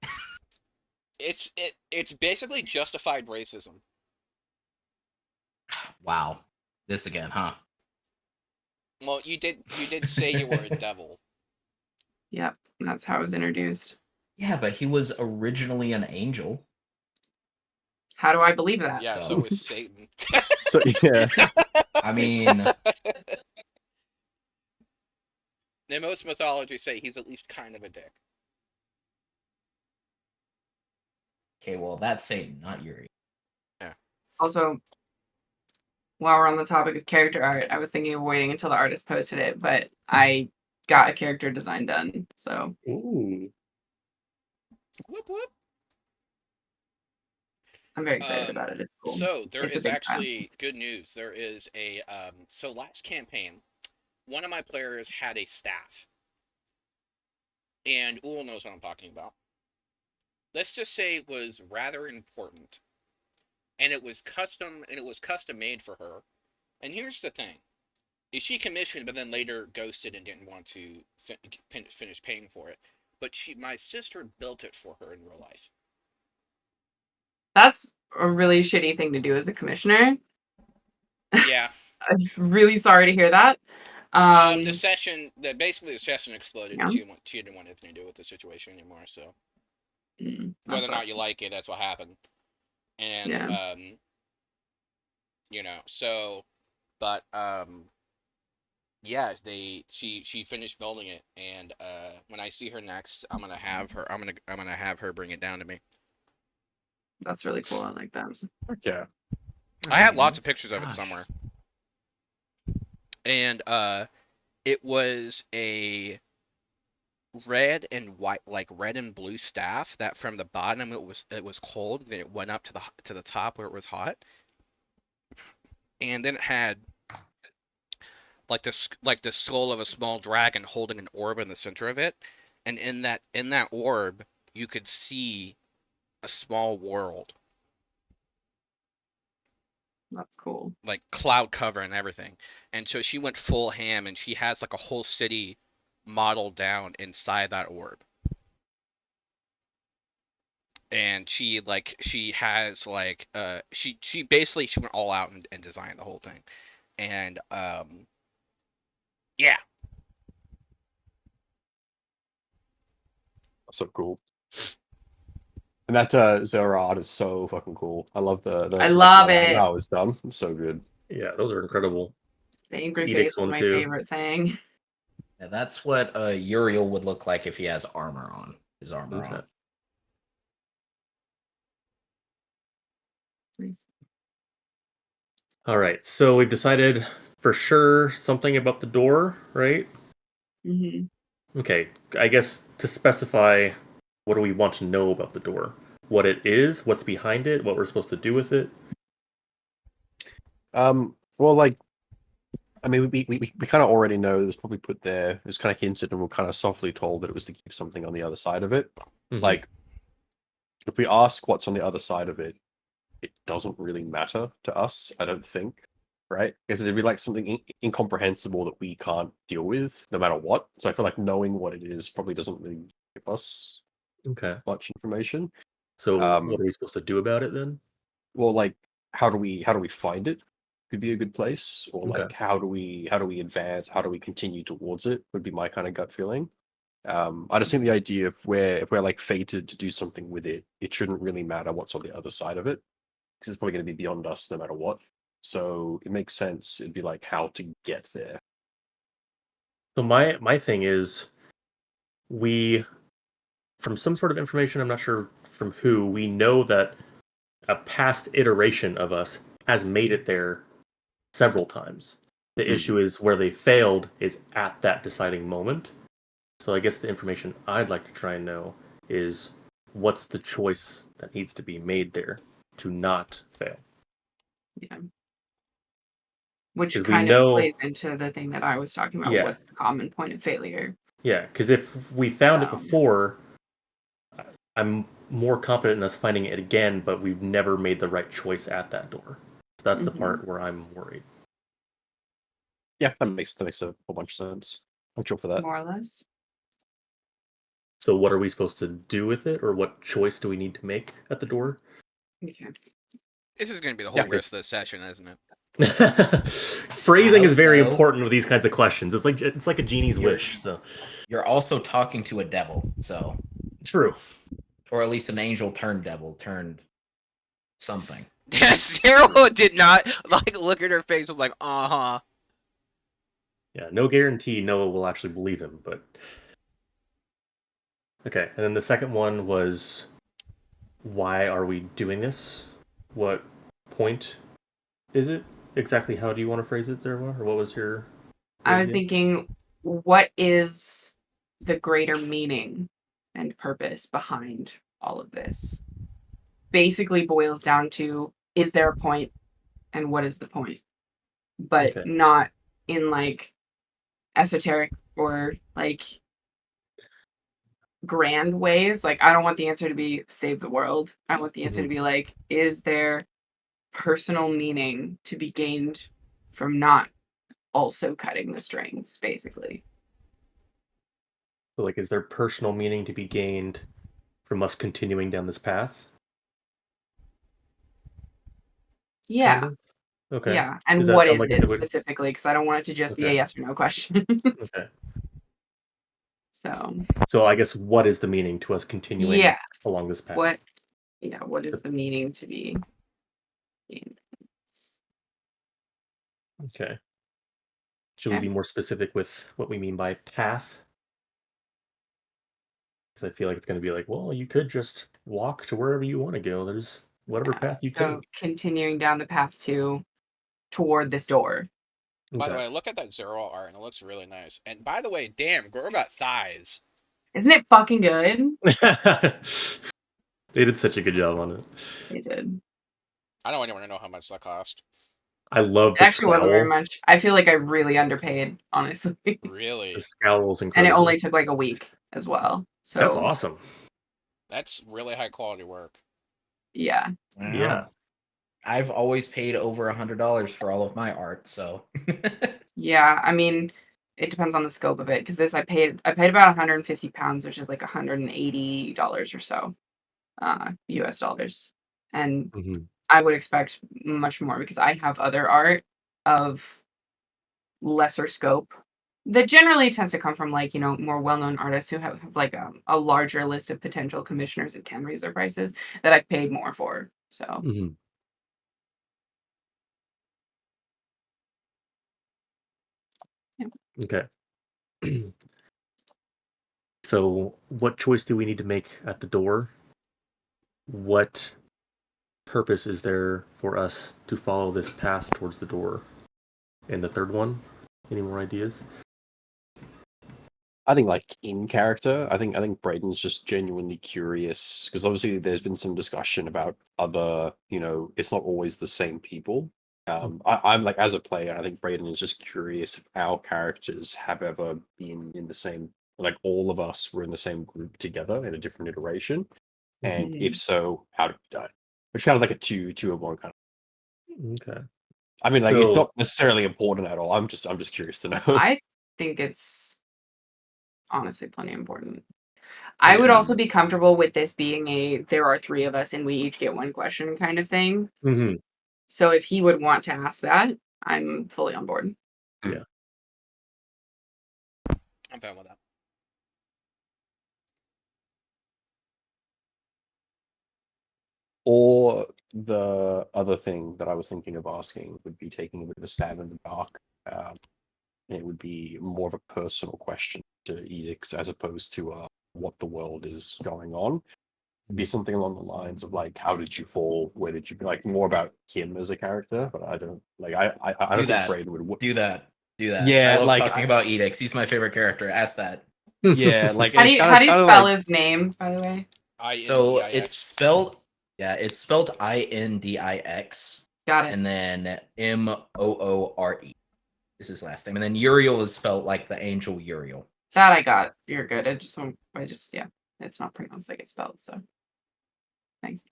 It's basically justified racism. Wow. This again, huh? Well, you did say you were a devil. Yep, that's how it was introduced. Yeah, but he was originally an angel. How do I believe that? Yeah, So- so was Satan. So yeah, I mean, In most mythologies say he's at least kind of a dick. Okay, well that's Satan, not Yuri. Also, while we're on the topic of character art, I was thinking of waiting until the artist posted it, but I got a character design done, so Ooh. Whoop whoop. I'm very excited Um, about it. It's cool. So there It's a is big file. actually good news. There is a so last campaign, one of my players had a staff, and Uhl knows what I'm talking about. Let's just say it was rather important, and it was custom made for her. And here's the thing: is she commissioned, but then later ghosted and didn't want to finish paying for it. But my sister built it for her in real life. That's a really shitty thing to do as a commissioner. Yeah. I'm really sorry to hear that. The session exploded, Yeah. and she didn't want anything to do with the situation anymore. So whether or not you like it, that's what happened. And Yeah. you know, so, but yeah, she finished building it, and when I see her next, I'm gonna have her bring it down to me. That's really cool. I like that. Yeah. I have lots of pictures of it Gosh. somewhere. And it was a red and white, like red and blue staff that from the bottom it was cold, then it went up to the top where it was hot. And then it had like the skull of a small dragon holding an orb in the center of it. And in that orb you could see a small world. That's cool. Like cloud cover and everything. And so she went full ham, and she has like a whole city modeled down inside that orb. And she has like she basically she went all out and designed the whole thing. And yeah. That's so cool. And that Zora art is so fucking cool. I love the I love like, it. how it's done. It's so good. Yeah, those are incredible. The angry Edict's face was one, my too. favorite thing. Yeah, that's what Uriel would look like if he has armor on. His armor Okay. on. Nice. All right, so we've decided for sure something about the door, right? Hmm. Okay, I guess to specify, what do we want to know about the door? What it is, what's behind it, what we're supposed to do with it? Well, like, I mean, we kind of already know it was probably put there. It was kind of hinted, and we're kind of softly told that it was to keep something on the other side of it. Mhm. Like, if we ask what's on the other side of it, it doesn't really matter to us, I don't think, right? Because it'd be like something incomprehensible that we can't deal with, no matter what. So I feel like knowing what it is probably doesn't really give us Okay, much information. so what are we supposed to do about it then? Well, like, how do we find it? Could be a good place, or Okay. like how do we advance? How do we continue towards it? Would be my kind of gut feeling. I just think the idea if we're like fated to do something with it, it shouldn't really matter what's on the other side of it, because it's probably going to be beyond us no matter what. So it makes sense. It'd be like how to get there. So my thing is, we, from some sort of information, I'm not sure from who, we know that a past iteration of us has made it there several times. The Hmm. issue is where they failed is at that deciding moment. So I guess the information I'd like to try and know is what's the choice that needs to be made there to not fail. Yeah. Which 'Cause we kind know- of plays into the thing that I was talking about. Yeah. What's the common point of failure? Yeah, because if we found it So- before, I'm more confident in us finding it again, but we've never made the right choice at that door. So that's the Mhm. part where I'm worried. Yeah, that makes a whole bunch of sense. I'm sure for that. More or less. So what are we supposed to do with it, or what choice do we need to make at the door? Okay. This is going to be the Yeah, whole rest of the session, isn't it? Phrasing is hope very so. important with these kinds of questions. It's like a genie's wish. So You're also talking to a devil, so true. or at least an angel turned devil turned something. Zero did not like look at her face was like, uh-huh. Yeah, no guarantee Noah will actually believe him, but okay. And then the second one was why are we doing this? What point is it? Exactly how do you want to phrase it, Zerwa? Or what was your I was idea? thinking, what is the greater meaning and purpose behind all of this? Basically boils down to, is there a point and what is the point? But Okay. not in like esoteric or like grand ways. Like, I don't want the answer to be save the world. I want the answer to be like, is there personal meaning to be gained from not also cutting the strings, basically? So, like, is there personal meaning to be gained from us continuing down this path? Yeah. Kind of? Okay. Yeah. Does And that what sound is like it it would? specifically? Because I don't want it to just be a Okay. yes or no question. Okay. So, So I guess what is the meaning to us continuing yeah. along this path? What is the meaning to be gained? Okay. Should we Okay. be more specific with what we mean by path? Because I feel like it's going to be like, well, you could just walk to wherever you want to go. There's whatever path you So take. continuing down the path toward this door. By the Okay. way, look at that Zero art, and it looks really nice. And by the way, damn, girl got thighs. Isn't it fucking good? They did such a good job on it. They did. I don't even want to know how much that cost. I love It the actually wasn't very scowl. much. I feel like I really underpaid, honestly. The Really? scowl is And it incredible. only took like a week as well. So That's awesome. That's really high quality work. yeah. Yeah. I've always paid over $100 for all of my art, so Yeah. I mean, it depends on the scope of it. Because this I paid about 150 pounds, which is like $180 or so, US dollars. And Mhm. I would expect much more because I have other art of lesser scope that generally tends to come from like, more well-known artists who have like a larger list of potential commissioners that can raise their prices that I've paid more for. So Mhm. yeah. Okay. So, what choice do we need to make at the door? What purpose is there for us to follow this path towards the door? And the third one? Any more ideas? I think like in character, I think Braden's just genuinely curious because obviously there's been some discussion about other, it's not always the same people. I'm like as a player, I think Braden is just curious if our characters have ever been in the same, like all of us were in the same group together in a different iteration, and if so, how did we die? Which kind of like a two and one kind of. Okay. I mean, like it's So, not necessarily important at all. I'm just curious to know. I think it's honestly plenty important. I would yeah. also be comfortable with this being there are three of us and we each get one question kind of thing. hmm So if he would want to ask that, I'm fully on board. Yeah. I'm fine with that. Or the other thing that I was thinking of asking would be taking a bit of a stab in the dark. It would be more of a personal question to Edicts as opposed to what the world is going on. It'd be something along the lines of like, how did you fall? Where did you like more about him as a character? But I don't like I don't do think that. Braden would. Do that. Yeah, I love like, talking about Edicts. He's my favorite character. Ask that. Yeah, like How do it's you kind how of do you kind of spell like his name, by the way? So INDIX. it's spelled INDIX, Got it. and then MOORE is his last name, and then Uriel is spelled like the angel Uriel. That I got. You're good. Yeah, it's not pronounced like it's spelled, so thanks.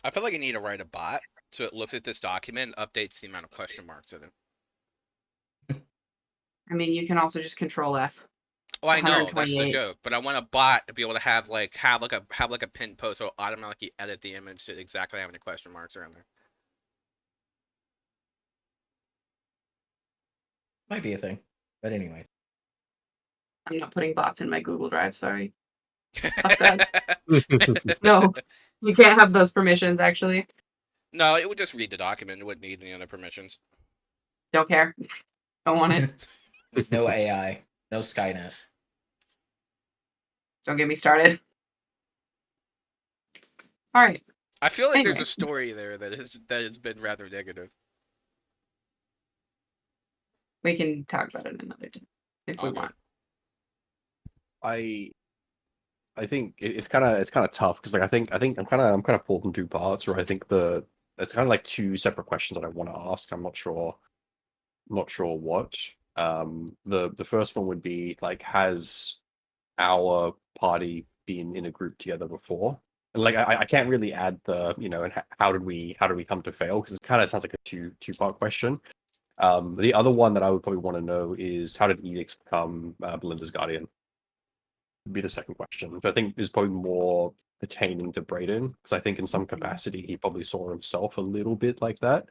I feel like you need to write a bot so it looks at this document and updates the amount of question marks in it. I mean, you can also just control F. Oh, I It's know that's the 128. joke, but I want a bot to be able to have a pinned post so it'll automatically edit the image to exactly how many question marks are in there. Might be a thing, but anyway. I'm not putting bots in my Google Drive, sorry. Fuck that. No, you can't have those permissions, actually. No, it would just read the document. It wouldn't need any other permissions. Don't care. Don't want it. No AI, no Skynet. Don't get me started. All right. I feel like there's Anyway. a story there that has been rather negative. We can talk about it another time if we Okay. want. I think it's kind of tough because like I think I'm kind of pulled in two parts, where I think it's kind of like two separate questions that I want to ask. I'm not sure what. The first one would be like, has our party been in a group together before? And like I can't really add the and how did we come to fail, because it kind of sounds like a two-part question. The other one that I would probably want to know is, how did Edix become Belinda's guardian? Would be the second question, which I think is probably more pertaining to Brayden, because I think in some capacity he probably saw himself a little bit like that,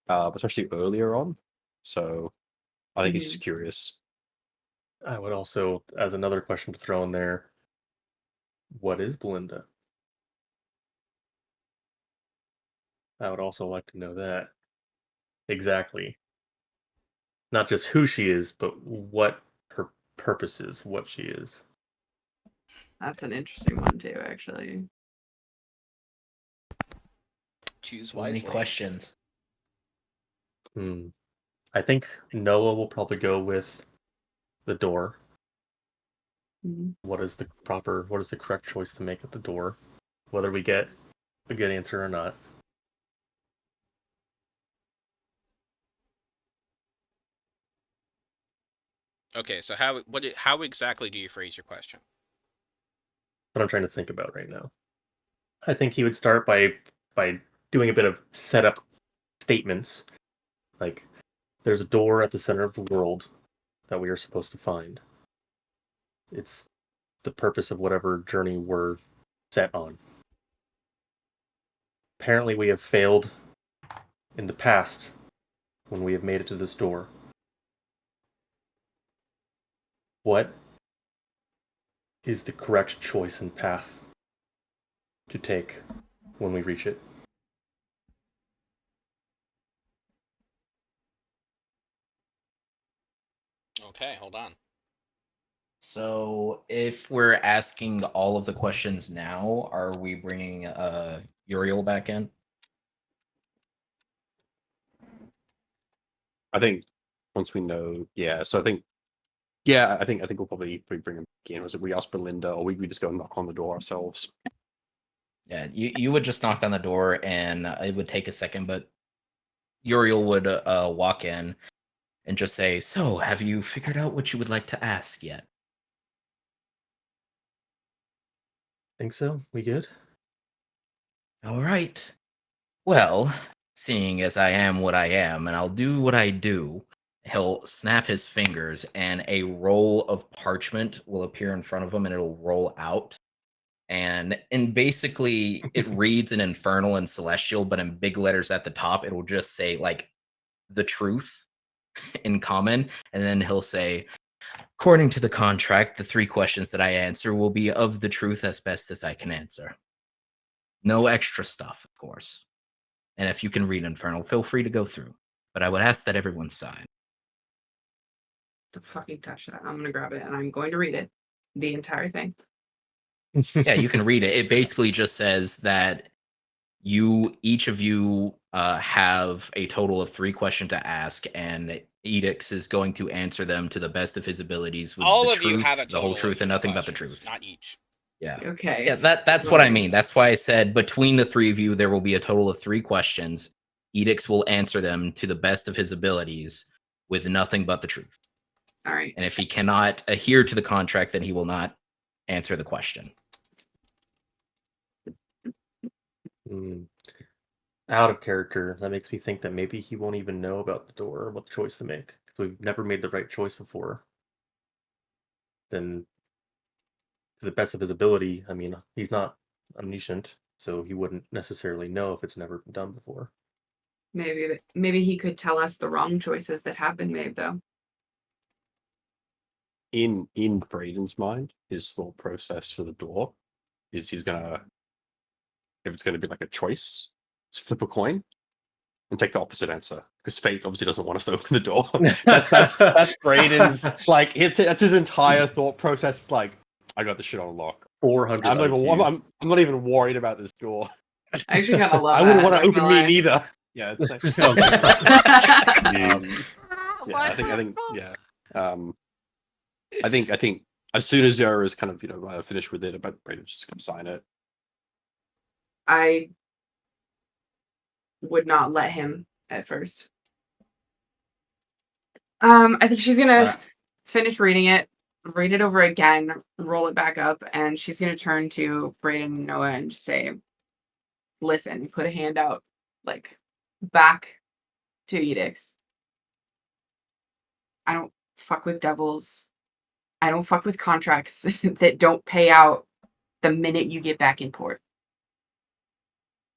especially earlier on. So I think he's just curious. I would also, as another question to throw in there, what is Belinda? I would also like to know that. Exactly. Not just who she is, but what her purpose is, what she is. That's an interesting one too, actually. Choose So many wisely. questions. I think Noah will probably go with the door. Mhm. What is the correct choice to make at the door? Whether we get a good answer or not. Okay, so how exactly do you phrase your question? What I'm trying to think about right now. I think he would start by doing a bit of setup statements, like, there's a door at the center of the world that we are supposed to find. It's the purpose of whatever journey we're set on. Apparently we have failed in the past when we have made it to this door. What is the correct choice and path to take when we reach it? Okay, hold on. So if we're asking all of the questions now, are we bringing Uriel back in? I think once we know, yeah. So I think we'll probably bring him back in. Was it we ask Belinda, or we just go knock on the door ourselves? Yeah, you would just knock on the door, and it would take a second, but Uriel would walk in and just say, "So, have you figured out what you would like to ask yet?" Think so? We good? All right. Well, seeing as I am what I am, and I'll do what I do, he'll snap his fingers, and a roll of parchment will appear in front of him, and it'll roll out. And basically, it reads in Infernal and Celestial, but in big letters at the top, it'll just say like the truth in common, and then he'll say, according to the contract, the 3 questions that I answer will be of the truth as best as I can answer. No extra stuff, of course. And if you can read Infernal, feel free to go through. But I would ask that everyone sign. To fucking touch that. I'm gonna grab it and I'm going to read it. The entire thing. Yeah, you can read it. It basically just says that each of you have a total of 3 questions to ask, and Edix is going to answer them to the best of his abilities with All the of truth, you have a the whole total of truth, and 3 nothing but the questions, truth. not each. Yeah. Okay. Yeah, that's what I mean. That's why I said between the 3 of you, there will be a total of 3 questions. Edix will answer them to the best of his abilities with nothing but the truth. All right. And if he cannot adhere to the contract, then he will not answer the question. Out of character, that makes me think that maybe he won't even know about the door or what choice to make, because we've never made the right choice before. Then, to the best of his ability, I mean, he's not omniscient, so he wouldn't necessarily know if it's never been done before. Maybe he could tell us the wrong choices that have been made, though. In Brayden's mind, his thought process for the door is he's gonna, if it's gonna be like a choice, just flip a coin and take the opposite answer, because fate obviously doesn't want us to open the door. that's Brayden's, like, that's his entire thought process. Like, I got the shit on lock. 400 I'm not even. IQ. I'm not even worried about this door. I actually kind of love I that. wouldn't want I'm to not gonna open me lie. neither. Yeah, it's like, Oh, yeah, I think, yeah. I think as soon as Zara is kind of finished with it, but Brayden's just gonna sign it. I would not let him at first. I think she's gonna finish reading it, read it over again, roll it back up, and she's gonna turn to Brayden and Noah and just say, "Listen," put a hand out, like back to Edicts. I don't fuck with devils. I don't fuck with contracts that don't pay out the minute you get back in port.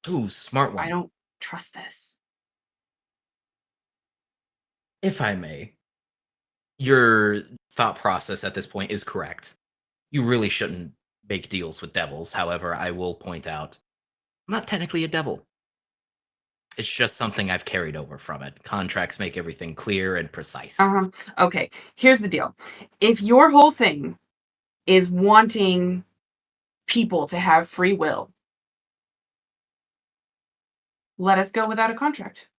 Ooh, smart one. I don't trust this. If I may, your thought process at this point is correct. You really shouldn't make deals with devils. However, I will point out, I'm not technically a devil. It's just something I've carried over from it. Contracts make everything clear and precise. Okay, here's the deal. If your whole thing is wanting people to have free will, let us go without a contract.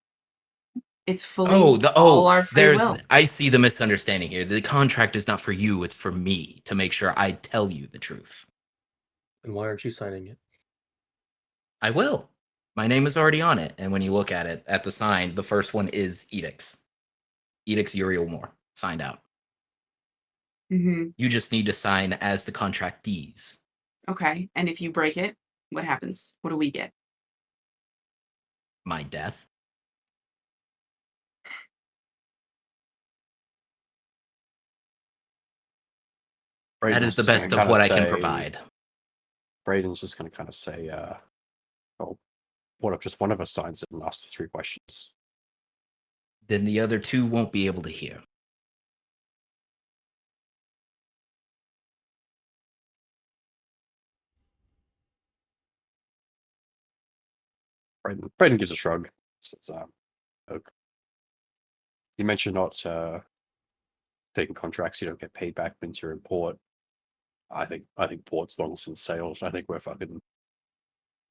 It's fully all our free will. I see the misunderstanding here. The contract is not for you, it's for me to make sure I tell you the truth. And why aren't you signing it? I will. My name is already on it, and when you look at it, at the sign, the first one is Edicts. Edicts Uriel Moore, signed out. Mm-hmm. You just need to sign as the contractees. Okay, and if you break it, what happens? What do we get? My death. That is the best of what I can provide. Brayden's just going to kind of say, well, what if just one of us signs it and asks the 3 questions? Then the other 2 won't be able to hear. Brayden gives a shrug. Says, okay. You mentioned not taking contracts you don't get paid back once you're in port. I think port's long since sailed. I think we're fucking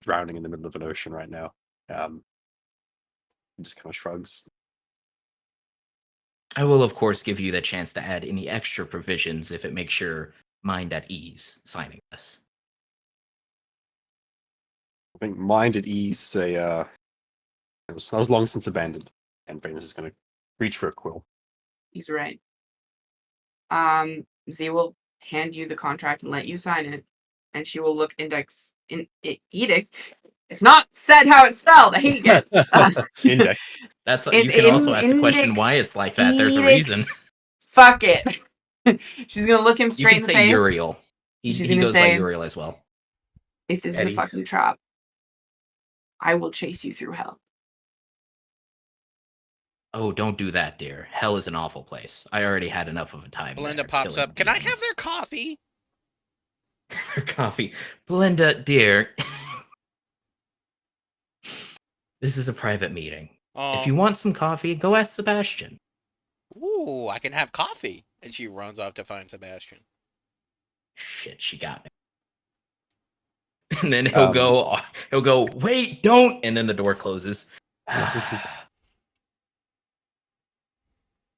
drowning in the middle of an ocean right now. Just kind of shrugs. I will, of course, give you the chance to add any extra provisions if it makes your mind at ease signing this. I think mind at ease say it was long since abandoned, and Brayden's is going to reach for a quill. He's right. Z will hand you the contract and let you sign it, and she will look Edicts. It's not said how it's spelled. I hate guess. Index. That's you can also ask the question why it's like that. There's a reason. Fuck it. She's gonna look him You straight can in the say face. Uriel. He She's gonna goes by say, Uriel as well. If this is Eddie. a fucking trap, I will chase you through hell. Oh, don't do that, dear. Hell is an awful place. I already had enough of a time. Belinda there, pops killing up. Can I have demons." their coffee? Their coffee. Belinda, dear. This is a private meeting. Oh. If you want some coffee, go ask Sebastian. Ooh, I can have coffee. And she runs off to find Sebastian. Shit, she got me. And then he'll go, wait, don't, and then the door closes.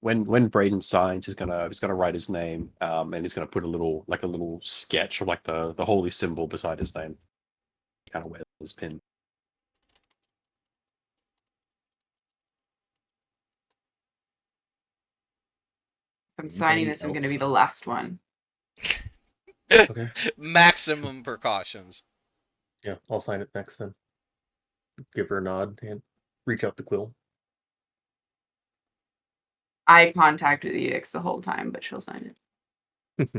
When Brayden signs, he's gonna write his name, and he's gonna put a little sketch of like the holy symbol beside his name. Kind of wear his pin. If I'm signing this, I'm gonna be the last one. Okay. Maximum precautions. Yeah, I'll sign it next then. Give her a nod and reach out to Quill. Eye contact with Edicts the whole time, but she'll sign it.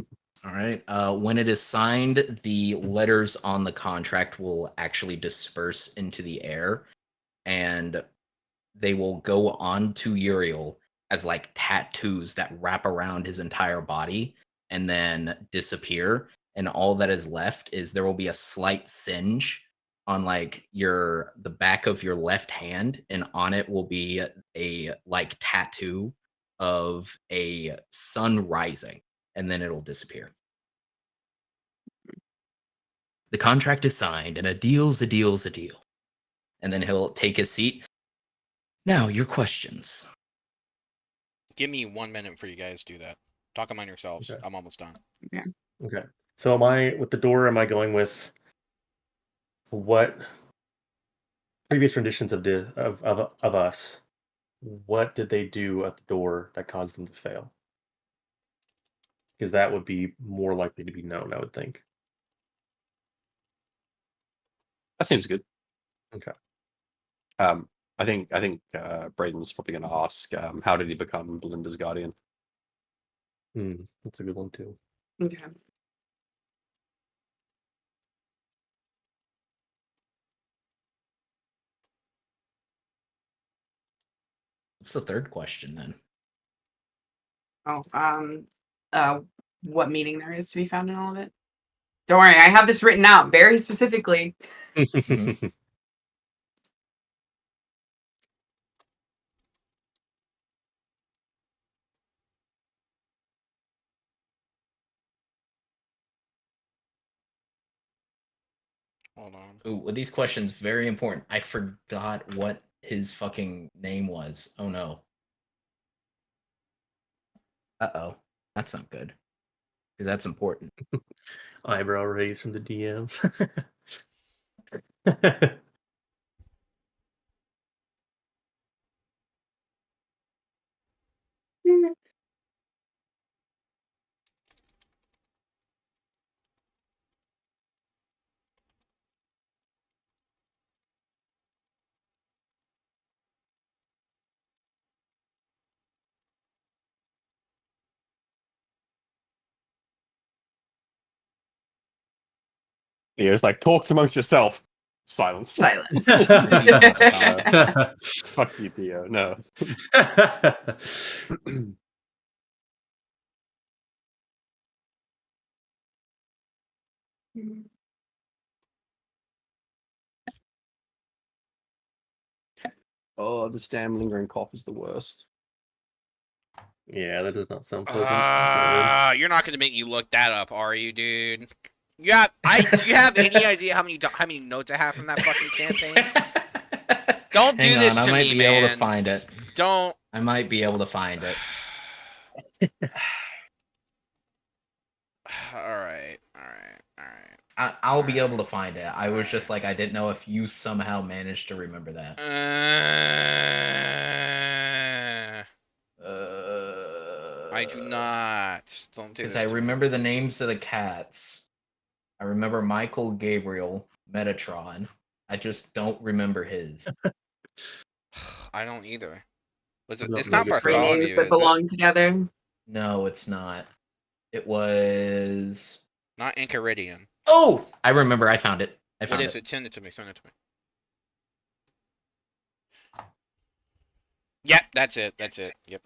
All right. When it is signed, the letters on the contract will actually disperse into the air, and they will go on to Uriel as like tattoos that wrap around his entire body and then disappear. And all that is left is there will be a slight singe on like the back of your left hand, and on it will be a like tattoo of a sun rising, and then it'll disappear. The contract is signed, and a deal's a deal's a deal. And then he'll take his seat. Now, your questions. Give me 1 minute for you guys to do that. Talk among yourselves. Okay. I'm almost done. Okay. So am I with the door? Am I going with what previous renditions of us? What did they do at the door that caused them to fail? Because that would be more likely to be known, I would think. That seems good. Okay. I think Braden's probably going to ask, how did he become Belinda's guardian? That's a good one too. Okay. What's the third question then? What meaning there is to be found in all of it? Don't worry, I have this written out very specifically. Hold on. Ooh, well, these questions very important. I forgot what his fucking name was. Oh no. Uh-oh. That's not good. Because that's important. Eyebrow raise from the DM. Theo's like, talks amongst yourself. Silence. Silence. Fuck you, Theo. No. Oh, this damn lingering cough is the worst. Yeah, that does not sound pleasant. That's not good. You're not gonna make me look that up, are you, dude? Do you have any idea how many notes I have from that fucking campaign? Don't do Hang this on, to I might me, be able to man. find it. Don't. I might be able to find it. Alright. I'll be able to find it. I was just like, I didn't know if you somehow managed to remember that. I do not. Don't do this. Because I to me. remember the names of the cats. I remember Michael, Gabriel, Metatron. I just don't remember his. I don't either. I don't It's know not this Three one. names Bartholomew, that is it? belong together. No, it's not. It was. Not Enchiridion. Oh, I remember. I found it. What is it? Send it to me. Send it to me. Yep, that's it. Yep.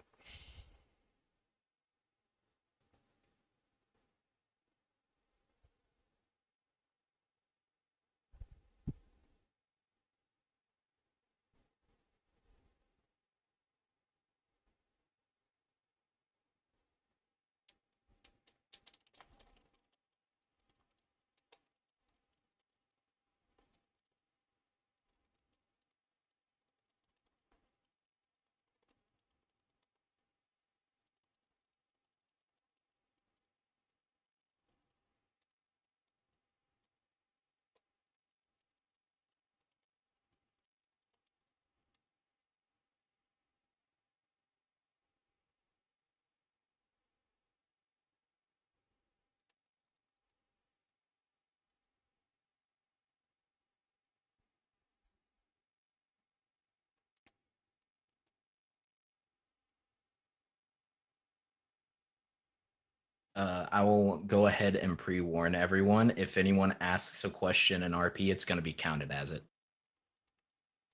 I will go ahead and pre-warn everyone. If anyone asks a question in RP, it's going to be counted as it.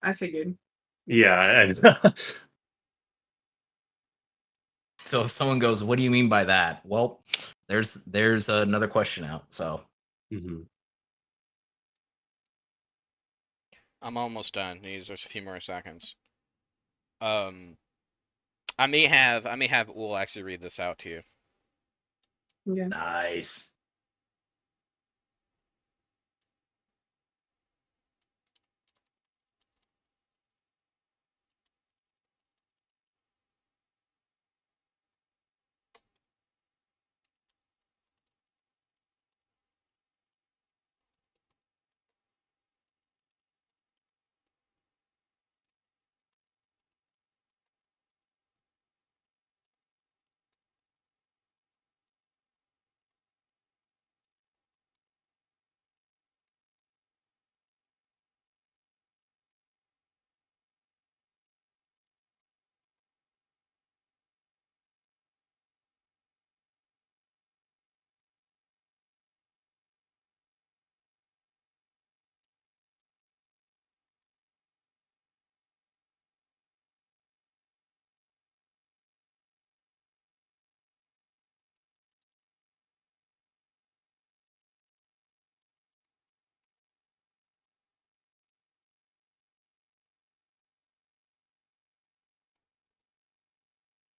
I figured. Yeah. So if someone goes, "What do you mean by that?" Well, there's another question out. So I'm almost done. There's a few more seconds. I may have Ul actually read this out to you. Yeah. nice.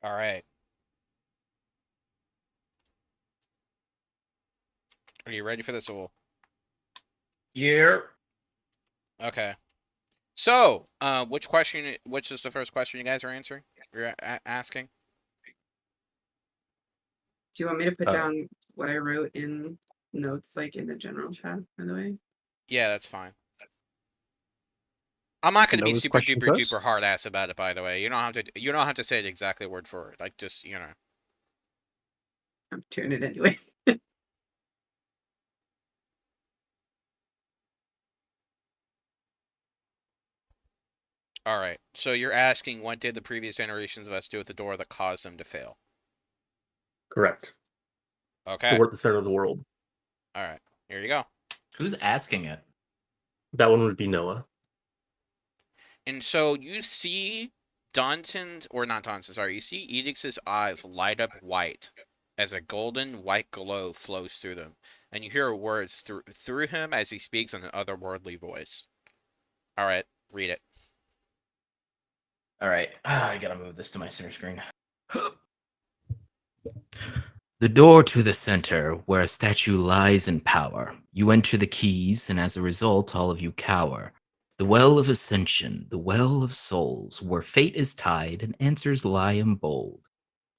All right. Are you ready for this, Ool? Yeah. Okay. So, which is the first question you guys are answering? You're asking? Do you want me to put Uh, down what I wrote in notes, like in the general chat, by the way? Yeah, that's fine. I'm not gonna be Noah's super question duper first? duper hard ass about it, by the way. You don't have to say it exactly word for word. Like just, you know. I'm doing it anyway. Alright. So you're asking what did the previous generations of us do at the door that caused them to fail? Correct. Okay. We're at the center of the world. Alright. Here you go. Who's asking it? That one would be Noah. And so you see you see Edix's eyes light up white as a golden white glow flows through them. And you hear words through him as he speaks in an otherworldly voice. Alright, read it. All right. I gotta move this to my center screen. The door to the center, where a statue lies in power. You enter the keys, and as a result, all of you cower. The well of ascension, the well of souls, where fate is tied and answers lie in bold.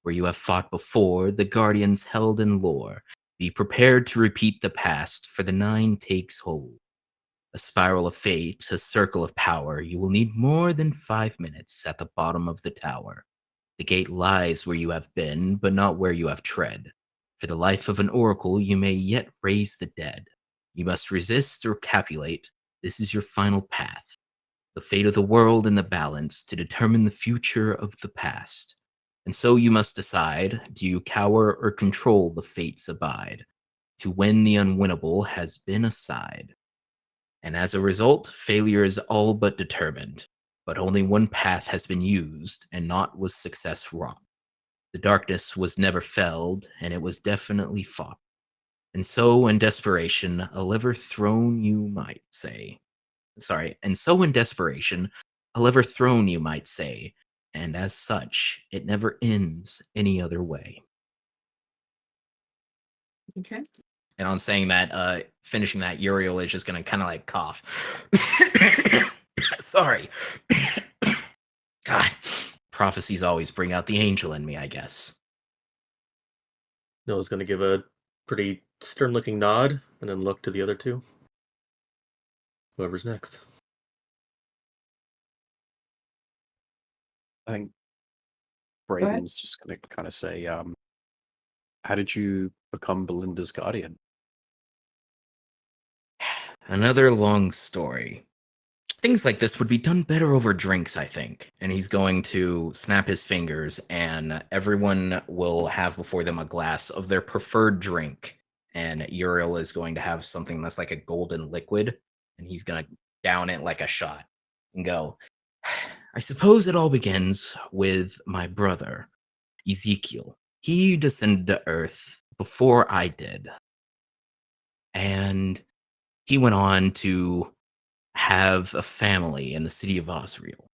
Where you have fought before, the guardians held in lore. Be prepared to repeat the past, for the nine takes hold. A spiral of fate, a circle of power. You will need more than 5 minutes at the bottom of the tower. The gate lies where you have been, but not where you have tread. For the life of an oracle, you may yet raise the dead. You must resist or capulate. This is your final path. The fate of the world in the balance to determine the future of the past. And so you must decide, do you cower or control the fates abide? To win the unwinnable has been aside. And as a result, failure is all but determined. But only one path has been used, and not was success wrought. The darkness was never felled, and it was definitely fought. And so, in desperation, a lever thrown, you might say. And so in desperation, a lever thrown, you might say, and as such, it never ends any other way. Okay. And on saying that, finishing that, Uriel is just gonna kind of like cough. Sorry. God, prophecies always bring out the angel in me, I guess. Noah's going to give a pretty stern-looking nod and then look to the other two. Whoever's next. I think ahead. Braden's just going to kind of say, how did you become Belinda's guardian? Another long story. Things like this would be done better over drinks, I think. And he's going to snap his fingers, and everyone will have before them a glass of their preferred drink. And Uriel is going to have something that's like a golden liquid, and he's going to down it like a shot and go, I suppose it all begins with my brother, Ezekiel. He descended to Earth before I did. And he went on to have a family in the city of Osriel.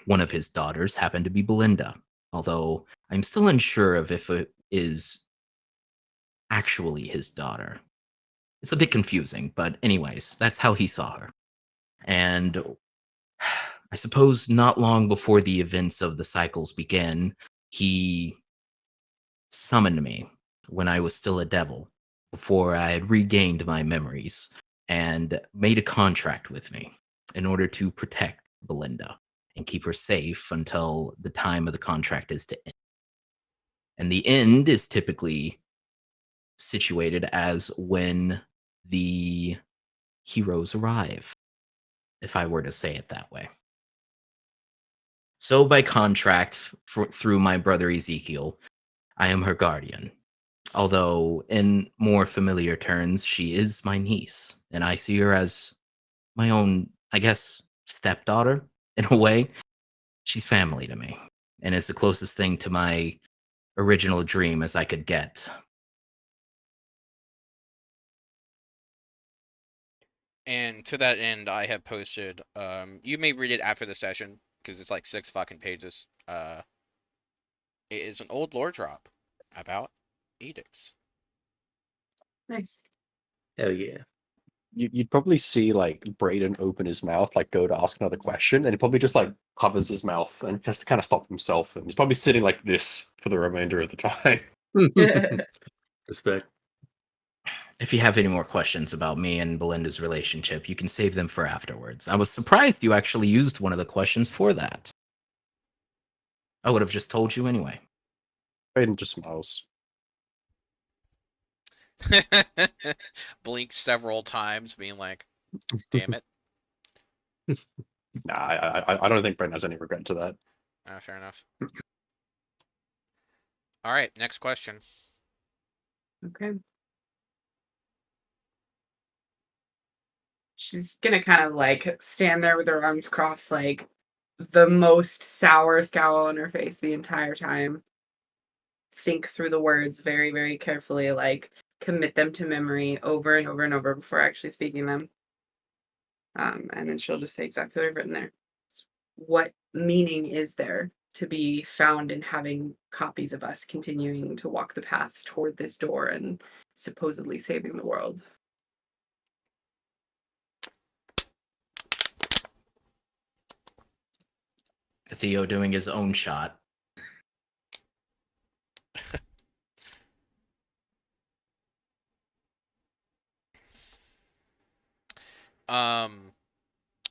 One of his daughters happened to be Belinda, although I'm still unsure of if it is actually his daughter. It's a bit confusing, but anyways, that's how he saw her. And I suppose not long before the events of the cycles began, he summoned me when I was still a devil, before I had regained my memories, and made a contract with me in order to protect Belinda and keep her safe until the time of the contract is to end. And the end is typically situated as when the heroes arrive, if I were to say it that way. So, by contract, through my brother Ezekiel, I am her guardian. Although, in more familiar terms, she is my niece, and I see her as my own, I guess, stepdaughter, in a way. She's family to me, and is the closest thing to my original dream as I could get. And to that end, I have posted. You may read it after the session because it's like 6 fucking pages. It is an old lore drop about edicts. Nice. Hell yeah. You'd probably see like Brayden open his mouth, like go to ask another question, and he probably just like covers his mouth and just to kind of stop himself. And he's probably sitting like this for the remainder of the time. Respect. If you have any more questions about me and Belinda's relationship, you can save them for afterwards. I was surprised you actually used one of the questions for that. I would have just told you anyway. Brayden just smiles. Blinked several times, being like, "Damn it." Nah, I don't think Brayden has any regret to that. Fair enough. All right, next question. Okay. She's gonna kind of like stand there with her arms crossed, like the most sour scowl on her face the entire time. Think through the words very, very carefully, like commit them to memory over and over and over before actually speaking them. And then she'll just say exactly what I've written there. What meaning is there to be found in having copies of us continuing to walk the path toward this door and supposedly saving the world? Theo doing his own shot.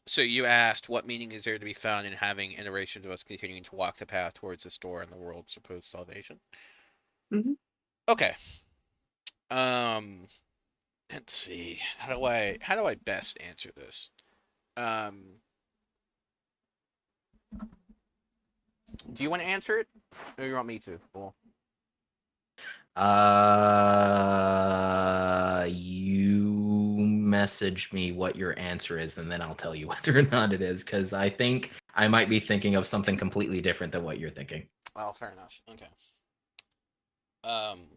So you asked what meaning is there to be found in having iterations of us continuing to walk the path towards this door and the world's supposed salvation? Mhm. Okay. Let's see. How do I best answer this? Do you want to answer it, or you want me to? Cool. You message me what your answer is, and then I'll tell you whether or not it is, because I think I might be thinking of something completely different than what you're thinking. Well, fair enough. Okay. Um.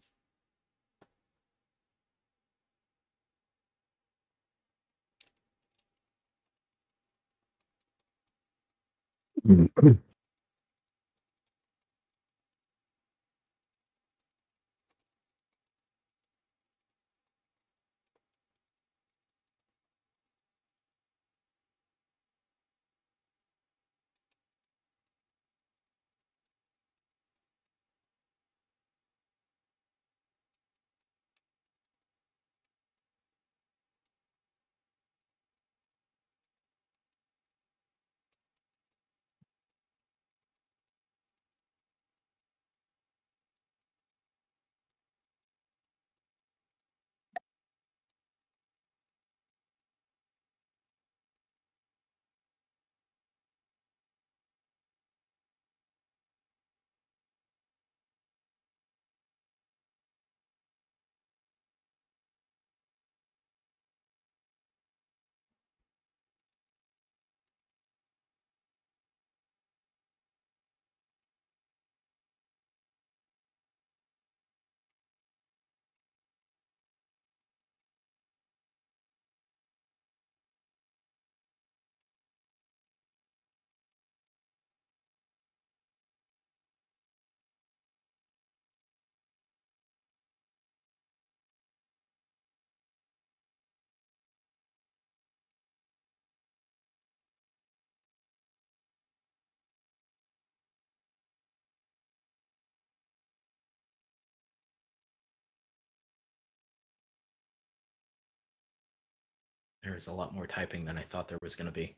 There's a lot more typing than I thought there was going to be.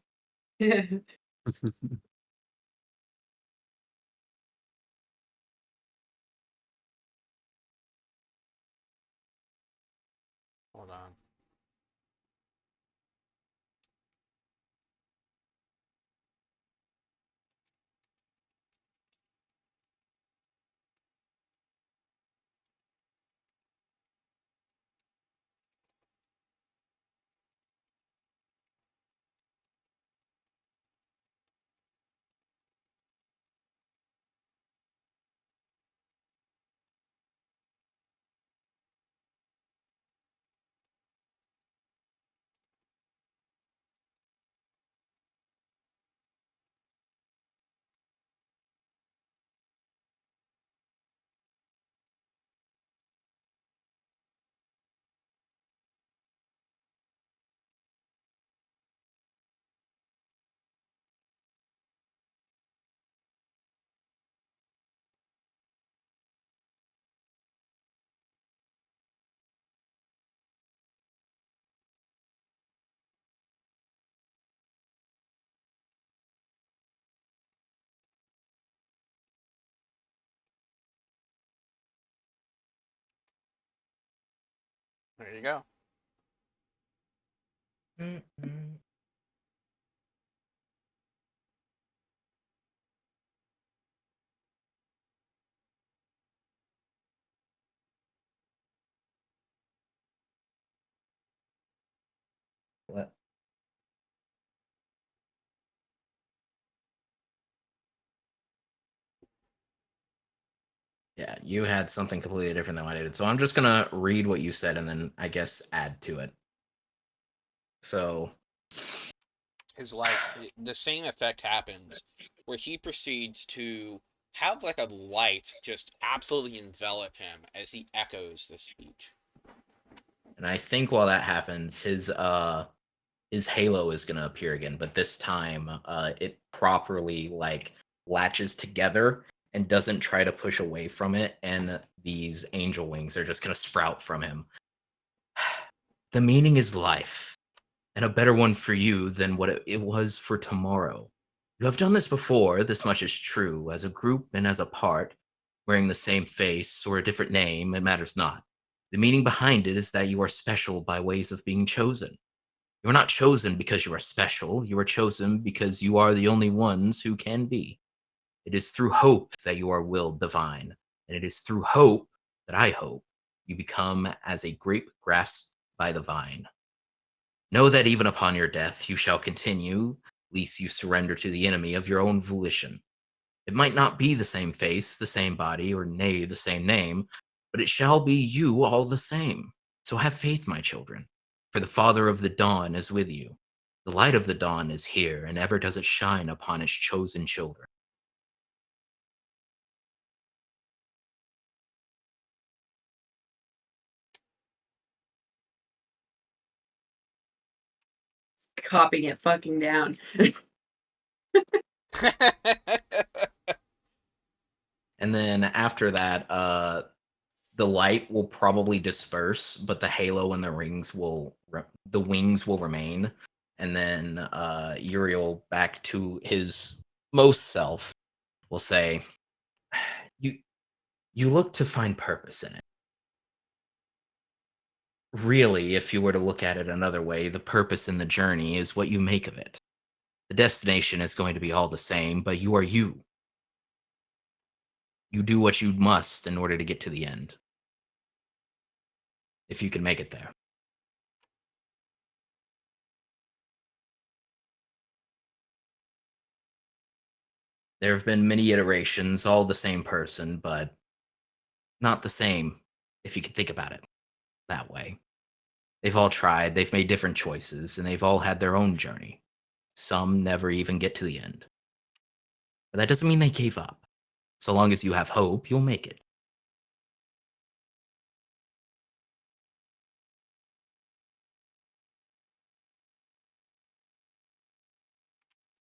Hold on. There you go. What? Yeah, you had something completely different than what I did. So I'm just gonna read what you said and then I guess add to it. So Is like the same effect happens where he proceeds to have like a light just absolutely envelop him as he echoes this speech. and I think while that happens, his halo is gonna appear again, but this time it properly like latches together and doesn't try to push away from it, and these angel wings are just gonna sprout from him. The meaning is life, and a better one for you than what it was for tomorrow. You have done this before, this much is true, as a group and as a part, wearing the same face or a different name, it matters not. The meaning behind it is that you are special by ways of being chosen. You are not chosen because you are special, you are chosen because you are the only ones who can be. It is through hope that you are willed divine, and it is through hope that I hope you become as a grape grasped by the vine. Know that even upon your death you shall continue, lest you surrender to the enemy of your own volition. It might not be the same face, the same body, or nay, the same name, but it shall be you all the same. So have faith, my children, for the Father of the dawn is with you. The light of the dawn is here, and ever does it shine upon its chosen children. Copying it fucking down. And then after that, the light will probably disperse, but the halo and the wings will remain. And then Uriel, back to his most self, will say, "You look to find purpose in it. Really, if you were to look at it another way, the purpose in the journey is what you make of it. The destination is going to be all the same, but you are you. You do what you must in order to get to the end. If you can make it there." There have been many iterations, all the same person, but not the same, if you can think about it that way. They've all tried, they've made different choices, and they've all had their own journey. Some never even get to the end. But that doesn't mean they gave up. So long as you have hope, you'll make it.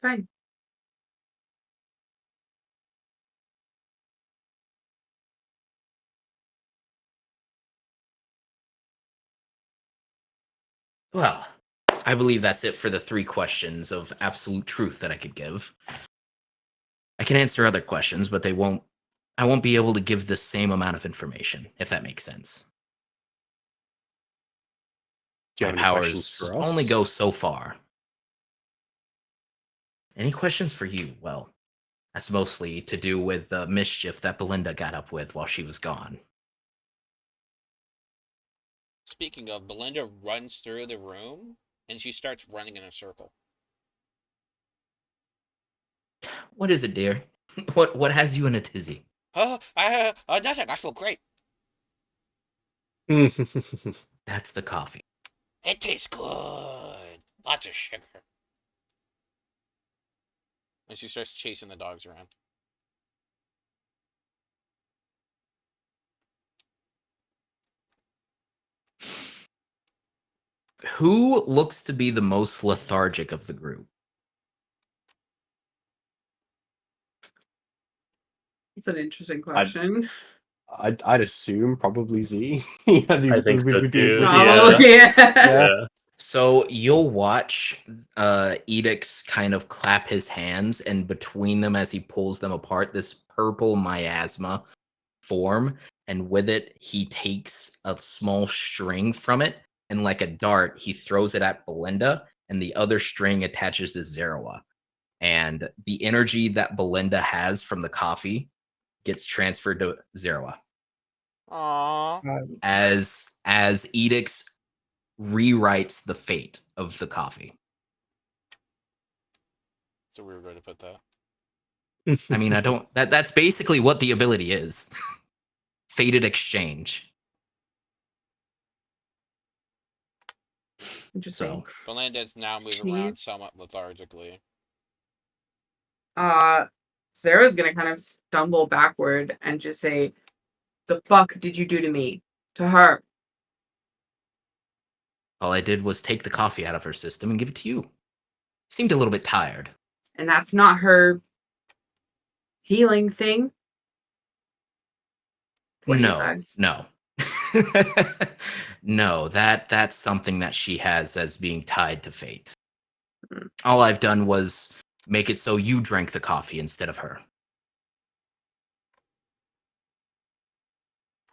Fine. Well, I believe that's it for the 3 questions of absolute truth that I could give. I can answer other questions, but I won't be able to give the same amount of information, if that makes sense. Do you My have any questions powers for us? only go so far. Any questions for you? Well, that's mostly to do with the mischief that Belinda got up with while she was gone. Speaking of, Belinda runs through the room and she starts running in a circle. What is it, dear? What has you in a tizzy? Oh, nothing. I feel great. That's the coffee. It tastes good. Lots of sugar. And she starts chasing the dogs around. Who looks to be the most lethargic of the group? It's an interesting question. I'd assume probably Z. I think so too. Probably, yeah. Yeah. So you'll watch Edix kind of clap his hands, and between them as he pulls them apart, this purple miasma form, and with it, he takes a small string from it, and like a dart, he throws it at Belinda, and the other string attaches to Zerawa. And the energy that Belinda has from the coffee gets transferred to Zerawa Aww. as Edix rewrites the fate of the coffee. It's a weird way to put that. I mean, I don't. That's basically what the ability is. Fated exchange. Interesting. So Belinda's now moving around Jeez. somewhat lethargically. Sarah's gonna kind of stumble backward and just say, "The fuck did you do to me?" To her. all I did was take the coffee out of her system and give it to you. Seemed a little bit tired. And that's not her healing thing. What do you No, guys? no. No, that's something that she has as being tied to fate. Mm. All I've done was make it so you drank the coffee instead of her.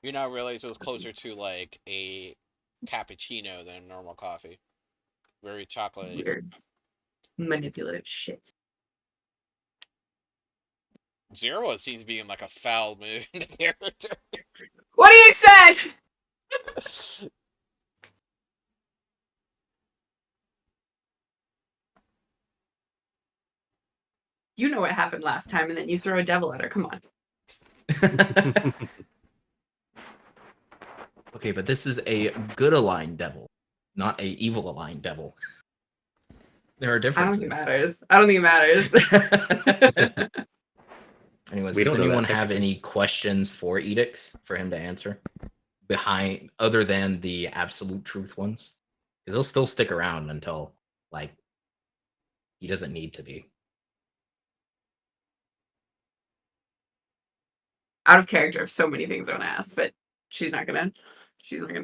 You now realize it was closer to like a cappuccino than normal coffee. Very chocolatey. Weird. Manipulative shit. Zero seems to be in like a foul mood character. What do you said? You know what happened last time, and then you throw a devil at her. Come on. Okay, but this is a good aligned devil, not a evil aligned devil. There are I don't differences. think it matters. Anyways, We does don't know that, anyone have technically. any questions for Edix for him to answer? Behind other than the absolute truth ones? Because he'll still stick around until like he doesn't need to be. Out of character of so many things I want to ask, but she's not gonna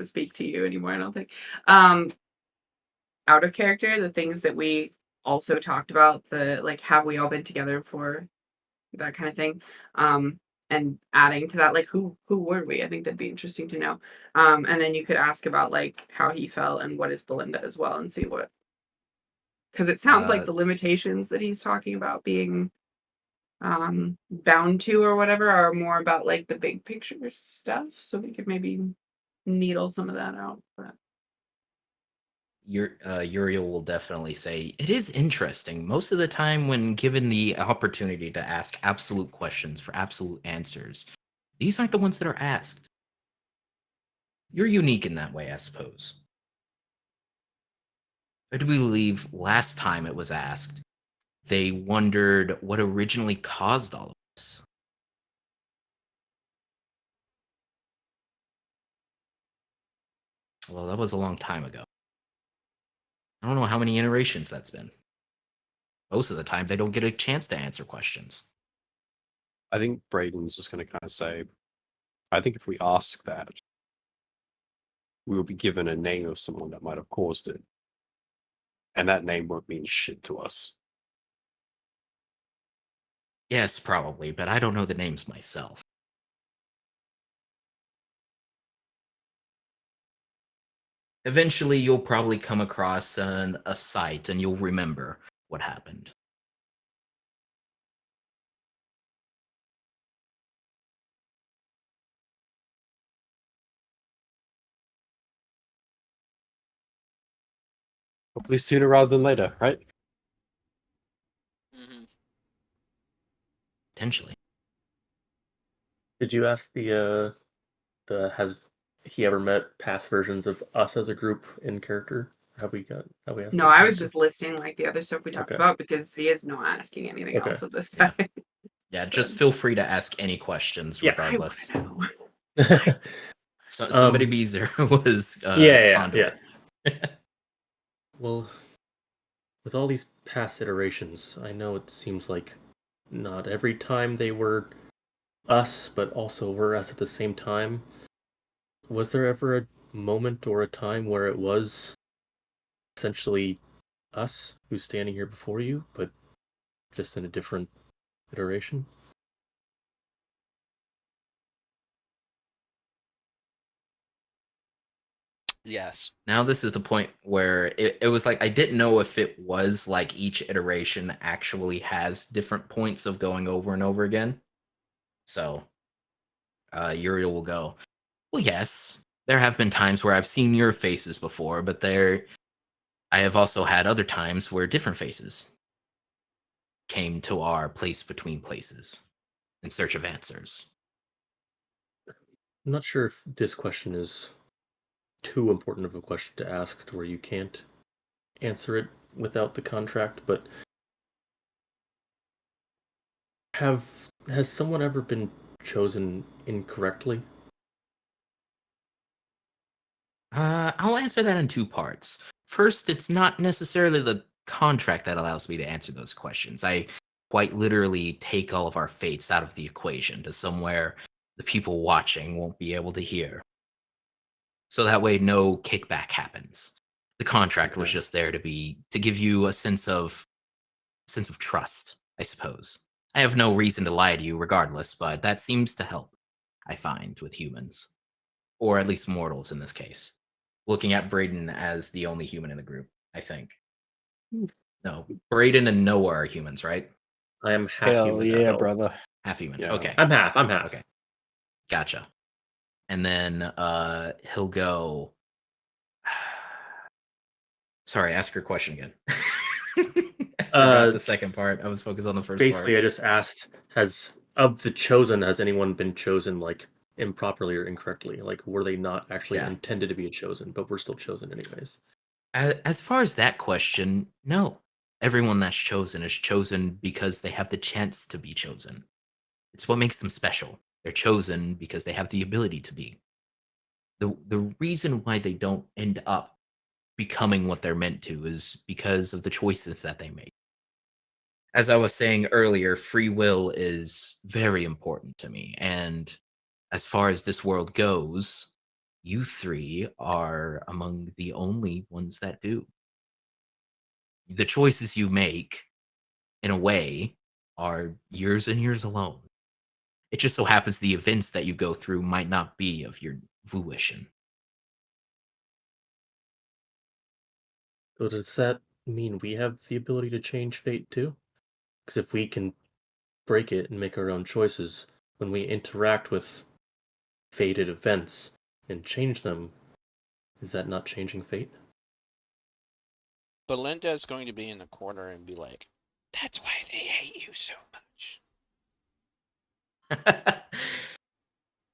speak to you anymore, I don't think. Out of character, the things that we also talked about, the like have we all been together for that kind of thing. And adding to that, like who were we? I think that'd be interesting to know. And then you could ask about like how he felt and what is Belinda as well, and see what, because it sounds like the limitations that he's talking about being bound to or whatever are more about like the big picture stuff, so we could maybe needle some of that out. But Uriel will definitely say it is interesting. Most of the time, when given the opportunity to ask absolute questions for absolute answers, these aren't the ones that are asked. You're unique in that way, I suppose. I do believe last time it was asked, they wondered what originally caused all of this. Well, that was a long time ago. I don't know how many iterations that's been. Most of the time, they don't get a chance to answer questions. I think Braden's just going to kind of say, I think if we ask that, we will be given a name of someone that might have caused it. And that name won't mean shit to us. Yes, probably, but I don't know the names myself. Eventually, you'll probably come across a site and you'll remember what happened. Hopefully sooner rather than later, right? Mm-hmm. Potentially. Did you ask the has he ever met past versions of us as a group in character? Have we asked no, that I was question? just listing like the other stuff we talked Okay. about because he is not asking anything Okay. else of this Yeah. time. Yeah, just feel free to ask any questions Yeah. regardless. I wanna know. So somebody be there was yeah. Well, with all these past iterations, I know it seems like not every time they were us, but also were us at the same time. Was there ever a moment or a time where it was essentially us who's standing here before you, but just in a different iteration? Yes. Now this is the point where it was like I didn't know if it was like each iteration actually has different points of going over and over again. So Uriel will go, well, yes, there have been times where I've seen your faces before, but I have also had other times where different faces came to our place between places in search of answers. I'm not sure if this question is too important of a question to ask to where you can't answer it without the contract, but has someone ever been chosen incorrectly? I'll answer that in two parts. First, it's not necessarily the contract that allows me to answer those questions. I quite literally take all of our fates out of the equation to somewhere the people watching won't be able to hear. So that way no kickback happens. The contract was Okay. just there to give you a sense of trust, I suppose. I have no reason to lie to you regardless, but that seems to help, I find, with humans. Or at least mortals in this case. Looking at Braden as the only human in the group, I think. No, Braden and Noah are humans, right? I am half Hell human. yeah, adult. brother. Half human. Yeah. Okay. I'm half. I'm half. Okay. Gotcha. And then he'll go. Sorry, ask your question again. I forgot the second part. I was focused on the first Basically, part. I just asked: has of the chosen, has anyone been chosen like improperly or incorrectly? Like, were they not actually Yeah. intended to be chosen, but were still chosen anyways? As far as that question, no. Everyone that's chosen is chosen because they have the chance to be chosen. It's what makes them special. They're chosen because they have the ability to be. The reason why they don't end up becoming what they're meant to is because of the choices that they make. As I was saying earlier, free will is very important to me. And as far as this world goes, you three are among the only ones that do. The choices you make, in a way, are yours and yours alone. It just so happens the events that you go through might not be of your fruition. So does that mean we have the ability to change fate too? Because if we can break it and make our own choices, when we interact with fated events and change them, is that not changing fate? Belinda is going to be in the corner and be like, "That's why they hate you so much."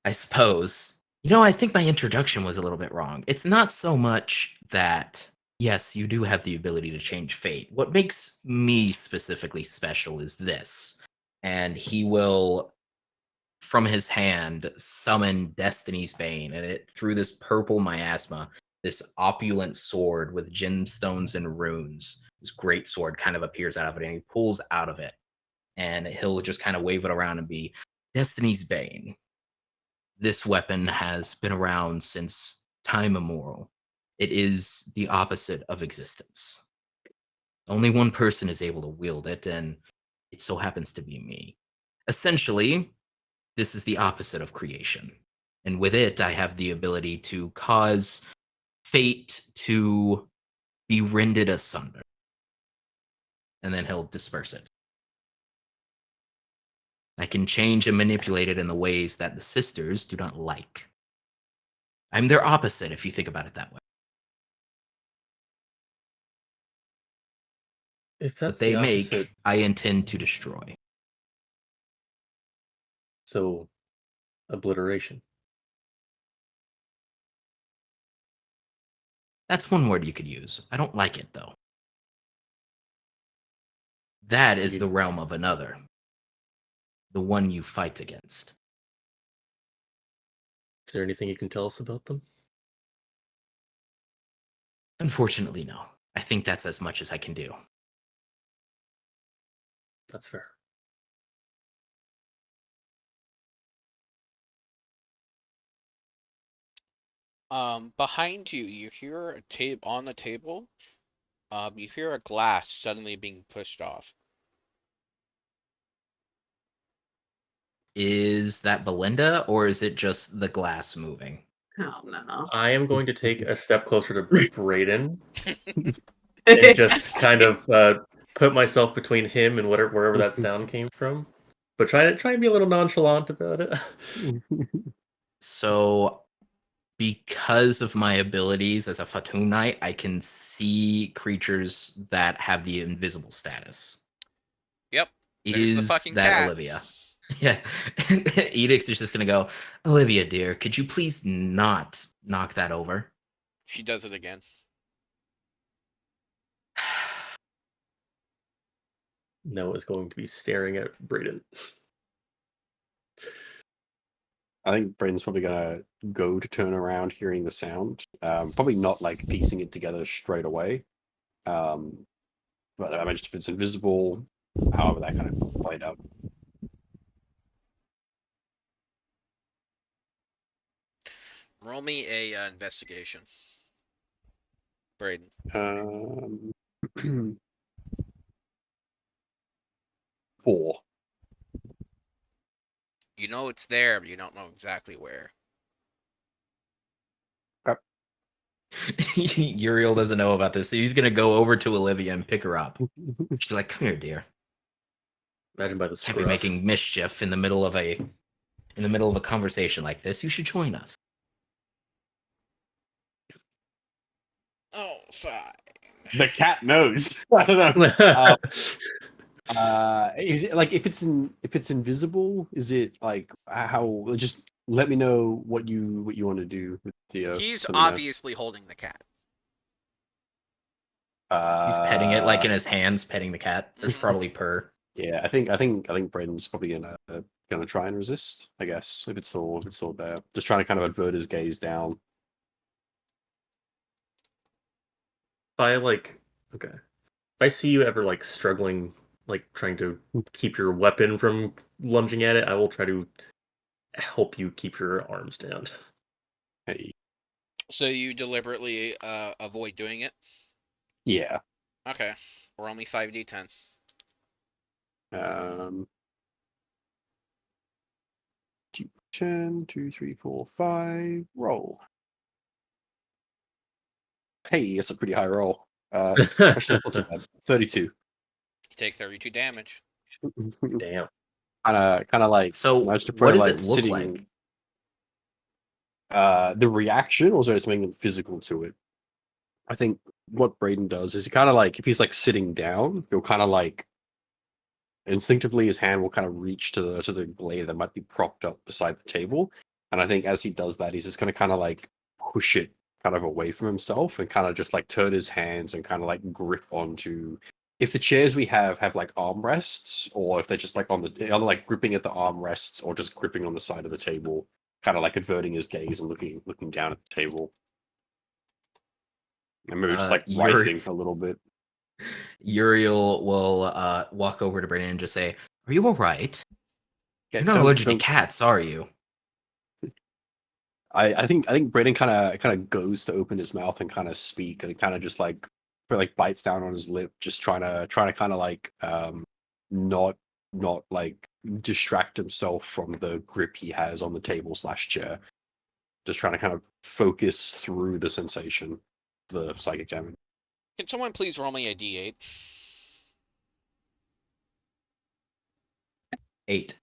I suppose. You know, I think my introduction was a little bit wrong. It's not so much that, yes, you do have the ability to change fate. What makes me specifically special is this. And he will, from his hand, summon Destiny's Bane. And it, through this purple miasma, this opulent sword with gemstones and runes, this great sword kind of appears out of it. And he pulls out of it. And he'll just kind of wave it around and be Destiny's Bane. This weapon has been around since time immemorial. It is the opposite of existence. Only one person is able to wield it, and it so happens to be me. Essentially, this is the opposite of creation. And with it, I have the ability to cause fate to be rended asunder. And then he'll disperse it. I can change and manipulate it in the ways that the sisters do not like. I'm their opposite if you think about it that way. If What that's they the make, opposite, I intend to destroy. so obliteration. That's one word you could use. I don't like it, though. That is You- the realm of another. The one you fight against. Is there anything you can tell us about them? Unfortunately, no. I think that's as much as I can do. That's fair. Behind you, you hear a tape on the table. You hear a glass suddenly being pushed off. Is that Belinda, or is it just the glass moving? Oh no. I am going to take a step closer to Brayden and just kind of put myself between him and wherever that sound came from. But try and be a little nonchalant about it. So, because of my abilities as a Fatun Knight, I can see creatures that have the invisible status. Yep. There's the Is fucking that cat. Olivia? Yeah. Edix is just gonna go, Olivia, dear, could you please not knock that over? She does it again. Noah's going to be staring at Brayden. I think Brayden's probably gonna go to turn around hearing the sound. Probably not like piecing it together straight away. But I imagine if it's invisible, however that kind of played out. Roll me a investigation. Brayden. 4. You know it's there, but you don't know exactly where. Uriel doesn't know about this, so he's gonna go over to Olivia and pick her up. She's like, "Come here, dear. Imagine by the Can't be scruff. making mischief in the middle of a conversation like this. You should join us." Oh, fine. The cat knows. I don't know. Is it like if it's invisible? Is it like how? Just let me know what you want to do with the. He's something there. obviously holding the cat. He's petting it like in his hands, petting the cat. There's Mhm. probably purr. Yeah, I think Brayden's probably gonna try and resist. I guess if it's still there, just trying to kind of avert his gaze down. If I see you ever like struggling, like trying to keep your weapon from lunging at it, I will try to help you keep your arms down. Hey, So you deliberately avoid doing it? yeah. Okay. Roll me 5d10. 10, 2, 3, 4, 5. Roll. Hey, that's a pretty high roll. Actually, that's not too bad. 32. You take 32 damage. Damn. Kind of like. So, imagine if what we're, does like, it look sitting, like? The reaction, or is there something physical to it? I think what Brayden does is he kind of like if he's like sitting down, he'll kind of like instinctively his hand will kind of reach to the blade that might be propped up beside the table, and I think as he does that, he's just going to kind of like push it kind of away from himself and kind of just like turn his hands and kind of like grip onto. If the chairs we have like armrests, or if they're just like on the either like gripping at the armrests or just gripping on the side of the table, kind of like averting his gaze and looking down at the table. And maybe just like rising a little bit. Uriel will walk over to Brandon and just say, "Are you all right? Yeah, You're not allergic to cats, are you?" I think Brayden kind of goes to open his mouth and kind of speak, and kind of just like bites down on his lip, just trying to kind of like not like distract himself from the grip he has on the table / chair. Just trying to kind of focus through the sensation, the psychic damage. Can someone please roll me a d8? 8.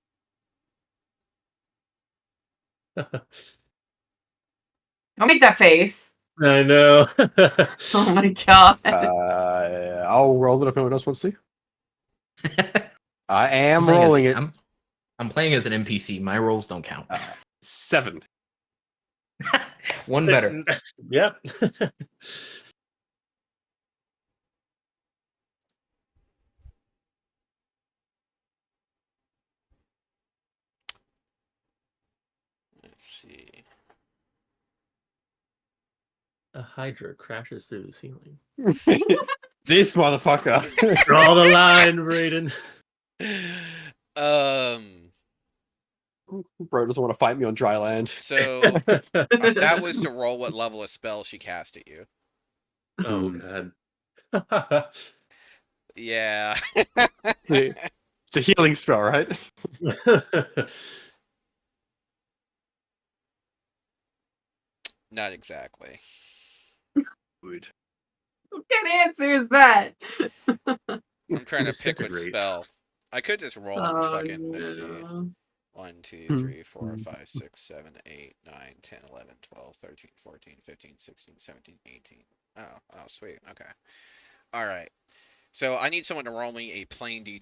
Don't make that face. I know. Oh my god. I'll roll it if anyone else wants to. I am playing as rolling a- it. I'm playing as an NPC. My rolls don't count. 7. One better. Yep. Let's see. A hydra crashes through the ceiling. This motherfucker. Draw the line, Brayden. Bro doesn't want to fight me on dry land. So that was to roll what level of spell she cast at you. Oh god. Yeah. It's a healing spell, right? Not exactly. Good. What kind of answer is that? I'm trying to pick what Disintegrate. spell. I could just roll them Oh, fucking, let's see. no. 1, 2, Hmm. 3, 4, 5, 6, 7, 8, 9, 10, 11, 12, 13, 14, 15, 16, 17, 18. Oh, sweet. Okay. Alright. So I need someone to roll me a plain d20.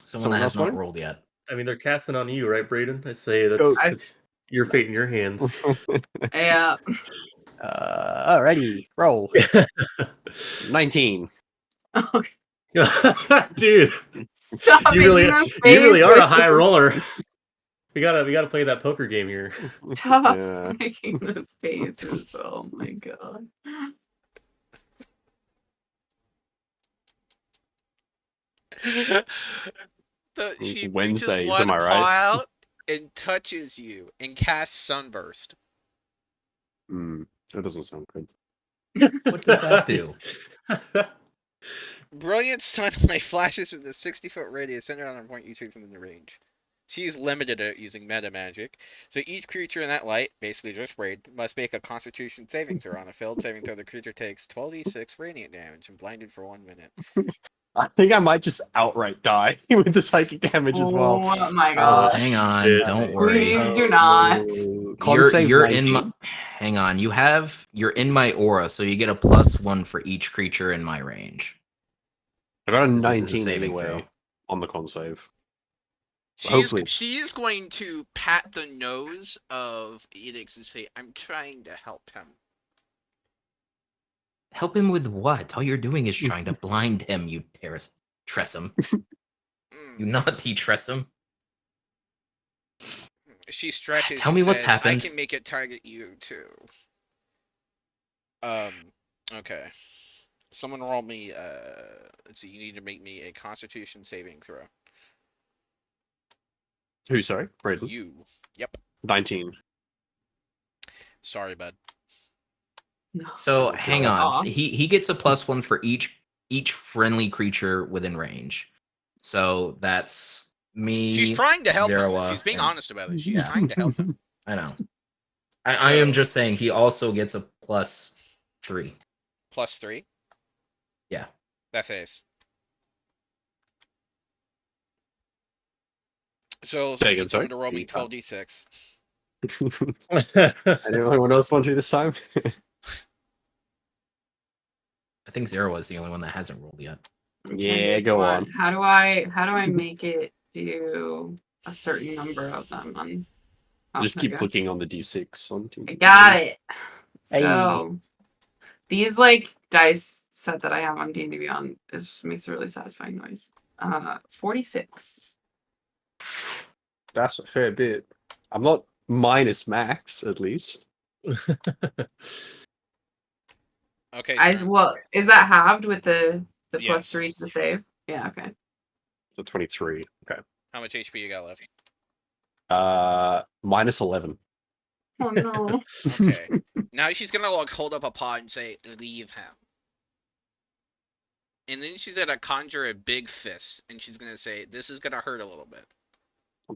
Someone Someone that has else not want? rolled yet. I mean, they're casting on you, right, Brayden? I say Go. it's your fate in your hands. Yeah. Alrighty, roll. 19. Okay. Dude, Stop you making really those are a faces. high roller. We gotta play that poker game here. Stop Yeah. making those faces. Oh my god. She Wednesdays, reaches one am I right? paw out and touches you and casts Sunburst. That doesn't sound good. What does that do? Brilliant sunlight flashes in the 60-foot radius centered on a point you from the range. She's limited at using meta magic, so each creature in that light, basically just Braid, must make a Constitution saving throw. On a failed saving throw, the creature takes 12d6 radiant damage and blinded for 1 minute. I think I might just outright die with the psychic damage as well. Oh my god. Hang on, shit. don't worry. Please do not. You're in my. Hang on, you're in my aura, so you get a +1 for each creature in my range. I got a This is a 19 saving anyway throw. on the con save. So hopefully, She is going to pat the nose of Edix and say, "I'm trying to help him." Help him with what? All you're doing is trying to blind him, you Tressum. You naughty Tressum. She stretches. Tell and me what's says, happened. I can make it target you too. Okay. Someone roll me. Let's see. You need to make me a Constitution saving throw. who? Sorry, Braden. You. Yep. 19. Sorry, bud. No, So throw hang it on. off. He gets a +1 for each friendly creature within range. So that's me. She's trying to help him. Zerawa, She's being and- honest about it. She's Yeah. trying to help him. I know. I am So- just saying he also gets a +3. +3. Yeah. That face. So Say I again, need someone sorry? to roll me Yeah. 12d6. Anyone else want to do this time? I think Zero is the only one that hasn't rolled yet. Yeah, go on. How do I make it do a certain number of them on Just keep okay. clicking on the D6 on I got it. Hey. So these like dice set that I have on D&D Beyond makes a really satisfying noise. 46. That's a fair bit. I'm not minus max, at least. Okay. Well, is that halved with the Yes. +3 to the save? Yeah, okay. So 23. Okay. How much HP you got left? Minus 11. Oh no. Okay. Now she's gonna like hold up a paw and say, "Leave him." And then she's gonna conjure a big fist, and she's gonna say, "This is gonna hurt a little bit.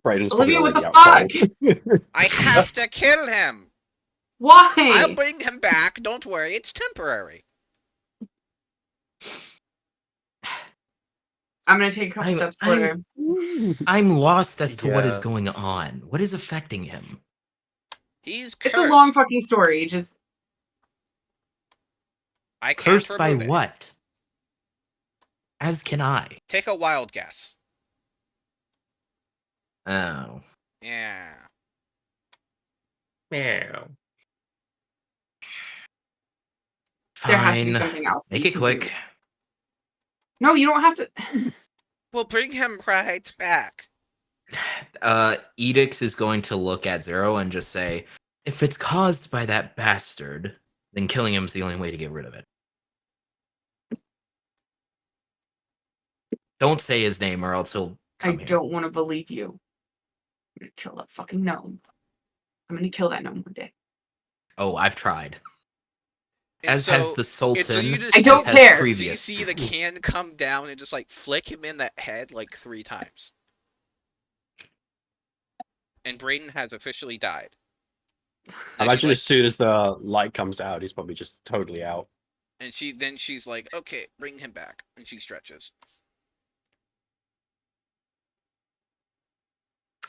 Brayden's Olivia, probably what the already out cold. I have to kill him. Why? I'll bring him back. Don't worry, it's temporary." I'm gonna take a couple steps toward her. I'm lost as to what is Yeah. going on. What is affecting him? He's cursed. It's a long fucking story. Just I can't Cursed by remove it. what? As can I. Take a wild guess. Oh. Yeah. Meow. Fine. there has to be something else. that Make you it can quick. do. No, you don't have to. We'll bring him right back. Edix is going to look at Zero and just say, if it's caused by that bastard, then killing him is the only way to get rid of it. Don't say his name or else he'll I come here. don't want to believe you. I'm gonna kill that fucking gnome. I'm gonna kill that gnome one day. Oh, I've tried. And As so, has the and so Sultan. you just I see- don't as has care. So you Previous. see the can come down and just like flick him in the head like 3 times. and Brayden has officially died. I And imagine she's as soon as the light comes out, he's probably just totally out. and she's like, okay, bring him back, and she stretches.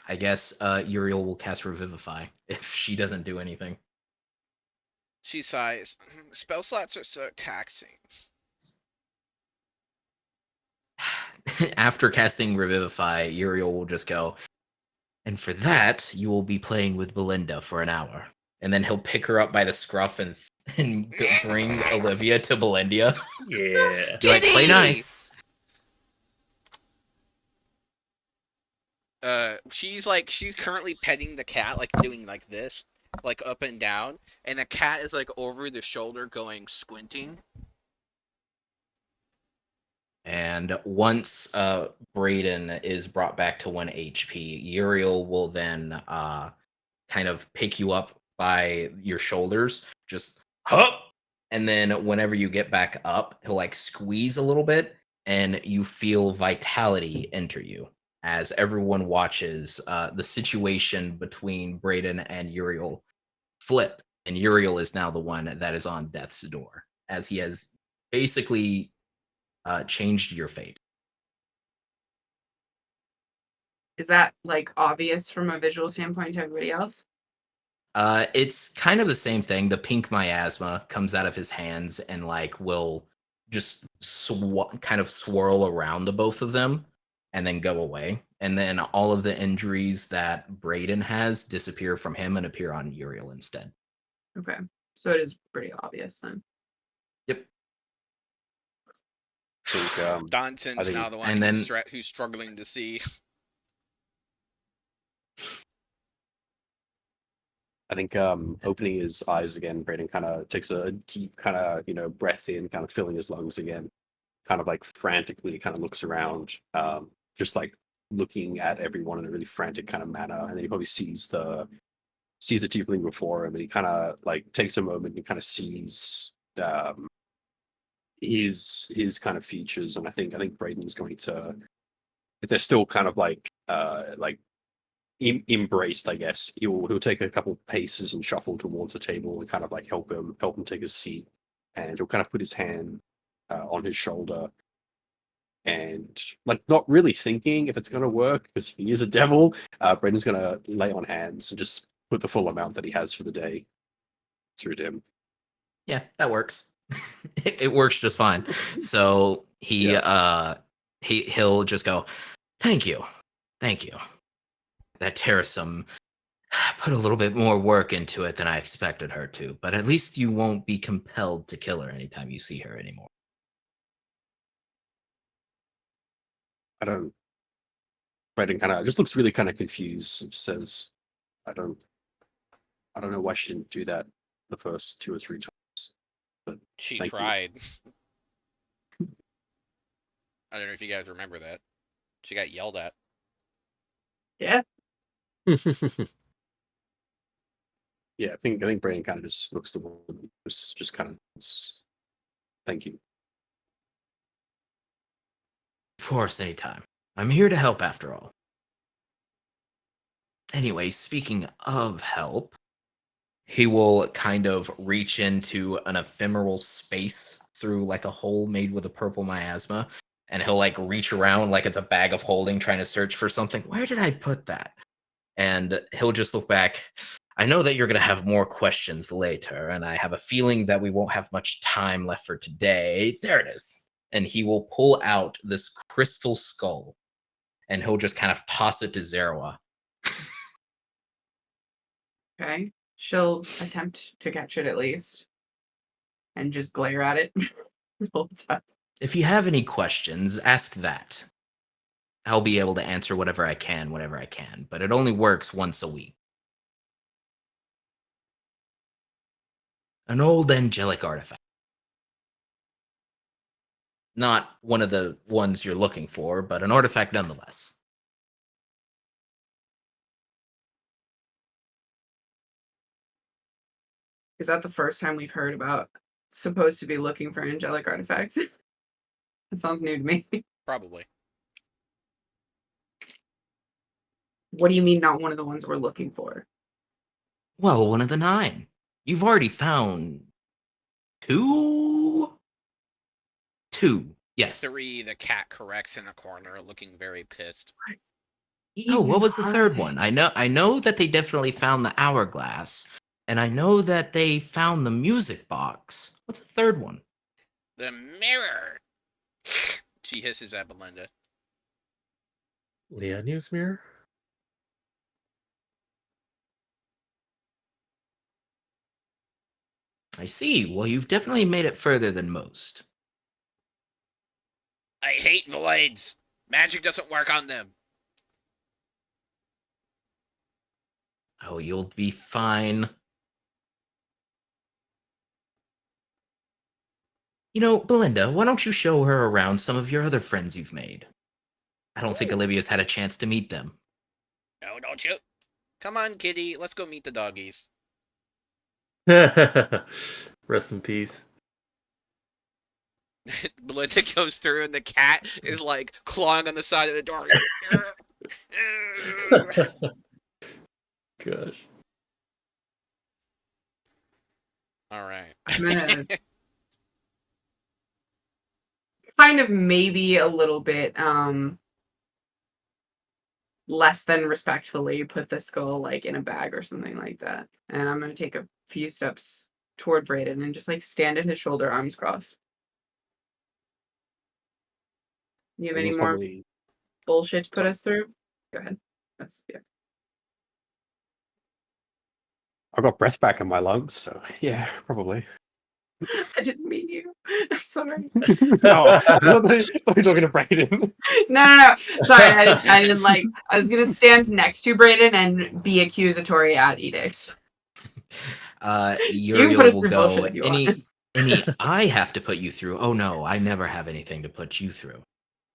I guess Uriel will cast Revivify if she doesn't do anything. She sighs. Spell slots are so taxing. After casting Revivify, Uriel will just go, and for that, you will be playing with Belinda for an hour. And then he'll pick her up by the scruff and bring Olivia to Belinda. Yeah. Be like, play Kitty! nice. She's currently petting the cat, like doing like this, like up and down, and the cat is like over the shoulder going squinting. And once Brayden is brought back to 1 HP, Uriel will then kind of pick you up by your shoulders, just hup, and then whenever you get back up, he'll like squeeze a little bit, and you feel vitality enter you as everyone watches the situation between Brayden and Uriel flip, and Uriel is now the one that is on death's door, as he has basically changed your fate. Is that like obvious from a visual standpoint to everybody else? It's kind of the same thing. The pink miasma comes out of his hands and like will just kind of swirl around the both of them and then go away. And then all of the injuries that Brayden has disappear from him and appear on Uriel instead. Okay. So it is pretty obvious then. Yep. I think, I Donson's think- now the one and then- who's struggling to see. I think opening his eyes again, Brayden kind of takes a deep kind of, breath in, kind of filling his lungs again, kind of like frantically kind of looks around, just like looking at everyone in a really frantic kind of manner. And then he probably sees the tiefling before him, and he kind of like takes a moment and kind of sees his kind of features. And I think Brayden's going to, if they're still kind of like embraced, I guess he'll take a couple paces and shuffle towards the table and kind of like help him take his seat, and he'll kind of put his hand on his shoulder and like not really thinking if it's going to work because he is a devil. Brayden's going to lay on hands and just put the full amount that he has for the day through to him. Yeah, that works. It works just fine. So he'll just go, thank you. That Terrasum put a little bit more work into it than I expected her to, but at least you won't be compelled to kill her anytime you see her anymore. Brayden kind of just looks really kind of confused and just says, I don't know why she didn't do that the first 2 or 3 times. But She thank you. tried. I don't know if you guys remember that. She got yelled at. Yeah. Yeah, I think Brayden kind of just looks to woman, just kind of thank you. Of course, anytime. I'm here to help after all. Anyway, speaking of help, he will kind of reach into an ephemeral space through like a hole made with a purple miasma, and he'll like reach around like it's a bag of holding trying to search for something. Where did I put that? And he'll just look back. I know that you're going to have more questions later, and I have a feeling that we won't have much time left for today. There it is. And he will pull out this crystal skull, and he'll just kind of toss it to Zerwa. Okay. She'll attempt to catch it at least. And just glare at it the whole time. If you have any questions, ask that. I'll be able to answer whatever I can, but it only works once a week. An old angelic artifact. Not one of the ones you're looking for, but an artifact nonetheless. Is that the first time we've heard about supposed to be looking for angelic artifacts? That sounds new to me. Probably. What do you mean not one of the ones we're looking for? Well, one of the 9. You've already found 2? 2. Yes. 3, the cat corrects in a corner, looking very pissed. Oh, what Even was the are third they? one? I know that they definitely found the hourglass, and I know that they found the music box. What's the third one? The mirror! She hisses at Belinda. Leah News Mirror? I see. Well, you've definitely made it further than most. I hate Voids! Magic doesn't work on them! Oh, you'll be fine. You know, Belinda, why don't you show her around some of your other friends you've made? I don't think Olivia's had a chance to meet them. No, don't you? Come on, kitty, let's go meet the doggies. Rest in peace. Belinda goes through and the cat is like clawing on the side of the door. Gosh. Alright. I'm gonna kind of maybe a little bit less than respectfully put the skull like in a bag or something like that. And I'm gonna take a few steps toward Brayden and just like stand at his shoulder, arms crossed. You have any It's more probably bullshit to put Sorry. us through? Go ahead. That's yeah. I've got breath back in my lungs, so yeah, probably. I didn't mean you. I'm sorry. Oh, I thought you were talking to Brayden. No. Sorry, I didn't like. I was gonna stand next to Brayden and be accusatory at edicts. can put Uriel us will through bullshit go. if you want. Any I have to put you through. Oh no, I never have anything to put you through.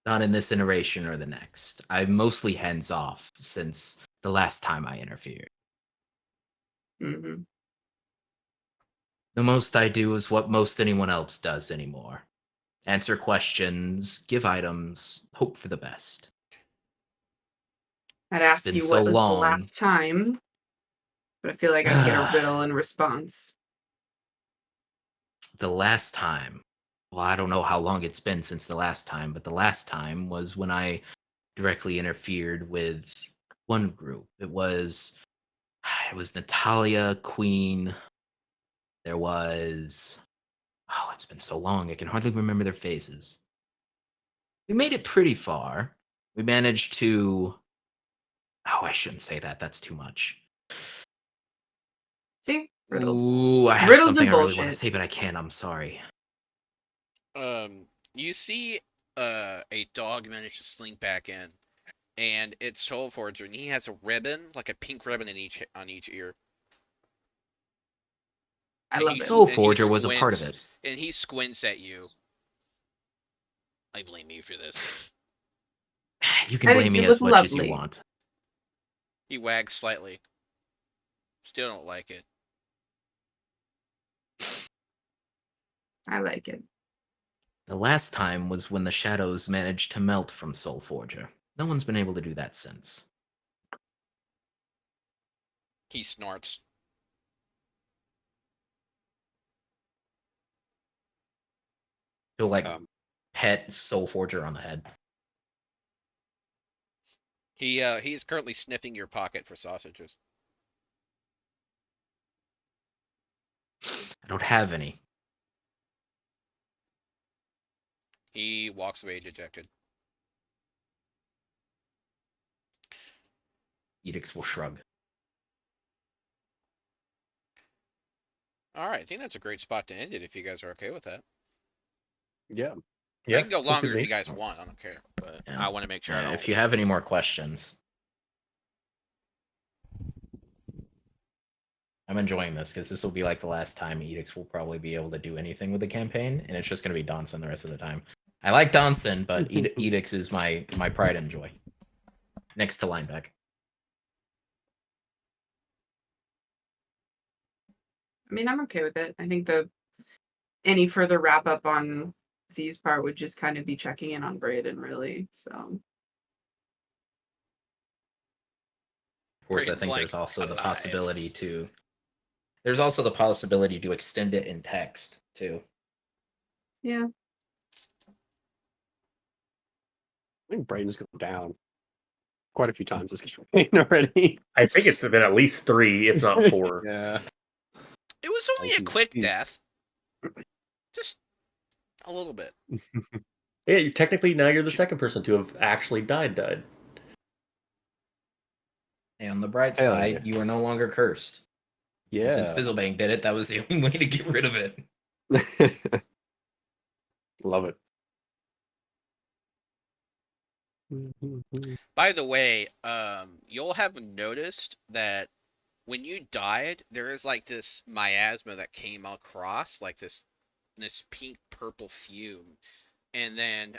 Not in this iteration or the next. I'm mostly hands off since the last time I interfered. Mm-hmm. The most I do is what most anyone else does anymore. Answer questions, give items, hope for the best. I'd ask been you so what was long. the last time, but I feel like I'd get a riddle in response. The last time. Well, I don't know how long it's been since the last time, but the last time was when I directly interfered with one group. It was Natalia, Queen. There was it's been so long I can hardly remember their faces. We made it pretty far. We managed to I shouldn't say that. That's too much. See? Riddles. Ooh, I have Riddles something and I really want to bullshit. say, but I can't. I'm sorry. You see a dog manage to slink back in, and it's Soul Forger, and he has a ribbon, like a pink ribbon on each ear. I And love he it. s- Soul and he Forger was a part of squints- it. And he squints at you. I blame you for this. You can I blame think me it as was much as you lovely. want. He wags slightly. Still don't like it. I like it. The last time was when the shadows managed to melt from Soul Forger. No one's been able to do that since. He snorts. He'll like Um, pet Soul Forger on the head. He is currently sniffing your pocket for sausages. I don't have any. He walks away dejected. Edicts will shrug. Alright, I think that's a great spot to end it if you guys are okay with that. yeah. Yeah, I can go sounds longer good to if me. you guys want, I don't care. But Yeah. I want to make sure I don't. If you have any more questions. I'm enjoying this because this will be like the last time Edicts will probably be able to do anything with the campaign, and it's just going to be Donson the rest of the time. I like Donson, but Edicts is my pride and joy. Next to Lineback. I mean, I'm okay with it. I think any further wrap up on Z's part would just kind of be checking in on Brayden, really. So Of course, I Brayden's, think like, there's also the alive. possibility to. There's also the possibility to extend it in text too. Yeah. I think Braden's gone down quite a few times this campaign already. I think it's been at least 3, if not 4. Yeah. It was only Like, a quick he's- death. Just a little bit. Yeah, you technically now you're the second person to have actually died. And on the bright Hell side, yeah. you are no longer cursed. And since Yeah. Fizzlebank did it, that was the only way to get rid of it. Love it. By the way, you'll have noticed that when you died, there is like this miasma that came across, like this pink purple fume, and then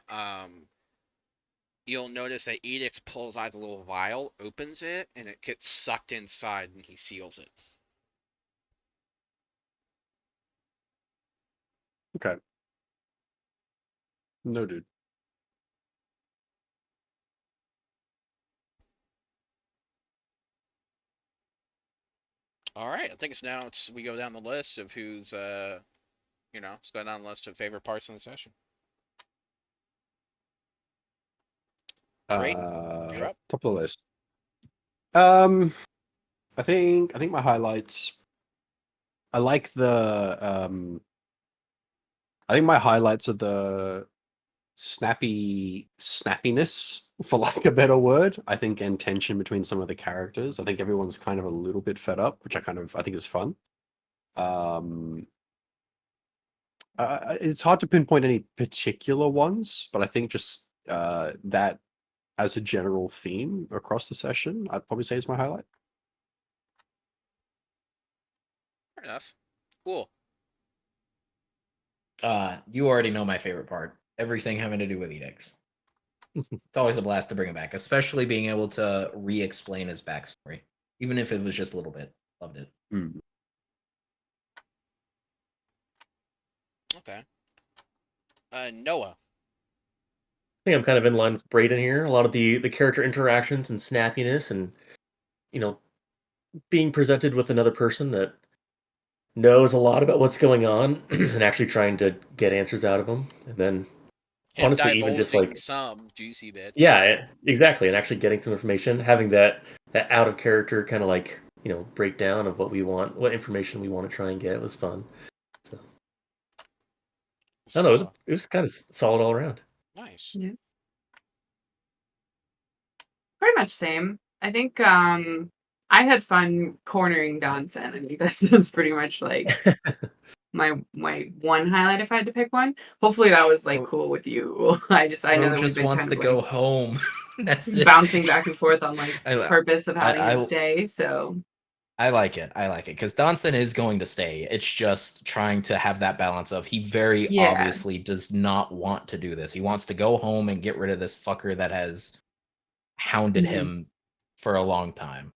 you'll notice that Edix pulls out the little vial, opens it, and it gets sucked inside, and he seals it. Okay. Noted. All right, I think we go down the list of who's let's go down the list of favorite parts in the session. Great. You're up. Top of the list. I think my highlights. I like the I think my highlights are the snappiness, for lack of a better word. I think, and tension between some of the characters. I think everyone's kind of a little bit fed up, which I think is fun. It's hard to pinpoint any particular ones, but I think just that as a general theme across the session, I'd probably say is my highlight. Fair enough. Cool. You already know my favorite part. Everything having to do with Edix. It's always a blast to bring him back, especially being able to re-explain his backstory, even if it was just a little bit. Loved it. Mm. Okay. Noah. I think I'm kind of in line with Brayden here. A lot of the character interactions and snappiness, and being presented with another person that knows a lot about what's going on and actually trying to get answers out of them, and then Him honestly, even just divulging like some juicy bits. yeah, exactly, and actually getting some information, having that out of character kind of like breakdown of what we want, what information we want to try and get was fun. So I don't know, it was kind of solid all around. Nice. Yeah. Pretty much same. I think I had fun cornering Donson. I think that was pretty much like my one highlight if I had to pick one. Hopefully that was like cool with you. I know that we've just been wants kind to of go like home. That's it. bouncing back and forth on like I- purpose of having I- him stay. So I like it. Because Donson is going to stay. It's just trying to have that balance of he very Yeah. obviously does not want to do this. He wants to go home and get rid of this fucker that has hounded Mhm. him for a long time.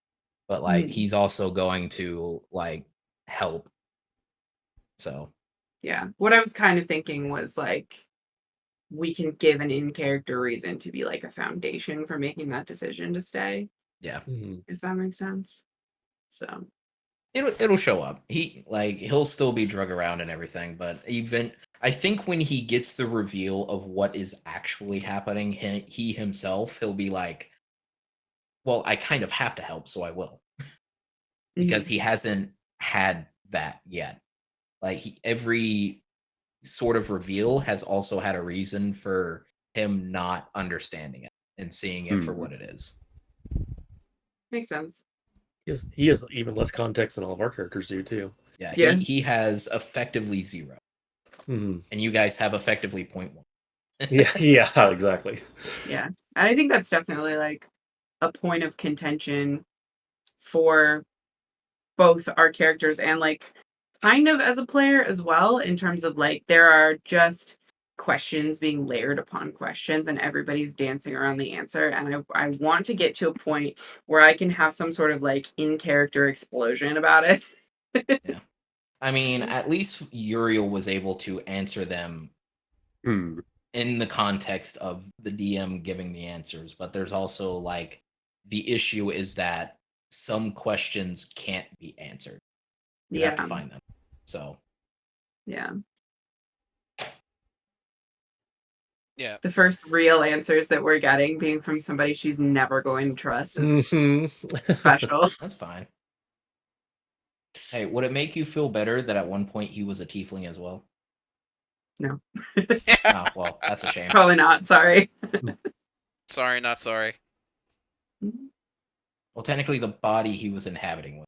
But like Mhm. he's also going to like help. So yeah, what I was kind of thinking was like we can give an in-character reason to be like a foundation for making that decision to stay, yeah. if that makes sense. So It'll show up. He'll still be drug around and everything, but even I think when he gets the reveal of what is actually happening, he himself, he'll be like, well, I kind of have to help, so I will. Because he hasn't had that yet. Like every sort of reveal has also had a reason for him not understanding it and seeing it for what it is. makes sense. He has even less context than all of our characters do too. Yeah, Yeah. He has effectively 0. Mhm. And you guys have effectively 0.1. Yeah, exactly. Yeah. And I think that's definitely like a point of contention for both our characters and like kind of as a player as well, in terms of like there are just questions being layered upon questions and everybody's dancing around the answer. And I want to get to a point where I can have some sort of like in character explosion about it. I mean, at least Uriel was able to answer them in the context of the DM giving the answers, but there's also like the issue is that some questions can't be answered. You have to Yeah. find them. So Yeah. Yeah. The first real answers that we're getting being from somebody she's never going to trust is special. that's fine. Hey, would it make you feel better that at one point he was a tiefling as well? No. Oh, well, that's a shame. Probably not. Sorry. Sorry, not sorry. Well, technically, the body he was inhabiting was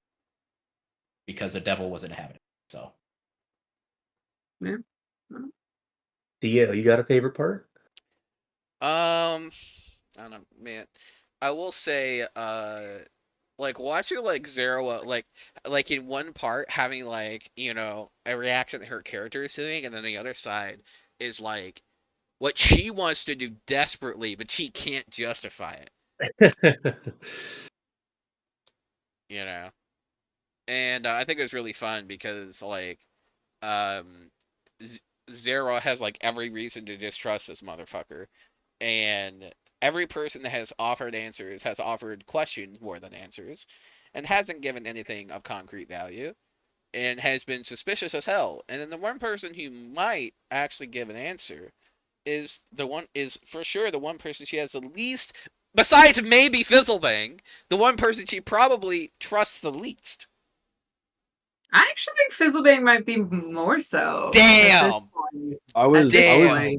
because a devil was inhabiting. So Theo, you got a favorite part? I don't know, man. I will say, like watching like Zero, like in one part having like a reaction that her character is doing, and then the other side is like what she wants to do desperately, but she can't justify it. And I think it was really fun because like um Zero has like every reason to distrust this motherfucker, and every person that has offered answers has offered questions more than answers, and hasn't given anything of concrete value, and has been suspicious as hell. And then the one person who might actually give an answer is for sure the one person she has the least, besides maybe Fizzlebang, the one person she probably trusts the least. I actually think Fizzlebang might be more so. Damn. At this point. I was Damn.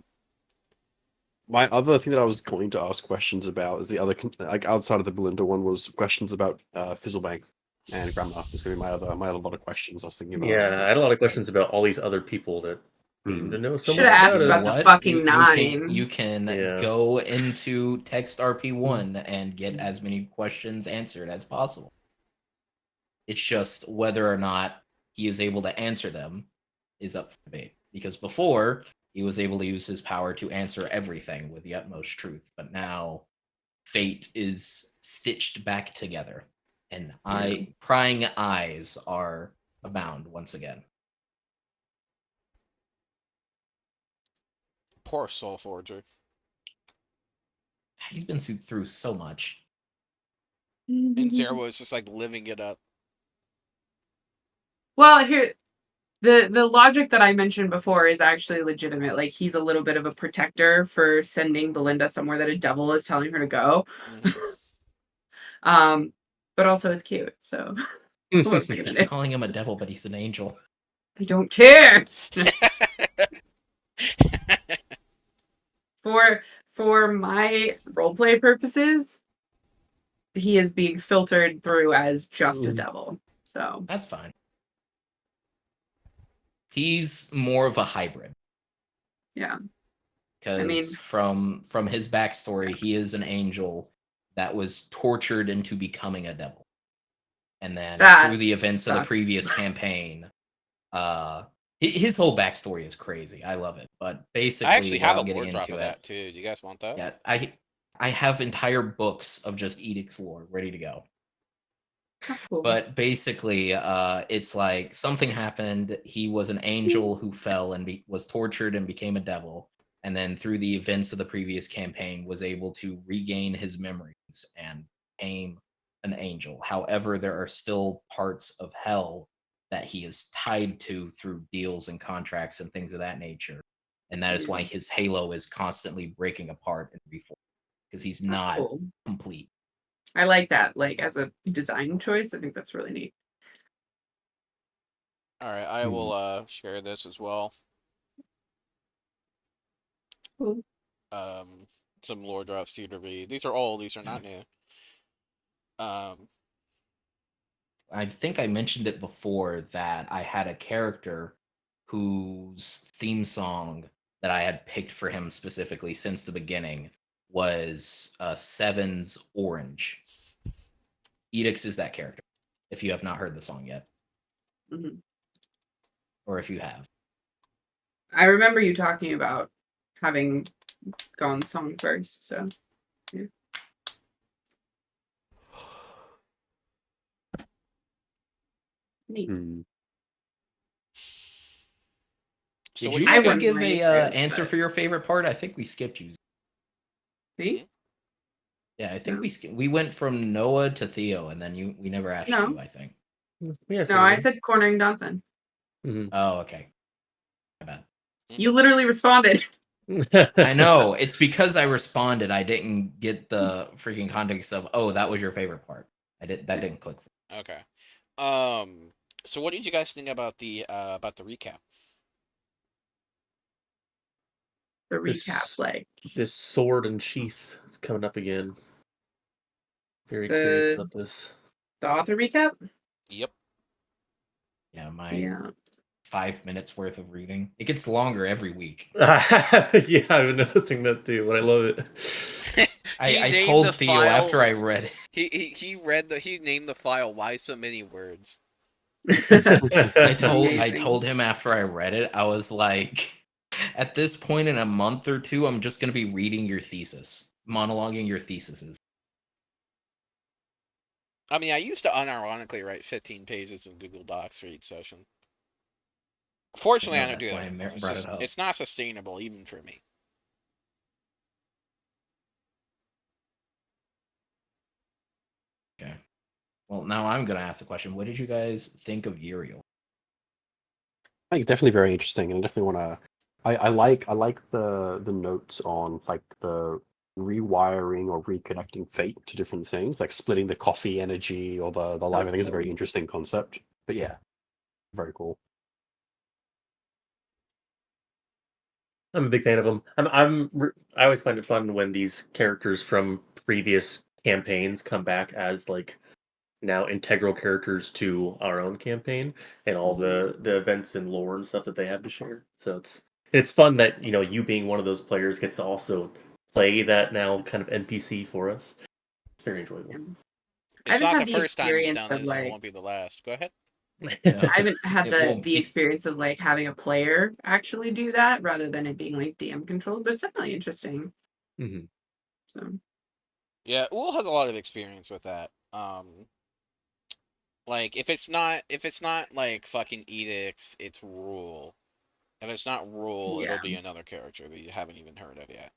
my other thing that I was going to ask questions about is the other like outside of the Belinda one was questions about Fizzlebank and Grandma. Was going to be my other lot of questions I was thinking about. Yeah, I had a lot of questions about all these other people that seem to know so Should've much asked about about us. the fucking You can Yeah. go into text RP1 and get as many questions answered as possible. It's just whether or not he is able to answer them is up for debate. Because before, he was able to use his power to answer everything with the utmost truth. But now, fate is stitched back together. And prying eyes are abound once again. Poor Soul Forger. He's been through so much. And Zero is just like living it up. Well, here, the logic that I mentioned before is actually legitimate. Like, he's a little bit of a protector for sending Belinda somewhere that a devil is telling her to go. But also it's cute, so what am I gonna do? Calling him a devil, but he's an angel. I don't care. For my roleplay purposes, he is being filtered through as just a devil. So that's fine. He's more of a hybrid. Yeah. Because from his backstory, he is an angel that was tortured into becoming a devil. And then through the events of the previous campaign, his whole backstory is crazy. I love it. But basically, I actually have a lore drop of that too. Do you guys want that? Yeah, I have entire books of just Edict's lore ready to go. That's cool. But basically, it's like something happened. He was an angel who fell and was tortured and became a devil. And then through the events of the previous campaign, was able to regain his memories and became an angel. However, there are still parts of hell that he is tied to through deals and contracts and things of that nature. And that is why his halo is constantly breaking apart and reforming, because he's not complete. I like that. Like, as a design choice, I think that's really neat. All right, I will share this as well. Cool. Some lore drops to you to read. These are not new. I think I mentioned it before that I had a character whose theme song that I had picked for him specifically since the beginning was Seven's Orange. Edix is that character, if you have not heard the song yet. Mm-hmm. Or if you have. I remember you talking about having gone song first, so yeah. Neat. So did you give a answer for your favorite part? I think we skipped you. Me? Yeah, I think we went from Noah to Theo, and then we never asked No. you. I think. Yes. No, I said cornering Donson. Oh, okay. My bad. You literally responded. I know. It's because I responded. I didn't get the freaking context of, oh, that was your favorite part. That didn't click. Okay. So what did you guys think about the recap? The This- recap, like This sword and sheath is coming up again. Very curious The- about this. the author recap. Yep. Yeah, my Yeah. 5 minutes worth of reading. It gets longer every week. Yeah, I've been noticing that too, but I love it. I named told the Theo file- after I read it. He named the file "Why So Many Words." I Amazing. told him after I read it, I was like, at this point in a month or two, I'm just gonna be reading your thesis, monologuing your theses. I mean, I used to unironically write 15 pages in Google Docs for each session. Fortunately, know, I don't do that's that why I anymore. It's brought just, it up. it's not sustainable even for me. Okay. Well, now I'm gonna ask the question. What did you guys think of Uriel? I think it's definitely very interesting, and I definitely want to. I like the notes on like the rewiring or reconnecting fate to different things, like splitting the coffee energy or the lime. I think it's a very interesting concept. But yeah, very cool. I'm a big fan of them. I always find it fun when these characters from previous campaigns come back as like now integral characters to our own campaign and all the events and lore and stuff that they have to share. So it's fun that you being one of those players gets to also play that now kind of NPC for us. It's very enjoyable. It's haven't not had the the first time he's experience done of, this, and it like- won't be the last. Go ahead. I haven't had It won't the be. experience of like having a player actually do that rather than it being like DM controlled, but it's definitely interesting. Mhm. So Yeah, Uhl has a lot of experience with that. Like if it's not like fucking edicts, it's rule. If it's not rule, Yeah. it'll be another character that you haven't even heard of yet.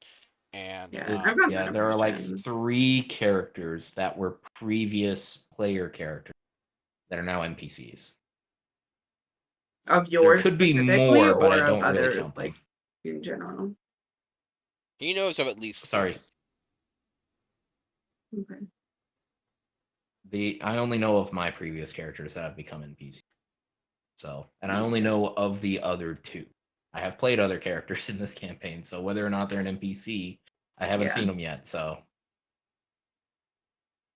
And Yeah, I've got Yeah, that there are like impression. 3 characters that were previous player characters that are now NPCs. Of yours could be specifically, more, but I or of don't really other count them. like in general. he knows of at least Sorry. 3. Okay. I only know of my previous characters that have become NPCs. So, and I only know of the other 2. I have played other characters in this campaign, so whether or not they're an NPC, I haven't Yeah. seen them yet. So,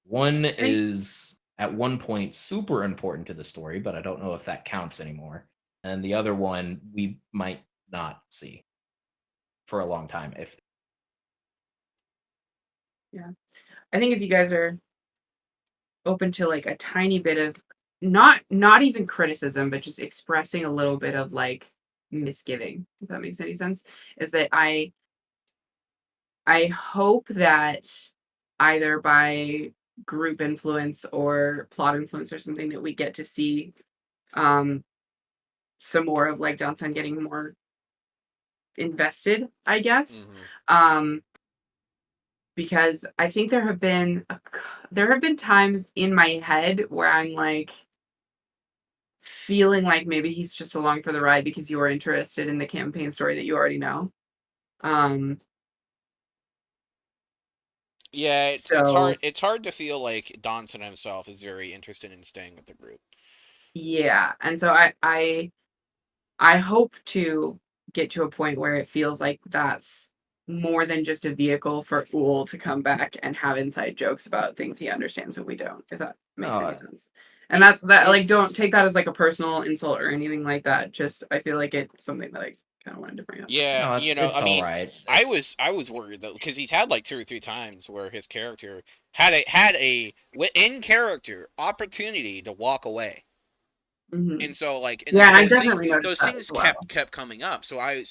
one is at one point super important to the story, but I don't know if that counts anymore. And the other one we might not see for a long time. If I think if you guys are open to like a tiny bit of not even criticism, but just expressing a little bit of like misgiving, if that makes any sense, is that I hope that either by group influence or plot influence or something that we get to see some more of like Dansan getting more invested, I guess. Because I think there have been times in my head where I'm like feeling like maybe he's just along for the ride because you are interested in the campaign story that you already know. Yeah, it's So- it's hard to feel like Donson himself is very interested in staying with the group. Yeah, and so I hope to get to a point where it feels like that's more than just a vehicle for Uhl to come back and have inside jokes about things he understands that we don't, if that makes No, any sense. And that's that, like, don't it's- take that as like a personal insult or anything like that. Just I feel like it's something that I kind of wanted to bring up. Yeah, no, it's, you know, it's I mean, all right. I was worried though because he's had like 2 or 3 times where his character had a in character opportunity to walk away. Mhm. And so like and Yeah, and I those definitely things, noticed those that things as well. kept coming up. So I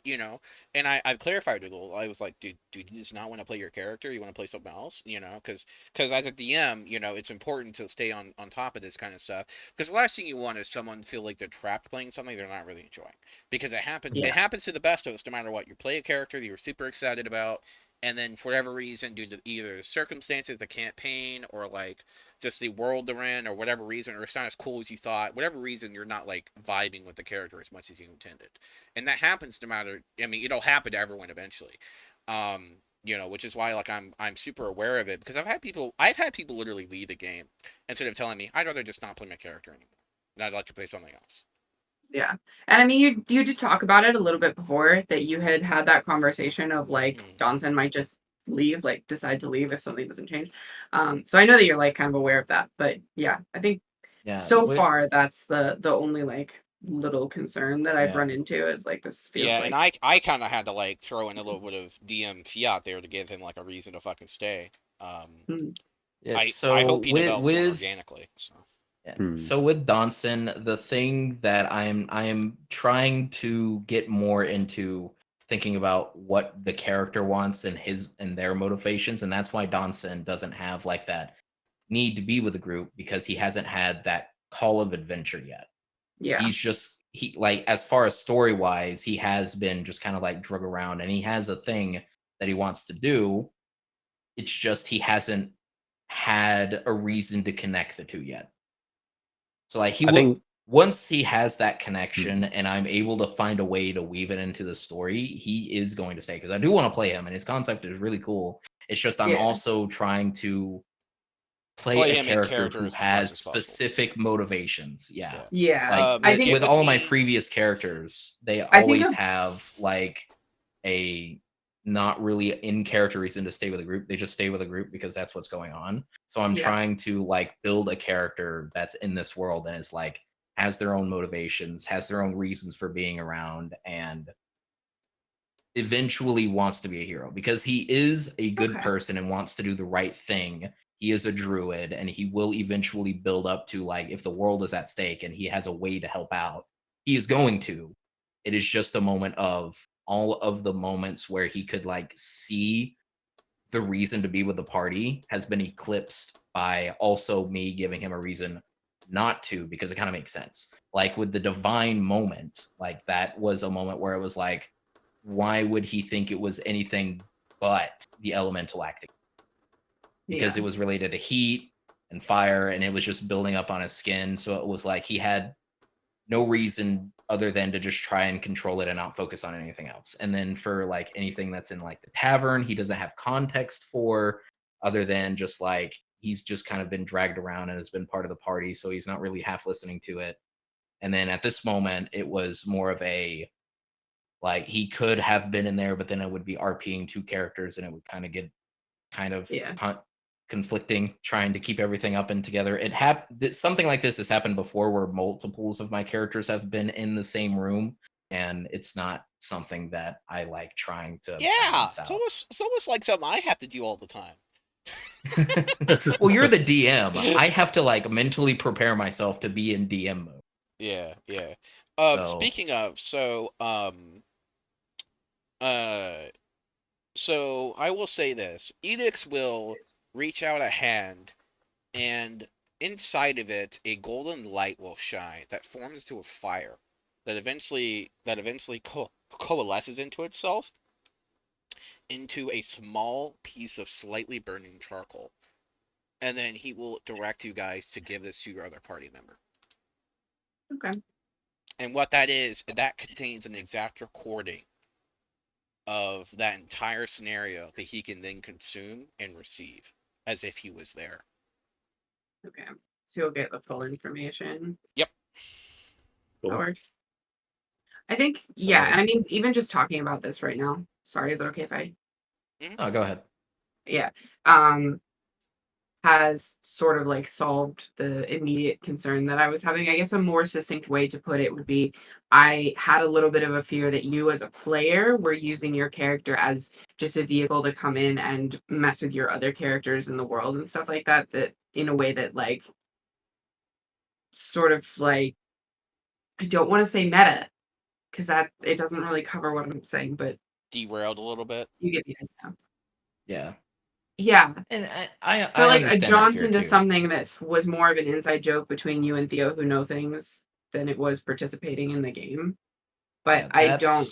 you know, and I've clarified it a little. I was like, dude, you just not want to play your character? You want to play something else? You know, because as a DM, you know, it's important to stay on top of this kind of stuff. Because the last thing you want is someone to feel like they're trapped playing something they're not really enjoying. Because it happens Yeah. to the best of us, no matter what. You play a character that you're super excited about, and then for whatever reason, due to either circumstances, the campaign, or like just the world they're in, or whatever reason, or it's not as cool as you thought, whatever reason, you're not like vibing with the character as much as you intended, and that happens no matter. I mean, it'll happen to everyone eventually. Which is why like I'm super aware of it, because I've had people literally leave the game instead of telling me I'd rather just not play my character anymore, and I'd like to play something else. Yeah. And I mean, you did talk about it a little bit before, that you had that conversation of like Johnson might just leave, like decide to leave if something doesn't change. So I know that you're like kind of aware of that, but yeah, I think so far that's the only like little concern that I've run into, is like this feels Yeah, like. and I kind of had to like throw in a little bit of DM fiat there to give him like a reason to fucking stay. I hope he develops one organically. So. Yeah. So with Donson, the thing that I am trying to get more into thinking about what the character wants and their motivations, and that's why Donson doesn't have like that need to be with the group, because he hasn't had that call of adventure yet. Yeah. He's just like, as far as story wise, he has been just kind of like drug around, and he has a thing that he wants to do. It's just he hasn't had a reason to connect the two yet. So like once he has that connection and I'm able to find a way to weave it into the story, he is going to stay, because I do want to play him and his concept is really cool. It's just I'm also trying to play a character who has specific motivations. Yeah. Like I think with all my previous characters, they always have like a not really in character reason to stay with a group. They just stay with a group because that's what's going on. So I'm trying to like build a character that's in this world and is like has their own motivations, has their own reasons for being around, and eventually wants to be a hero, because he is a good person and wants to do the right thing. He is a druid, and he will eventually build up to, like, if the world is at stake and he has a way to help out, he is going to. It is just a moment of all of the moments where he could like see the reason to be with the party has been eclipsed by also me giving him a reason not to, because it kind of makes sense. Like with the divine moment, like that was a moment where it was like, why would he think it was anything but the elemental acting? Because it was related to heat and fire, and it was just building up on his skin. So it was like he had no reason other than to just try and control it and not focus on anything else. And then for like anything that's in like the tavern, he doesn't have context for, other than just like he's just kind of been dragged around and has been part of the party, so he's not really half listening to it. And then at this moment, it was more of a like he could have been in there, but then it would be RPing two characters, and it would kind of get conflicting, trying to keep everything up and together. Something like this has happened before, where multiples of my characters have been in the same room, and it's not something that I like trying to balance out. It's almost like something I have to do all the time. Well, you're the DM. I have to like mentally prepare myself to be in DM mode. Yeah. Speaking of, so I will say this: Edix will reach out a hand, and inside of it, a golden light will shine that forms into a fire that eventually coalesces into itself into a small piece of slightly burning charcoal, and then he will direct you guys to give this to your other party member. Okay. And what that is, that contains an exact recording of that entire scenario that he can then consume and receive as if he was there. Okay. So you'll get the full information. Yep. That works. I think, and I mean, even just talking about this right now. Sorry, is it okay if I? Oh, go ahead. Yeah. Has sort of like solved the immediate concern that I was having. I guess a more succinct way to put it would be, I had a little bit of a fear that you as a player were using your character as just a vehicle to come in and mess with your other characters in the world and stuff like that, that in a way that like sort of like, I don't want to say meta, because that it doesn't really cover what I'm saying, but derailed a little bit. You get the idea. Yeah. Yeah. And I like understand jumped into something that was more of an inside joke between you and Theo, who know things, than it was participating in the game. But I don't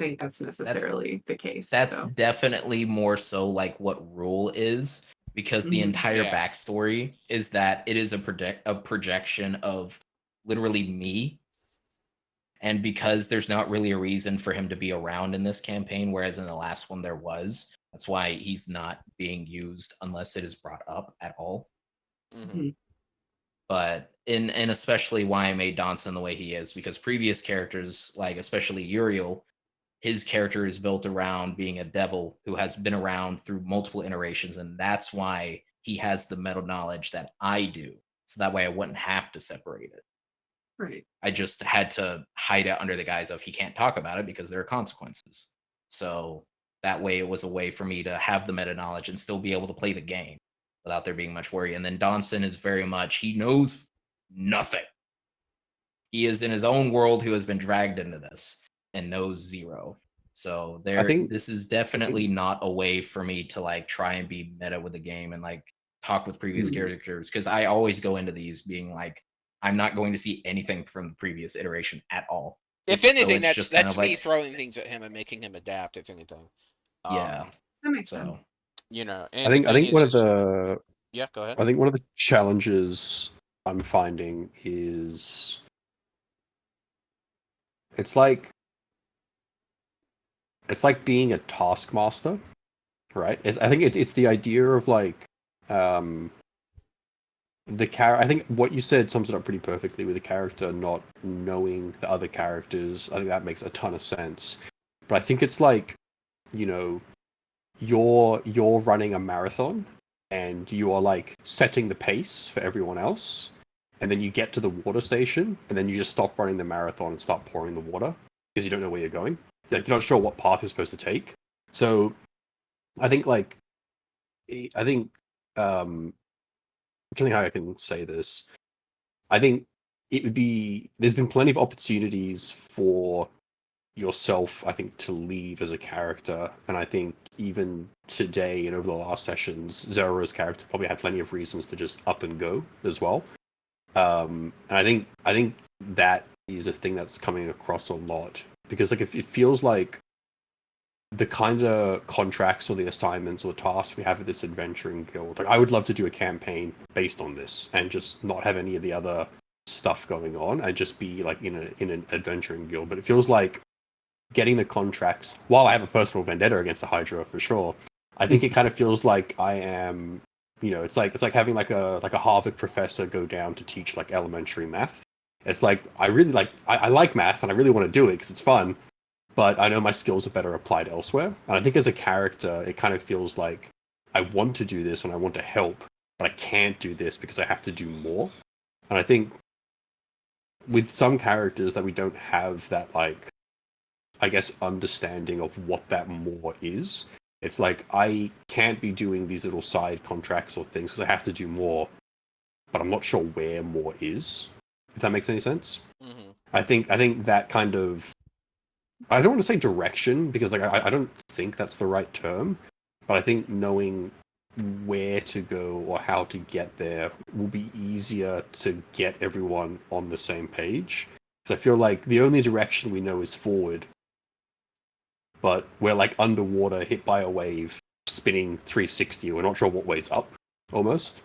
think that's necessarily the case. That's so. definitely more so like what Rule is, because the Mhm. entire Yeah. backstory is that it is a projection of literally me. And because there's not really a reason for him to be around in this campaign, whereas in the last one there was, that's why he's not being used unless it is brought up at all. Mhm. But and especially why I made Donson the way he is, because previous characters, like especially Uriel, his character is built around being a devil who has been around through multiple iterations, and that's why he has the meta knowledge that I do. So that way I wouldn't have to separate it. Right. I just had to hide it under the guise of he can't talk about it because there are consequences. So that way it was a way for me to have the meta knowledge and still be able to play the game without there being much worry. And then Donson is very much, he knows nothing. He is in his own world who has been dragged into this and knows zero. So this is definitely not a way for me to like try and be meta with the game and like talk with previous characters, because I always go into these being like, I'm not going to see anything from the previous iteration at all. If So anything, it's just kind that's of me like, throwing things at him and making him adapt. If anything, yeah. That makes So sense. you know. I And think the thing one of is, the yeah, go ahead. I think one of the challenges I'm finding is it's like being a taskmaster, right? I think it's the idea of like I think what you said sums it up pretty perfectly with the character not knowing the other characters. I think that makes a ton of sense. But I think it's like, you know, you're running a marathon and you are like setting the pace for everyone else, and then you get to the water station and then you just stop running the marathon and start pouring the water because you don't know where you're going. Like, you're not sure what path you're supposed to take. So I think I'm trying how I can say this. I think it would be, there's been plenty of opportunities for yourself, I think, to leave as a character, and I think even today and over the last sessions, Zera's character probably had plenty of reasons to just up and go as well. And I think that is a thing that's coming across a lot, because like, if it feels like the kind of contracts or the assignments or tasks we have at this adventuring guild, like, I would love to do a campaign based on this and just not have any of the other stuff going on and just be like in an adventuring guild. But it feels like getting the contracts, while I have a personal vendetta against the Hydra for sure, I think it kind of feels like I am, you know, it's like having like a Harvard professor go down to teach like elementary math. It's like, I really like, I like math and I really want to do it because it's fun, but I know my skills are better applied elsewhere. And I think as a character, it kind of feels like I want to do this and I want to help, but I can't do this because I have to do more. And I think with some characters that we don't have that, like, I guess, understanding of what that more is. It's like, I can't be doing these little side contracts or things because I have to do more, but I'm not sure where more is, if that makes any sense. Mm-hmm. I think that kind of, I don't want to say direction, because like I don't think that's the right term, but I think knowing where to go or how to get there will be easier to get everyone on the same page. Because I feel like the only direction we know is forward, but we're like underwater, hit by a wave, spinning 360. We're not sure what way's up, almost.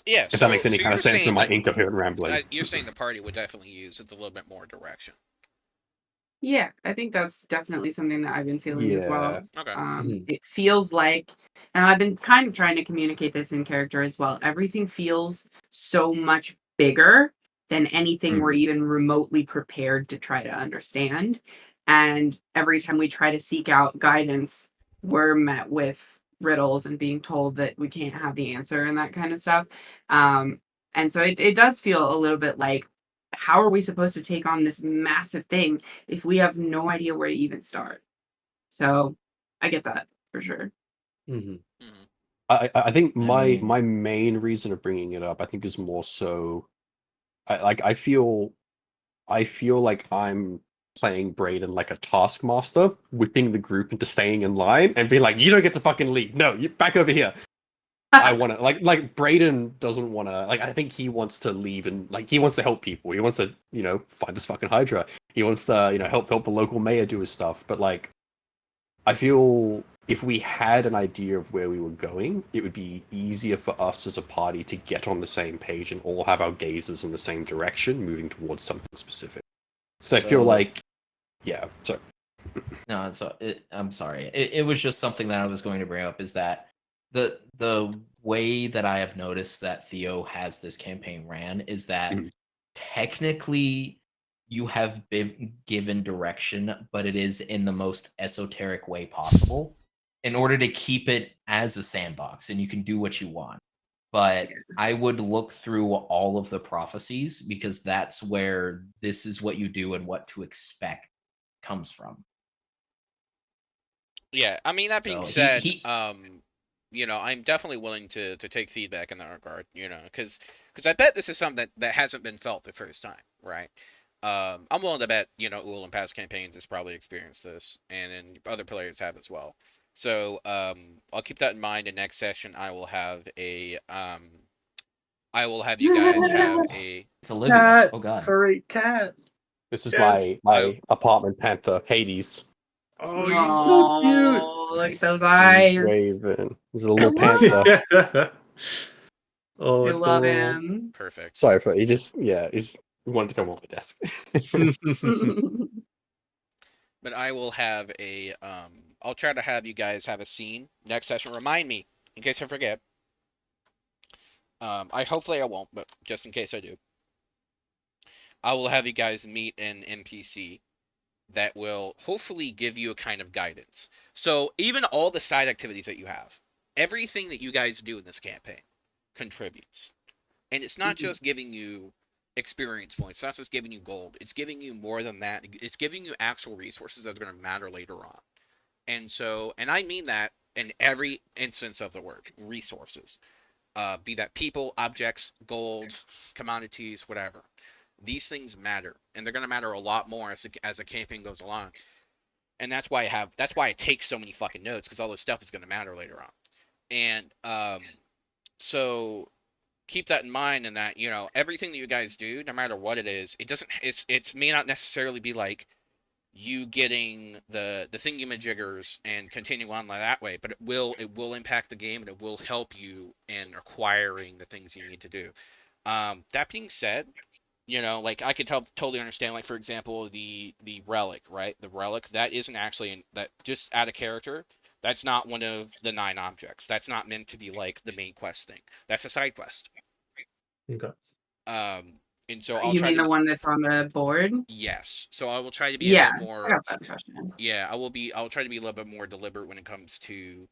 Yeah, If that makes any kind of sense in my incoherent rambling. You're saying the party would definitely use with a little bit more direction. Yeah, I think that's definitely something that I've been feeling as well. Okay. It feels like, and I've been kind of trying to communicate this in character as well, everything feels so much bigger than anything we're even remotely prepared to try to understand. And every time we try to seek out guidance, we're met with riddles and being told that we can't have the answer and that kind of stuff. And so it does feel a little bit like, how are we supposed to take on this massive thing if we have no idea where to even start? So I get that for sure. Mm-hmm. Mm-hmm. I think my mean- main reason of bringing it up, I think, is more so, I feel like I'm playing Brayden like a taskmaster, whipping the group into staying in line and being like, you don't get to fucking leave. No, you back over here. I want to like Brayden doesn't want to like. I think he wants to leave and like he wants to help people. He wants to find this fucking Hydra. He wants to help the local mayor do his stuff. But like, I feel if we had an idea of where we were going, it would be easier for us as a party to get on the same page and all have our gazes in the same direction, moving towards something specific. So I feel like, yeah. So No, I'm sorry. It was just something that I was going to bring up. Is that the way that I have noticed that Theo has this campaign ran is that Mhm. technically you have been given direction, but it is in the most esoteric way possible in order to keep it as a sandbox, and you can do what you want. But I would look through all of the prophecies because that's where this is what you do and what to expect comes from. Yeah, I mean, that being So said, he- I'm definitely willing to take feedback in that regard, because I bet this is something that hasn't been felt the first time, right? I'm willing to bet, Uul in past campaigns has probably experienced this, and then other players have as well. So, I'll keep that in mind. In next session, I will have you guys have a. It's Olivia. Cat. Oh god. Sorry, cat. this is Yes. my apartment panther, Hades. Oh, you're so cute. Oh, look at Nice. those He's eyes. Raven. He's a little I love panther. Oh, I love adorable. him. Perfect. Sorry for he wanted to come off the desk. But I will have I'll try to have you guys have a scene next session. Remind me in case I forget. Hopefully I won't, but just in case I do, I will have you guys meet an NPC that will hopefully give you a kind of guidance. So even all the side activities that you have, everything that you guys do in this campaign contributes. And it's not just giving you experience points, it's not just giving you gold, it's giving you more than that. It's giving you actual resources that are going to matter later on. And I mean that in every instance of the word, resources. Be that people, objects, gold, commodities, whatever. These things matter, and they're going to matter a lot more as the campaign goes along. And that's why I take so many fucking notes, because all this stuff is going to matter later on. And so keep that in mind, and that everything that you guys do, no matter what it is, it may not necessarily be like you getting the thingamajiggers and continue on like that way, but it will impact the game, and it will help you in acquiring the things you need to do. That being said, like I could totally understand, like for example, the relic, right? The relic that isn't actually that just out of character. That's not one of the 9 objects. That's not meant to be like the main quest thing. That's a side quest. Okay. And so I'll You try mean to. the one that's on the board? Yes. So I will try to be Yeah, a bit I more. got that question. Yeah, I'll try to be a little bit more deliberate when it comes to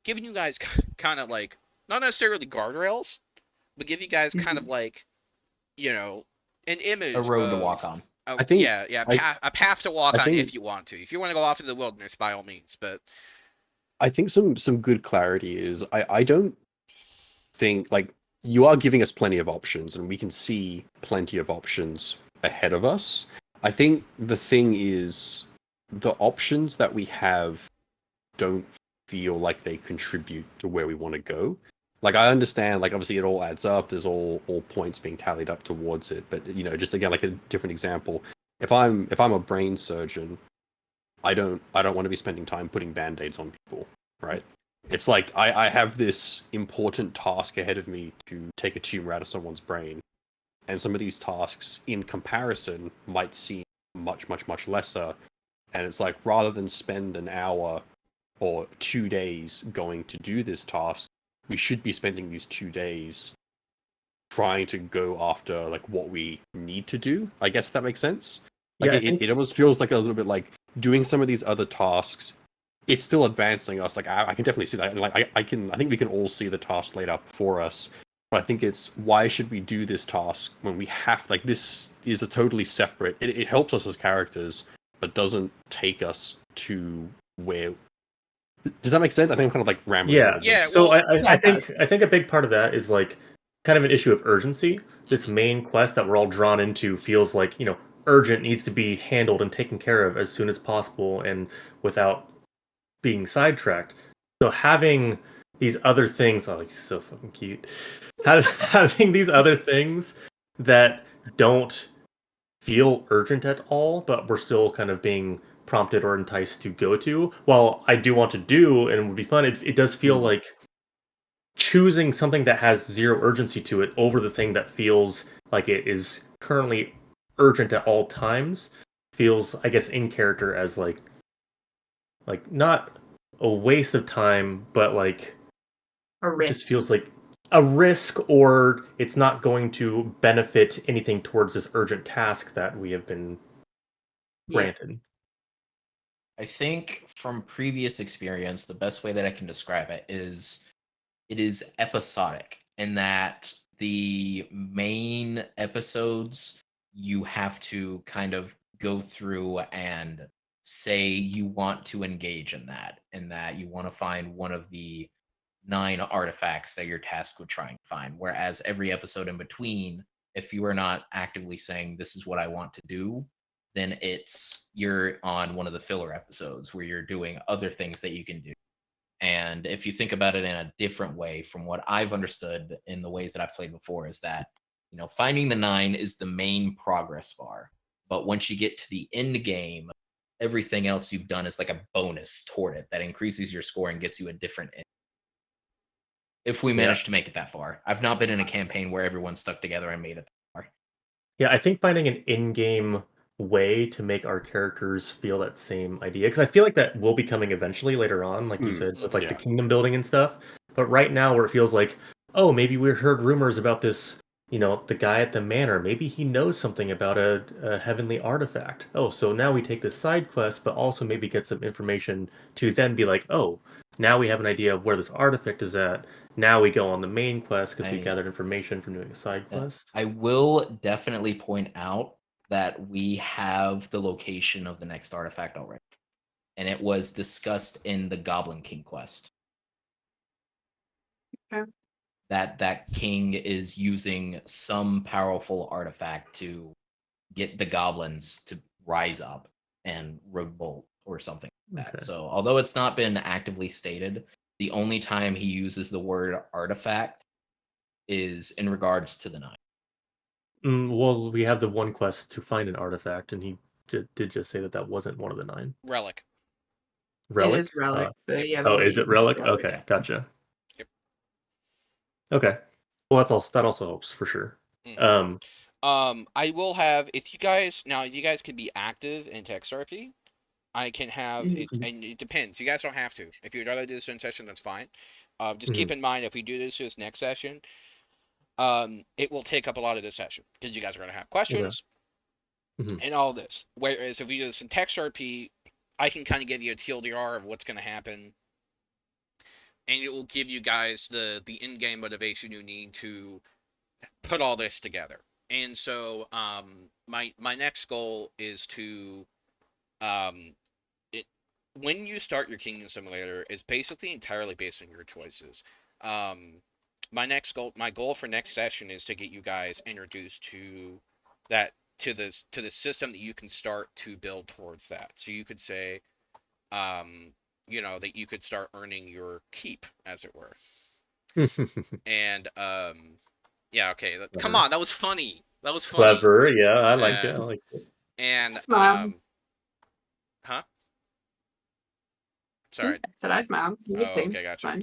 giving you guys kind of like not necessarily guardrails, but give you guys kind of like an image, A road to of walk on. I think a path to walk I on think- if you want to. If you want to go off into the wilderness, by all means. But I think some good clarity is I don't think like you are giving us plenty of options and we can see plenty of options ahead of us. I think the thing is the options that we have don't feel like they contribute to where we want to go. Like I understand, like obviously it all adds up. There's all points being tallied up towards it. But just again, like a different example. If I'm a brain surgeon, I don't want to be spending time putting band-aids on people, right? It's like I have this important task ahead of me to take a tumor out of someone's brain, and some of these tasks, in comparison, might seem much lesser. And it's like rather than spend an hour or 2 days going to do this task, we should be spending these 2 days trying to go after like what we need to do. I guess if that makes sense. Like Yeah, it almost feels like a little bit like doing some of these other tasks. It's still advancing us. Like I can definitely see that, and like I think we can all see the task laid out for us. But I think it's why should we do this task when we have like this is a totally separate. It helps us as characters, but doesn't take us to where. Does that make sense? I think I'm kind of like rambling. Yeah. Yeah, So well- I think a big part of that is like kind of an issue of urgency. This main quest that we're all drawn into feels like urgent, needs to be handled and taken care of as soon as possible and without being sidetracked. So having these other things. Oh, he's so fucking cute. Having these other things that don't feel urgent at all, but we're still kind of being prompted or enticed to go to. While I do want to do and would be fun, it does feel like choosing something that has zero urgency to it over the thing that feels like it is currently urgent at all times feels, I guess, in character as like not a waste of time, but like A it just risk. feels like a risk, or it's not going to benefit anything towards this urgent task that we have been Yeah. granted. I think from previous experience, the best way that I can describe it is episodic in that the main episodes you have to kind of go through and say you want to engage in that, and that you want to find one of the 9 artifacts that your task would try and find. Whereas every episode in between, if you are not actively saying this is what I want to do, then you're on one of the filler episodes where you're doing other things that you can do. And if you think about it in a different way from what I've understood in the ways that I've played before, is that, finding the 9 is the main progress bar. But once you get to the end game, everything else you've done is like a bonus toward it that increases your score and gets you a different end. If we manage to make it that far. I've not been in a campaign where everyone stuck together and made it that far. Yeah, I think finding an in-game way to make our characters feel that same idea, because I feel like that will be coming eventually later on, like you said, with like the Yeah. kingdom building and stuff. But right now, where it feels like, oh, maybe we heard rumors about this, the guy at the manor. Maybe he knows something about a heavenly artifact. Oh, so now we take this side quest, but also maybe get some information to then be like, oh, now we have an idea of where this artifact is at. Now we go on the main quest because we gathered information from doing a side quest. I will definitely point out that we have the location of the next artifact already. And it was discussed in the Goblin King quest. Okay. That king is using some powerful artifact to get the goblins to rise up and revolt or something like that. Okay. So although it's not been actively stated, the only time he uses the word artifact is in regards to the 9. Well, we have the one quest to find an artifact, and he did just say that wasn't one of the 9. Relic. Relic? It is relic. Yep. Oh, is it relic? Relic. Okay, gotcha. Yep. Okay. Well, that also helps for sure. Mhm. I will have, if you guys can be active in Texarchy, I can have it, and it depends. You guys don't have to. If you'd rather do this in session, that's fine. Just keep in mind, if we do this next session, it will take up a lot of this session because you guys are gonna have questions and all this. Whereas if we do this in TextRP, I can kind of give you a TLDR of what's gonna happen, and it will give you guys the in-game motivation you need to put all this together. And so, my next goal is to, when you start your Kingdom Simulator, is basically entirely based on your choices. My goal for next session is to get you guys introduced to the system that you can start to build towards that. So you could say, that you could start earning your keep, as it were. And yeah, okay. Come on, that was funny. That was funny. Clever, yeah, I like it. I like it. And huh? Sorry. I said I smiled. You Oh, get paid. okay, gotcha.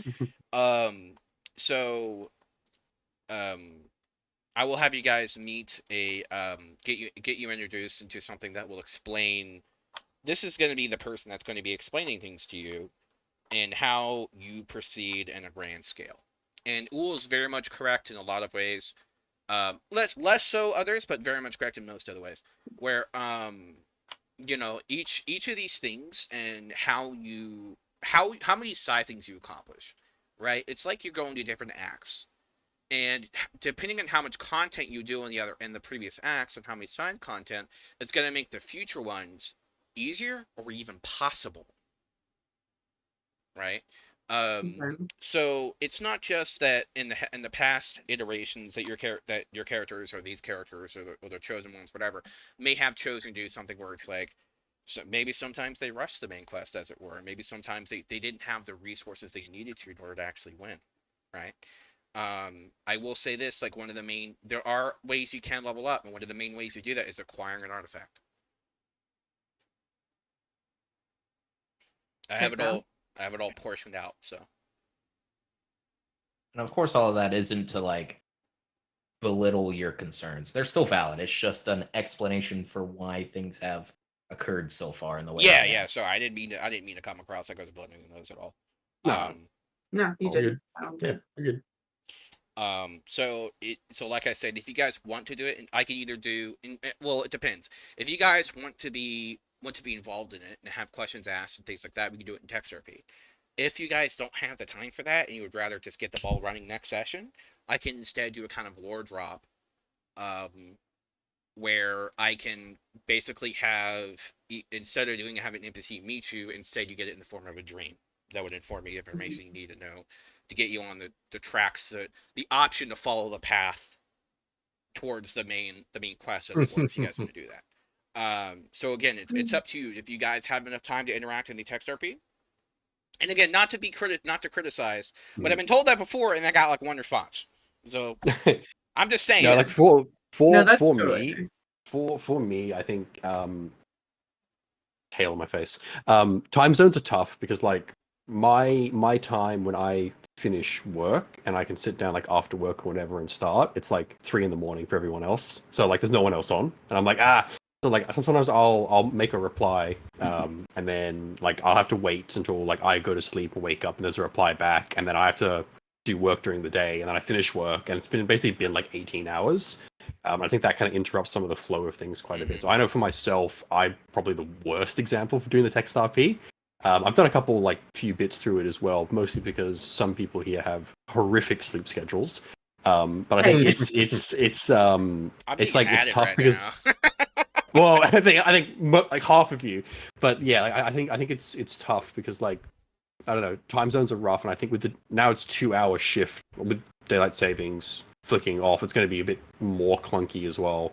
Fine. So, I will have you guys meet get you introduced into something that will explain. This is going to be the person that's going to be explaining things to you and how you proceed in a grand scale. And Uhl is very much correct in a lot of ways. Less so others, but very much correct in most other ways. Where each of these things and how many side things you accomplish, right? It's like you're going to different acts, and depending on how much content you do in the previous acts and how many side content, it's going to make the future ones easier or even possible, right? So it's not just that in the past iterations that your characters or these characters or the chosen ones, whatever, may have chosen to do something where it's like, So maybe sometimes they rushed the main quest, as it were. Maybe sometimes they didn't have the resources they needed to in order to actually win, right? I will say this, like there are ways you can level up, and one of the main ways you do that is acquiring an artifact. I have Think it so? all. I have it all portioned out. So And of course, all of that isn't to like belittle your concerns. They're still valid. It's just an explanation for why things have occurred so far in the way. yeah, they yeah. have. So I didn't mean to come across like I was belittling those at all. No. No, you All didn't. good. I don't Yeah, think. you're good. So like I said, if you guys want to do it, and I can either do, well, it depends. If you guys want to be involved in it and have questions asked and things like that, we can do it in text RP. If you guys don't have the time for that and you would rather just get the ball running next session, I can instead do a kind of lore drop, where I can basically have, instead of having an NPC meet you, instead you get it in the form of a dream that would inform you information you need to know to get you on the tracks, the option to follow the path towards the main quest, as it were, if you guys want to do that. So again, it's up to you if you guys have enough time to interact in the text RP. And again, not to criticize, but I've been told that before, and I got like one response. So I'm just saying. No, like No, that's for totally me, for me, I think tail on my face. Time zones are tough because like my time when I finish work and I can sit down like after work or whatever and start, it's like 3 a.m. for everyone else. So like there's no one else on, and I'm like So like sometimes I'll make a reply, and then like I'll have to wait until like I go to sleep or wake up and there's a reply back, and then I have to do work during the day, and then I finish work, and it's basically been like 18 hours. I think that kind of interrupts some of the flow of things quite a bit. So I know for myself, I'm probably the worst example for doing the text RP. I've done a couple like few bits through it as well, mostly because some people here have horrific sleep schedules. But I think Hey. it's I'm being like it's added tough right because now. well, I think like half of you, but yeah, like, I think it's tough because like I don't know, time zones are rough, and I think with now it's 2 hour shift with daylight savings flicking off, it's going to be a bit more clunky as well.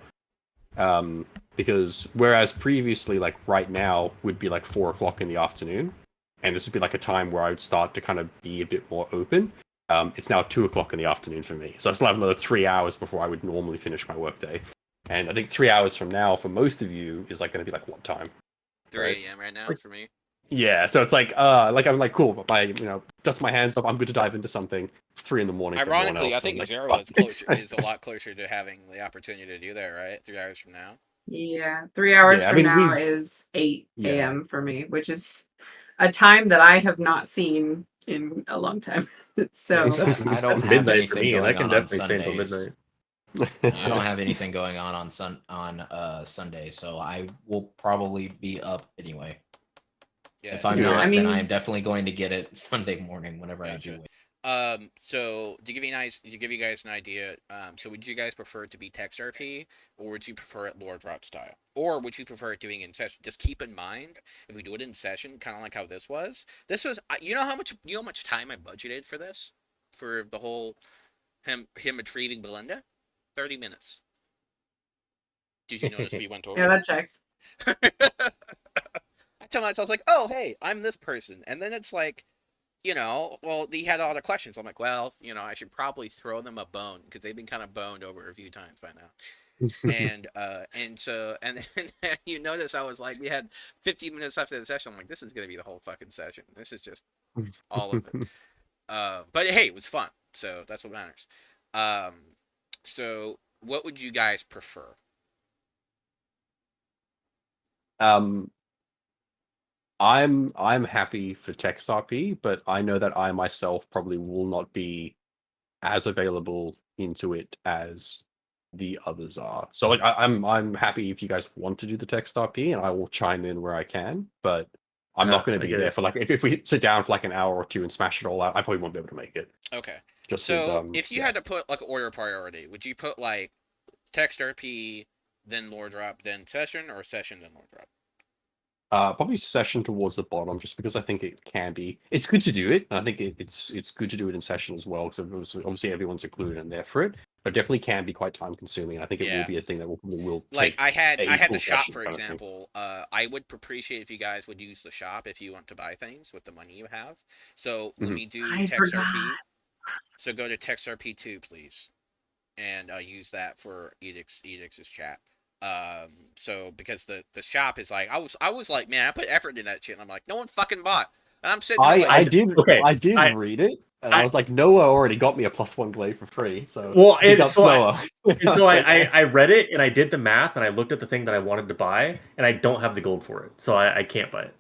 Because whereas previously, like right now, would be like 4 o'clock in the afternoon, and this would be like a time where I would start to kind of be a bit more open. It's now 2 o'clock in the afternoon for me, so I still have another 3 hours before I would normally finish my workday. And I think 3 hours from now, for most of you, is like going to be like what time? 3 a.m. right now for me. Yeah, so it's like I'm like cool, but by dust my hands up, I'm good to dive into something. It's 3 a.m. for everyone Ironically, else. I think like, Zero is a lot closer to having the opportunity to do that, right? 3 hours from now. Yeah, 3 hours Yeah, I from mean, now we've- is 8 Yeah. a.m. for me, which is a time that I have not seen in a long time. So I don't That's have midnight for anything me, and I going can on definitely stay until Sundays. midnight. I don't have anything going on Sunday, so I will probably be up anyway. Yeah. If I'm Yeah, not, I then mean- I am definitely going to get it Sunday morning whenever I do Gotcha. it. So to give you guys an idea, so would you guys prefer it to be text RP, or would you prefer it lore drop style, or would you prefer it doing in session? Just keep in mind, if we do it in session, kind of like how this was, you know how much time I budgeted for this, for the whole him retrieving Belinda, 30 minutes. Did you notice we went over? yeah, that checks. So much I was like, oh hey, I'm this person, and then it's like, well, he had all the questions. I'm like, well, I should probably throw them a bone because they've been kind of boned over a few times by now. And then you notice I was like, we had 15 minutes after the session. I'm like, this is gonna be the whole fucking session. This is just all of it. But hey, it was fun, so that's what matters. So what would you guys prefer? I'm happy for text RP, but I know that I myself probably will not be as available into it as the others are. So like I'm happy if you guys want to do the text RP, and I will chime in where I can, but I'm not going I to be get there it. for like if we sit down for like an hour or two and smash it all out, I probably won't be able to make it. Okay. Just So with, if you had to put like an order priority, would you put like text RP, then lore drop, then session, or session, then lore drop? Probably session towards the bottom, just because I think it can be. It's good to do it, and I think it's good to do it in session as well, because obviously everyone's included in there for it. But it definitely can be quite time consuming. I think it will Yeah. be a thing that will Like take I had a the full shop, session for kind of thing. example. I would appreciate if you guys would use the shop if you want to buy things with the money you have. So when Mhm. we do I text forgot. RP, so go to text RP2, please, and use that for Edix's chat. So because the shop is like, I was like, man, I put effort in that shit, and I'm like, no one fucking bought, and I'm sitting there like, I did Okay, I did I- read it, and I I- was like, Noah already got me a +1 glaive for free, so Well, big and ups so Noah. And so was like, I read it and I did the math and I looked at the thing that I wanted to buy and I don't have the gold for it, so I can't buy it.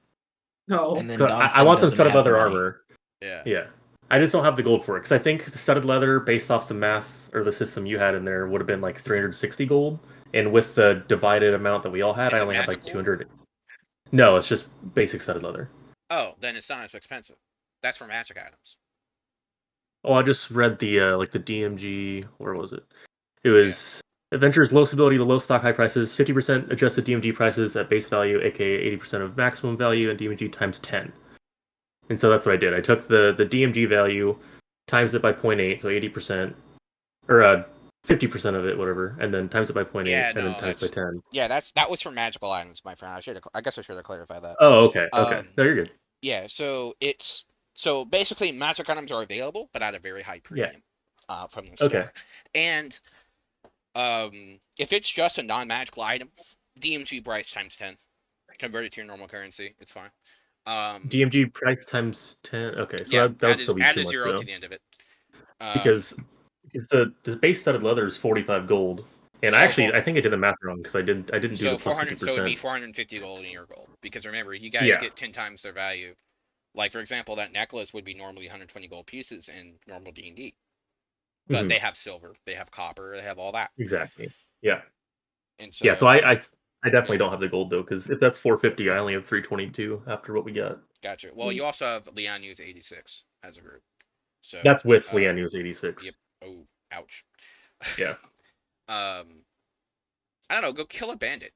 No. And then So I Donson want some doesn't studded have leather money. armor. yeah. Yeah, I just don't have the gold for it because I think the studded leather, based off the math or the system you had in there, would have been like 360 gold, and with the divided amount that we all had, Is I it only had like magical? 200. No, it's just basic studded leather. Oh, then it's not as expensive. That's for magic items. Oh, I just read the like the DMG. Where was it? It was Adventure's low stability to low stock high prices, 50% adjusted DMG prices at base value, aka 80% of maximum value, and DMG times 10. And so that's what I did. I took the DMG value, times it by 0.8, so 80%, or 50% of it, whatever, and then times it by 0.8, Yeah, and then no, times by 10. yeah, that was for magical items, my friend. I guess I should have clarified that. Oh, okay, okay. No, you're good. Yeah, so basically magic items are available, but at a very high premium. From the store. Okay. And if it's just a non-magical item, DMG price times 10. Convert it to your normal currency. It's fine. DMG price times 10. Okay, so Yeah, that would still be add too a much, 0 though. to the end of it. Because the base studded leather is 45 gold. And So I think I did the math wrong because I didn't do so the plus 400, so it'd be 50%. 450 gold in your gold. Because remember, you guys Yeah. get 10 times their value. Like for example, that necklace would be normally 120 gold pieces in normal D&D. But Mhm. they have silver, they have copper, they have all that. Exactly. Yeah. And so Yeah, so I definitely don't have the gold though, because if that's 450, I only have 322 after what we got. Gotcha. Well, you also have Lianu's 86 as a group. So That's with Lianu's 86. Yep. Oh, ouch. Yeah. I don't know. Go kill a bandit.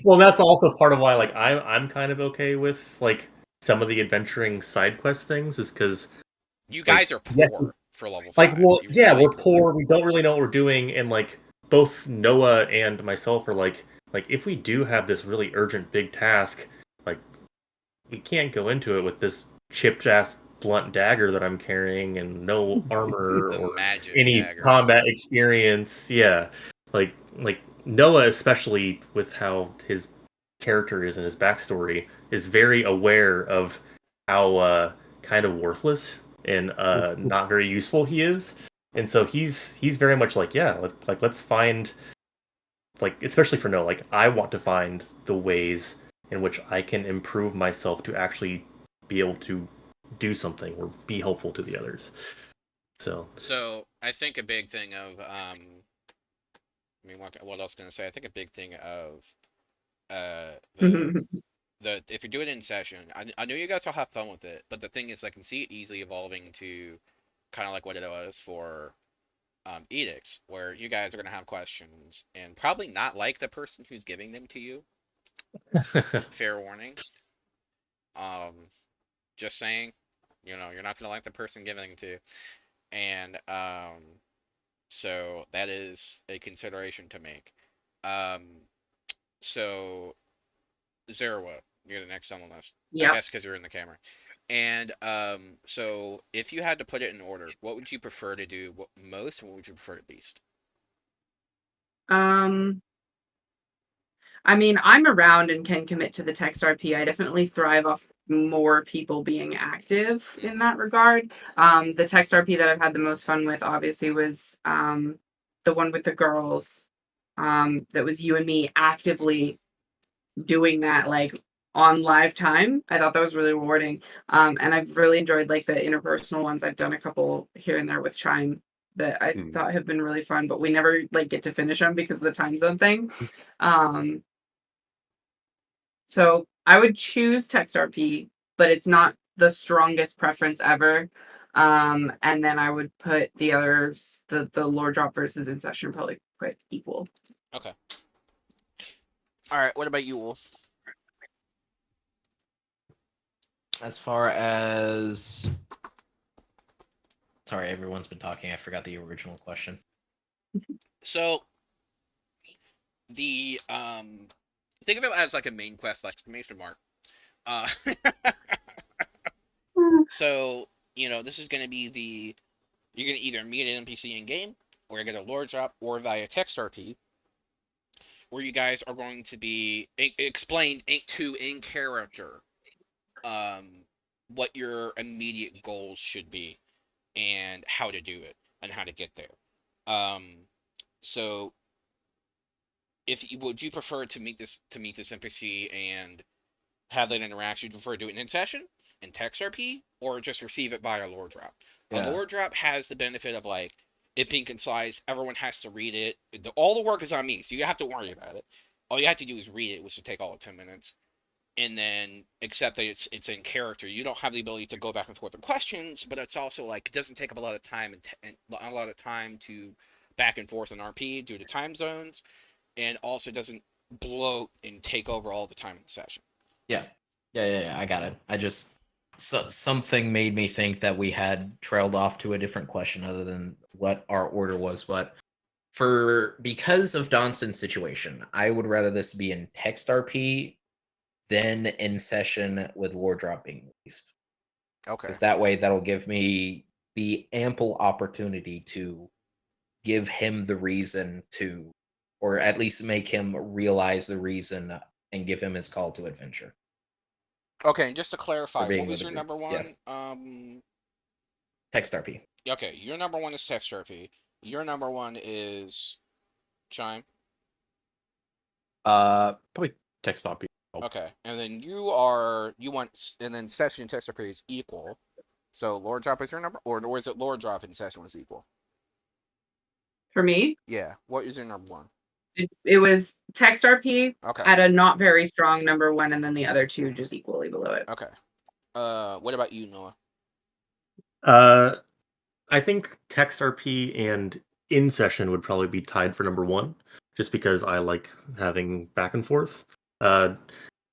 Well, that's also part of why like I'm kind of okay with like some of the adventuring side quest things, is because you guys are poor for level 5. Like, well, You're yeah, really we're poor. We don't really know what we're doing, and like both Noah and myself are like if we do have this really urgent big task, like we can't go into it with this chipped ass blunt dagger that I'm carrying and no armor The or magic any dagger. combat experience. Yeah, like Noah, especially with how his character is and his backstory, is very aware of how kind of worthless and not very useful he is, and so he's very much like, yeah, let's find, like, especially for Noah, like I want to find the ways in which I can improve myself to actually be able to do something or be helpful to the others. So I think a big thing of I mean, what else can I say? I think a big thing of the if you do it in session, I know you guys will have fun with it, but the thing is, I can see it easily evolving to kind of like what it was for edicts, where you guys are gonna have questions and probably not like the person who's giving them to you. Fair warning. Just saying, you're not gonna like the person giving them to you. And so that is a consideration to make. So Zerwa, you're the next on the list. Yep. I guess because you're in the camera. And so if you had to put it in order, what would you prefer to do most, and what would you prefer least? I mean, I'm around and can commit to the text RP. I definitely thrive off more people being active in that regard. The text RP that I've had the most fun with, obviously, was the one with the girls. That was you and me actively doing that, like on live time. I thought that was really rewarding. And I've really enjoyed like the interpersonal ones. I've done a couple here and there with Chime that I thought have been really fun, but we never like get to finish them because of the time zone thing. So I would choose text RP, but it's not the strongest preference ever. And then I would put the others, the lore drop versus in session, probably quite equal. Okay. All right. What about you, Wolf? As far as, sorry, everyone's been talking. I forgot the original question. So the think of it as like a main quest exclamation mark. Uh, so this is gonna be you're gonna either meet an NPC in game, or get a lore drop, or via text RP, where you guys are going to be explained to in character what your immediate goals should be and how to do it and how to get there. So would you prefer to meet this NPC and have that interaction? Would you prefer to do it in session in text RP, or just receive it by a lore drop? A Yeah. lore drop has the benefit of like it being concise. Everyone has to read it. All the work is on me, so you don't have to worry about it. All you have to do is read it, which will take all of 10 minutes, and then accept that it's in character. You don't have the ability to go back and forth with questions, but it's also like it doesn't take up a lot of time and a lot of time to back and forth in RP due to time zones, and also doesn't bloat and take over all the time in the session. Yeah. I got it. I just something made me think that we had trailed off to a different question other than what our order was. But because of Donson's situation, I would rather this be in text RP than in session with lore drop being released. Okay. Because that way, that'll give me the ample opportunity to give him the reason to, or at least make him realize the reason and give him his call to adventure. Okay, and just to clarify, being what was with your the number group, one? yeah. Text RP. Okay, your number one is text RP. Your number one is Chime. Probably text RP. Okay, and then you want, and then session and text RP is equal. So lore drop is your number, or is it lore drop and session was equal? For me, Yeah. What is your number one? it was text RP Okay. at a not very strong number one, and then the other two just equally below it. Okay. What about you, Noah? I think text RP and in session would probably be tied for number one, just because I like having back and forth. I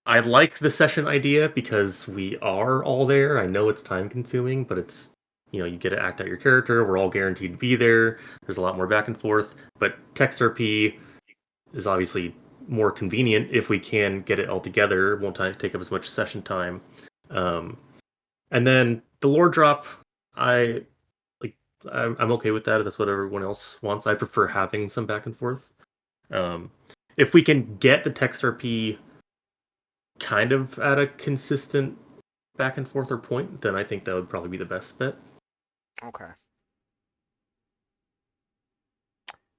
like the session idea because we are all there. I know it's time consuming, but it's, you get to act out your character. We're all guaranteed to be there. There's a lot more back and forth. But text RP is obviously more convenient if we can get it all together. It won't take up as much session time. And then the lore drop, I'm okay with that if that's what everyone else wants. I prefer having some back and forth. If we can get the text RP kind of at a consistent back and forth or point, then I think that would probably be the best bet. Okay.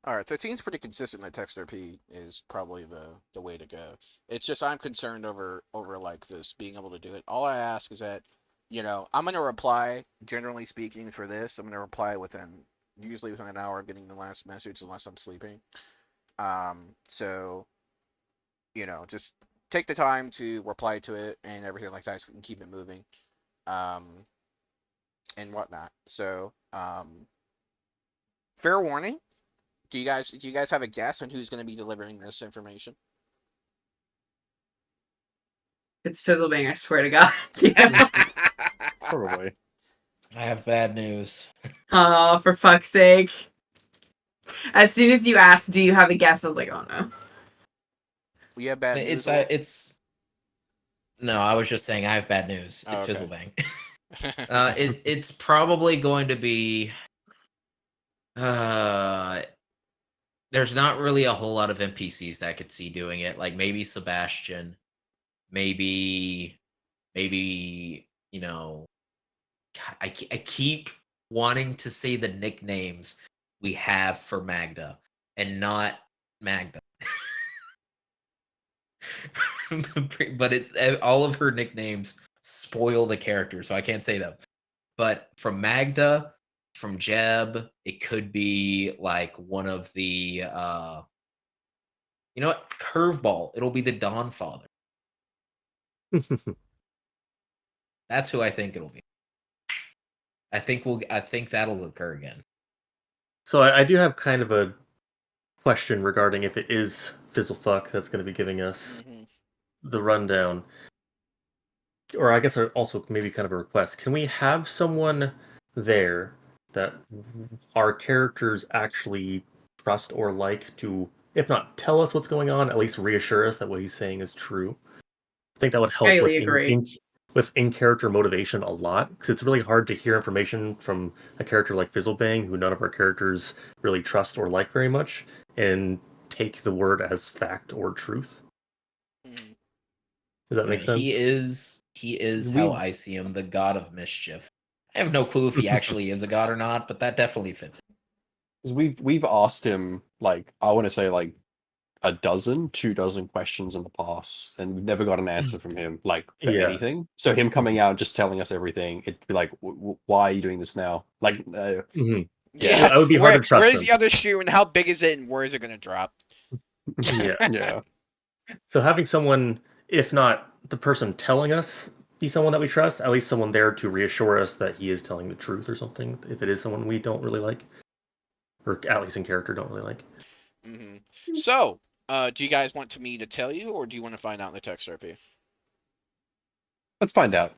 All right, so it seems pretty consistent that text RP is probably the way to go. It's just I'm concerned over like this being able to do it. All I ask is that, I'm gonna reply, generally speaking, for this. I'm gonna reply usually within an hour of getting the last message, unless I'm sleeping. So, just take the time to reply to it and everything like that, so we can keep it moving, and whatnot. So, fair warning. Do you guys have a guess on who's going to be delivering this information? It's Fizzlebang, I swear to God. Probably. I have bad news. Oh, for fuck's sake. As soon as you asked, do you have a guess? I was like, oh no. We have bad news. No, I was just saying I have bad news. It's okay. Fizzlebang. It's probably going to be. There's not really a whole lot of NPCs that I could see doing it. Like maybe Sebastian, maybe I keep wanting to say the nicknames we have for Magda and not Magda. But it's all of her nicknames spoil the character, so I can't say them. But from Magda, from Jeb, it could be like one of the you know what? Curveball. It'll be the Dawn Father. That's who I think it'll be. I think that'll occur again. So I do have kind of a question regarding if it is Fizzlefuck that's going to be giving us Mhm. the rundown. Or I guess also maybe kind of a request. Can we have someone there that our characters actually trust or like to, if not tell us what's going on, at least reassure us that what he's saying is true? I think that would help Highly agree. with in-character motivation a lot, because it's really hard to hear information from a character like Fizzlebang, who none of our characters really trust or like very much, and take the word as fact or truth. Mhm. Does that make sense? He is how I see him, the god of mischief. I have no clue if he actually is a god or not, but that definitely fits. Because we've asked him like I want to say like 2 dozen questions in the past, and we've never got an answer from him like for Yeah. anything. So him coming out and just telling us everything, it'd be like, why are you doing this now? Like, Mhm. Yeah, I would be hard to trust where's him. the other shoe and how big is it and where is it gonna drop? Yeah. yeah. So having someone, if not the person telling us, be someone that we trust, at least someone there to reassure us that he is telling the truth or something, if it is someone we don't really like. Or at least in character don't really like. Hmm. So, do you guys want me to tell you, or do you want to find out in the text RP? Let's find out.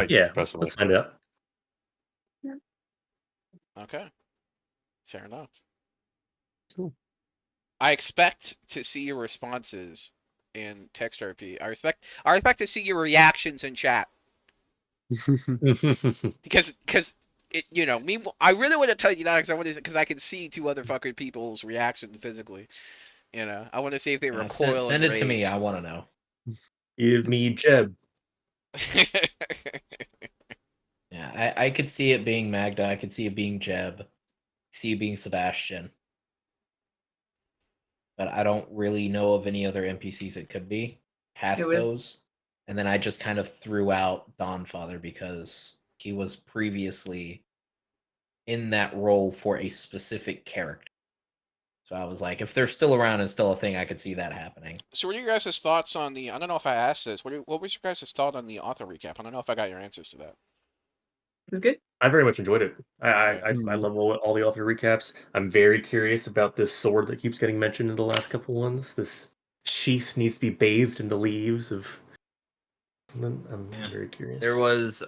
Yeah, personally. let's find out. Okay, fair enough. Cool. I expect to see your responses in text RP. I expect to see your reactions in chat because me. I really want to tell you that because I can see two other fucking people's reactions physically. I want to see if they recoil. Send and it to me. rage. I want to know. Give me Jeb. Yeah, I could see it being Magda. I could see it being Jeb. I see it being Sebastian. But I don't really know of any other NPCs it could be past It was- those. And then I just kind of threw out Dawnfather because he was previously in that role for a specific character. So I was like, if they're still around and still a thing, I could see that happening. So what are your guys' thoughts on the? I don't know if I asked this. What was your guys' thought on the author recap? I don't know if I got your answers to that. It was good. I very much enjoyed it. I love all the author recaps. I'm very curious about this sword that keeps getting mentioned in the last couple ones. This sheath needs to be bathed in the leaves of. I'm very curious. There was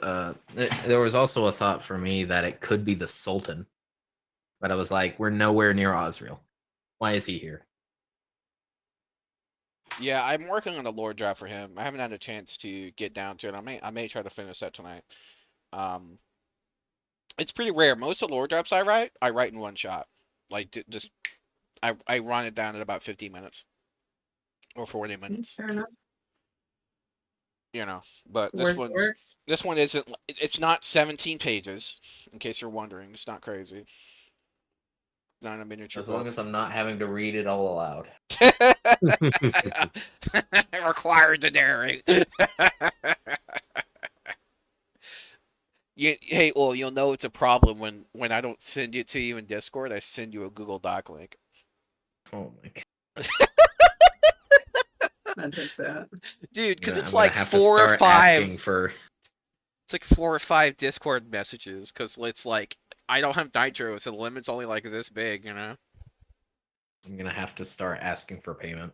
also a thought for me that it could be the Sultan. But I was like, we're nowhere near Osriel. Why is he here? Yeah, I'm working on the lore draft for him. I haven't had a chance to get down to it. I may try to finish that tonight. It's pretty rare. Most of the lore drafts I write in one shot. Like just I run it down in about 15 minutes or 40 minutes. Fair enough. But this one isn't. It's not 17 pages. In case you're wondering, it's not crazy. Not a miniature. As long as I'm not having to read it all aloud. Required to narrate. You'll know it's a problem when I don't send it to you in Discord. I send you a Google Doc link. Oh my god. That checks out. Dude, because it's I'm gonna like have to 4 or start 5. asking for... It's like 4 or 5 Discord messages because it's like I don't have Nitro, so the limit's only like this big, I'm gonna have to start asking for payment.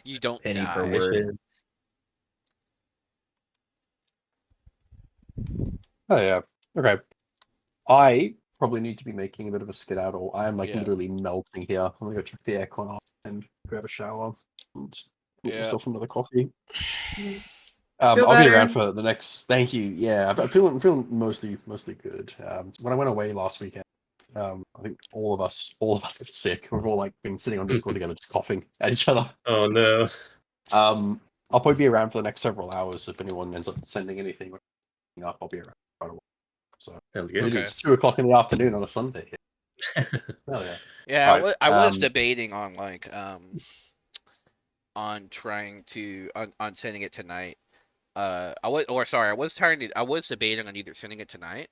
You don't Penny die. per word. Oh yeah. Okay. I probably need to be making a bit of a skedaddle. I am like Yeah. literally melting here. I'm gonna go check the aircon off and grab a shower and get Yeah. myself another coffee. Feel I'll be better. around for the next. Thank you. Yeah, I'm feeling mostly good. When I went away last weekend, I think all of us got sick. We've all like been sitting on Discord together, just coughing at each other. Oh no. I'll probably be around for the next several hours. If anyone ends up sending anything up, I'll be around quite a while. So Sounds good. Okay. it's 2:00 in the afternoon on a Sunday. Oh yeah. Yeah, Alright, I was debating on on trying to on sending it tonight. I was debating on either sending it tonight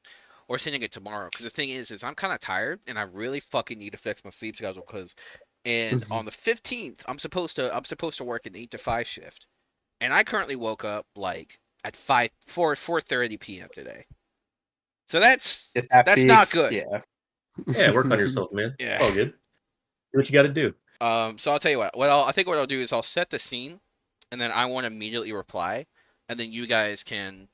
or sending it tomorrow. Because the thing is I'm kind of tired and I really fucking need to fix my sleep schedule. And on the 15th, I'm supposed to work an 8 to 5 shift, and I currently woke up like at 4:30 p.m. today. So that's not good. Yeah. Yeah, work on yourself, man. Yeah. All good. Do what you got to do. So I'll tell you what. I think what I'll do is I'll set the scene, and then I won't immediately reply, and then you guys can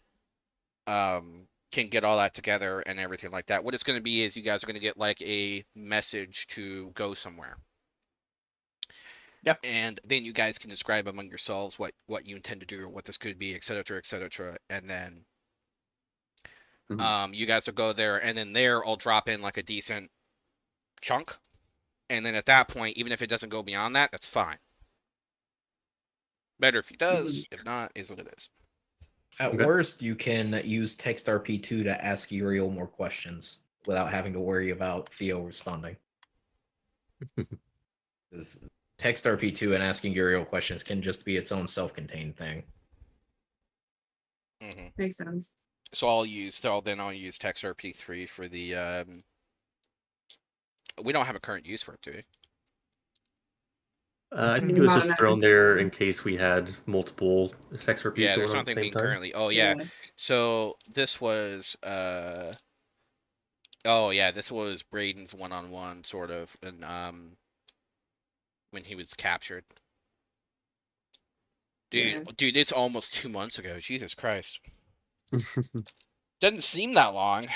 get all that together and everything like that. What it's going to be is you guys are going to get like a message to go somewhere. Yep. And then you guys can describe among yourselves what you intend to do or what this could be, etc., etc., and then Mhm. you guys will go there, and then there I'll drop in like a decent chunk, and then at that point, even if it doesn't go beyond that, that's fine. Better if he does. If not, is what it is. At Okay. worst, you can use TextRP2 to ask Uriel more questions without having to worry about Theo responding. TextRP2 and asking Uriel questions can just be its own self-contained thing. Mm-hmm. Makes sense. So I'll use TextRP3 for the. We don't have a current use for it, do we? I think it was Not just enough. thrown there in case we had multiple text RPs Yeah, going there's on at the nothing same being time. currently. Oh yeah. So this was oh yeah, this was Braden's one-on-one sort of, and when he was captured. Dude, it's almost 2 months ago. Jesus Christ. Doesn't seem that long.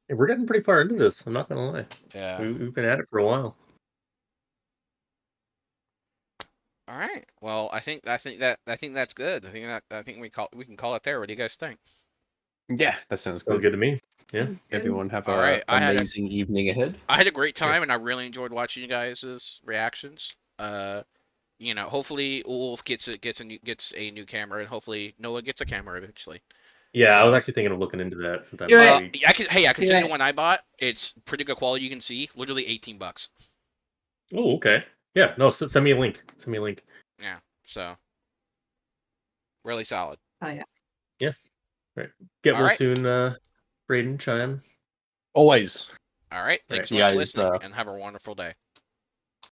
Hey, we're getting pretty far into this. I'm not gonna lie. Yeah. We've been at it for a while. All right. Well, I think that's good. I think we can call it there. What do you guys think? Yeah, that sounds Sounds good. good to me. Yeah. That's good. Everyone have All a right, I had a- amazing evening ahead. I had a great Yeah. time, and I really enjoyed watching you guys' reactions. Hopefully Ulf gets a new camera, and hopefully Noah gets a camera eventually. Yeah, I was So- actually thinking of looking into that sometime Do this it. week. I can Do tell you the it. one I bought. It's pretty good quality. You can see, literally $18. Oh, okay. Yeah, no, send me a link. Send me a link. Yeah. So really solid. Oh yeah. Get All well right. soon, Braden, Chime. Always. All right. Thanks so Right. much for You guys, listening, and have a wonderful day.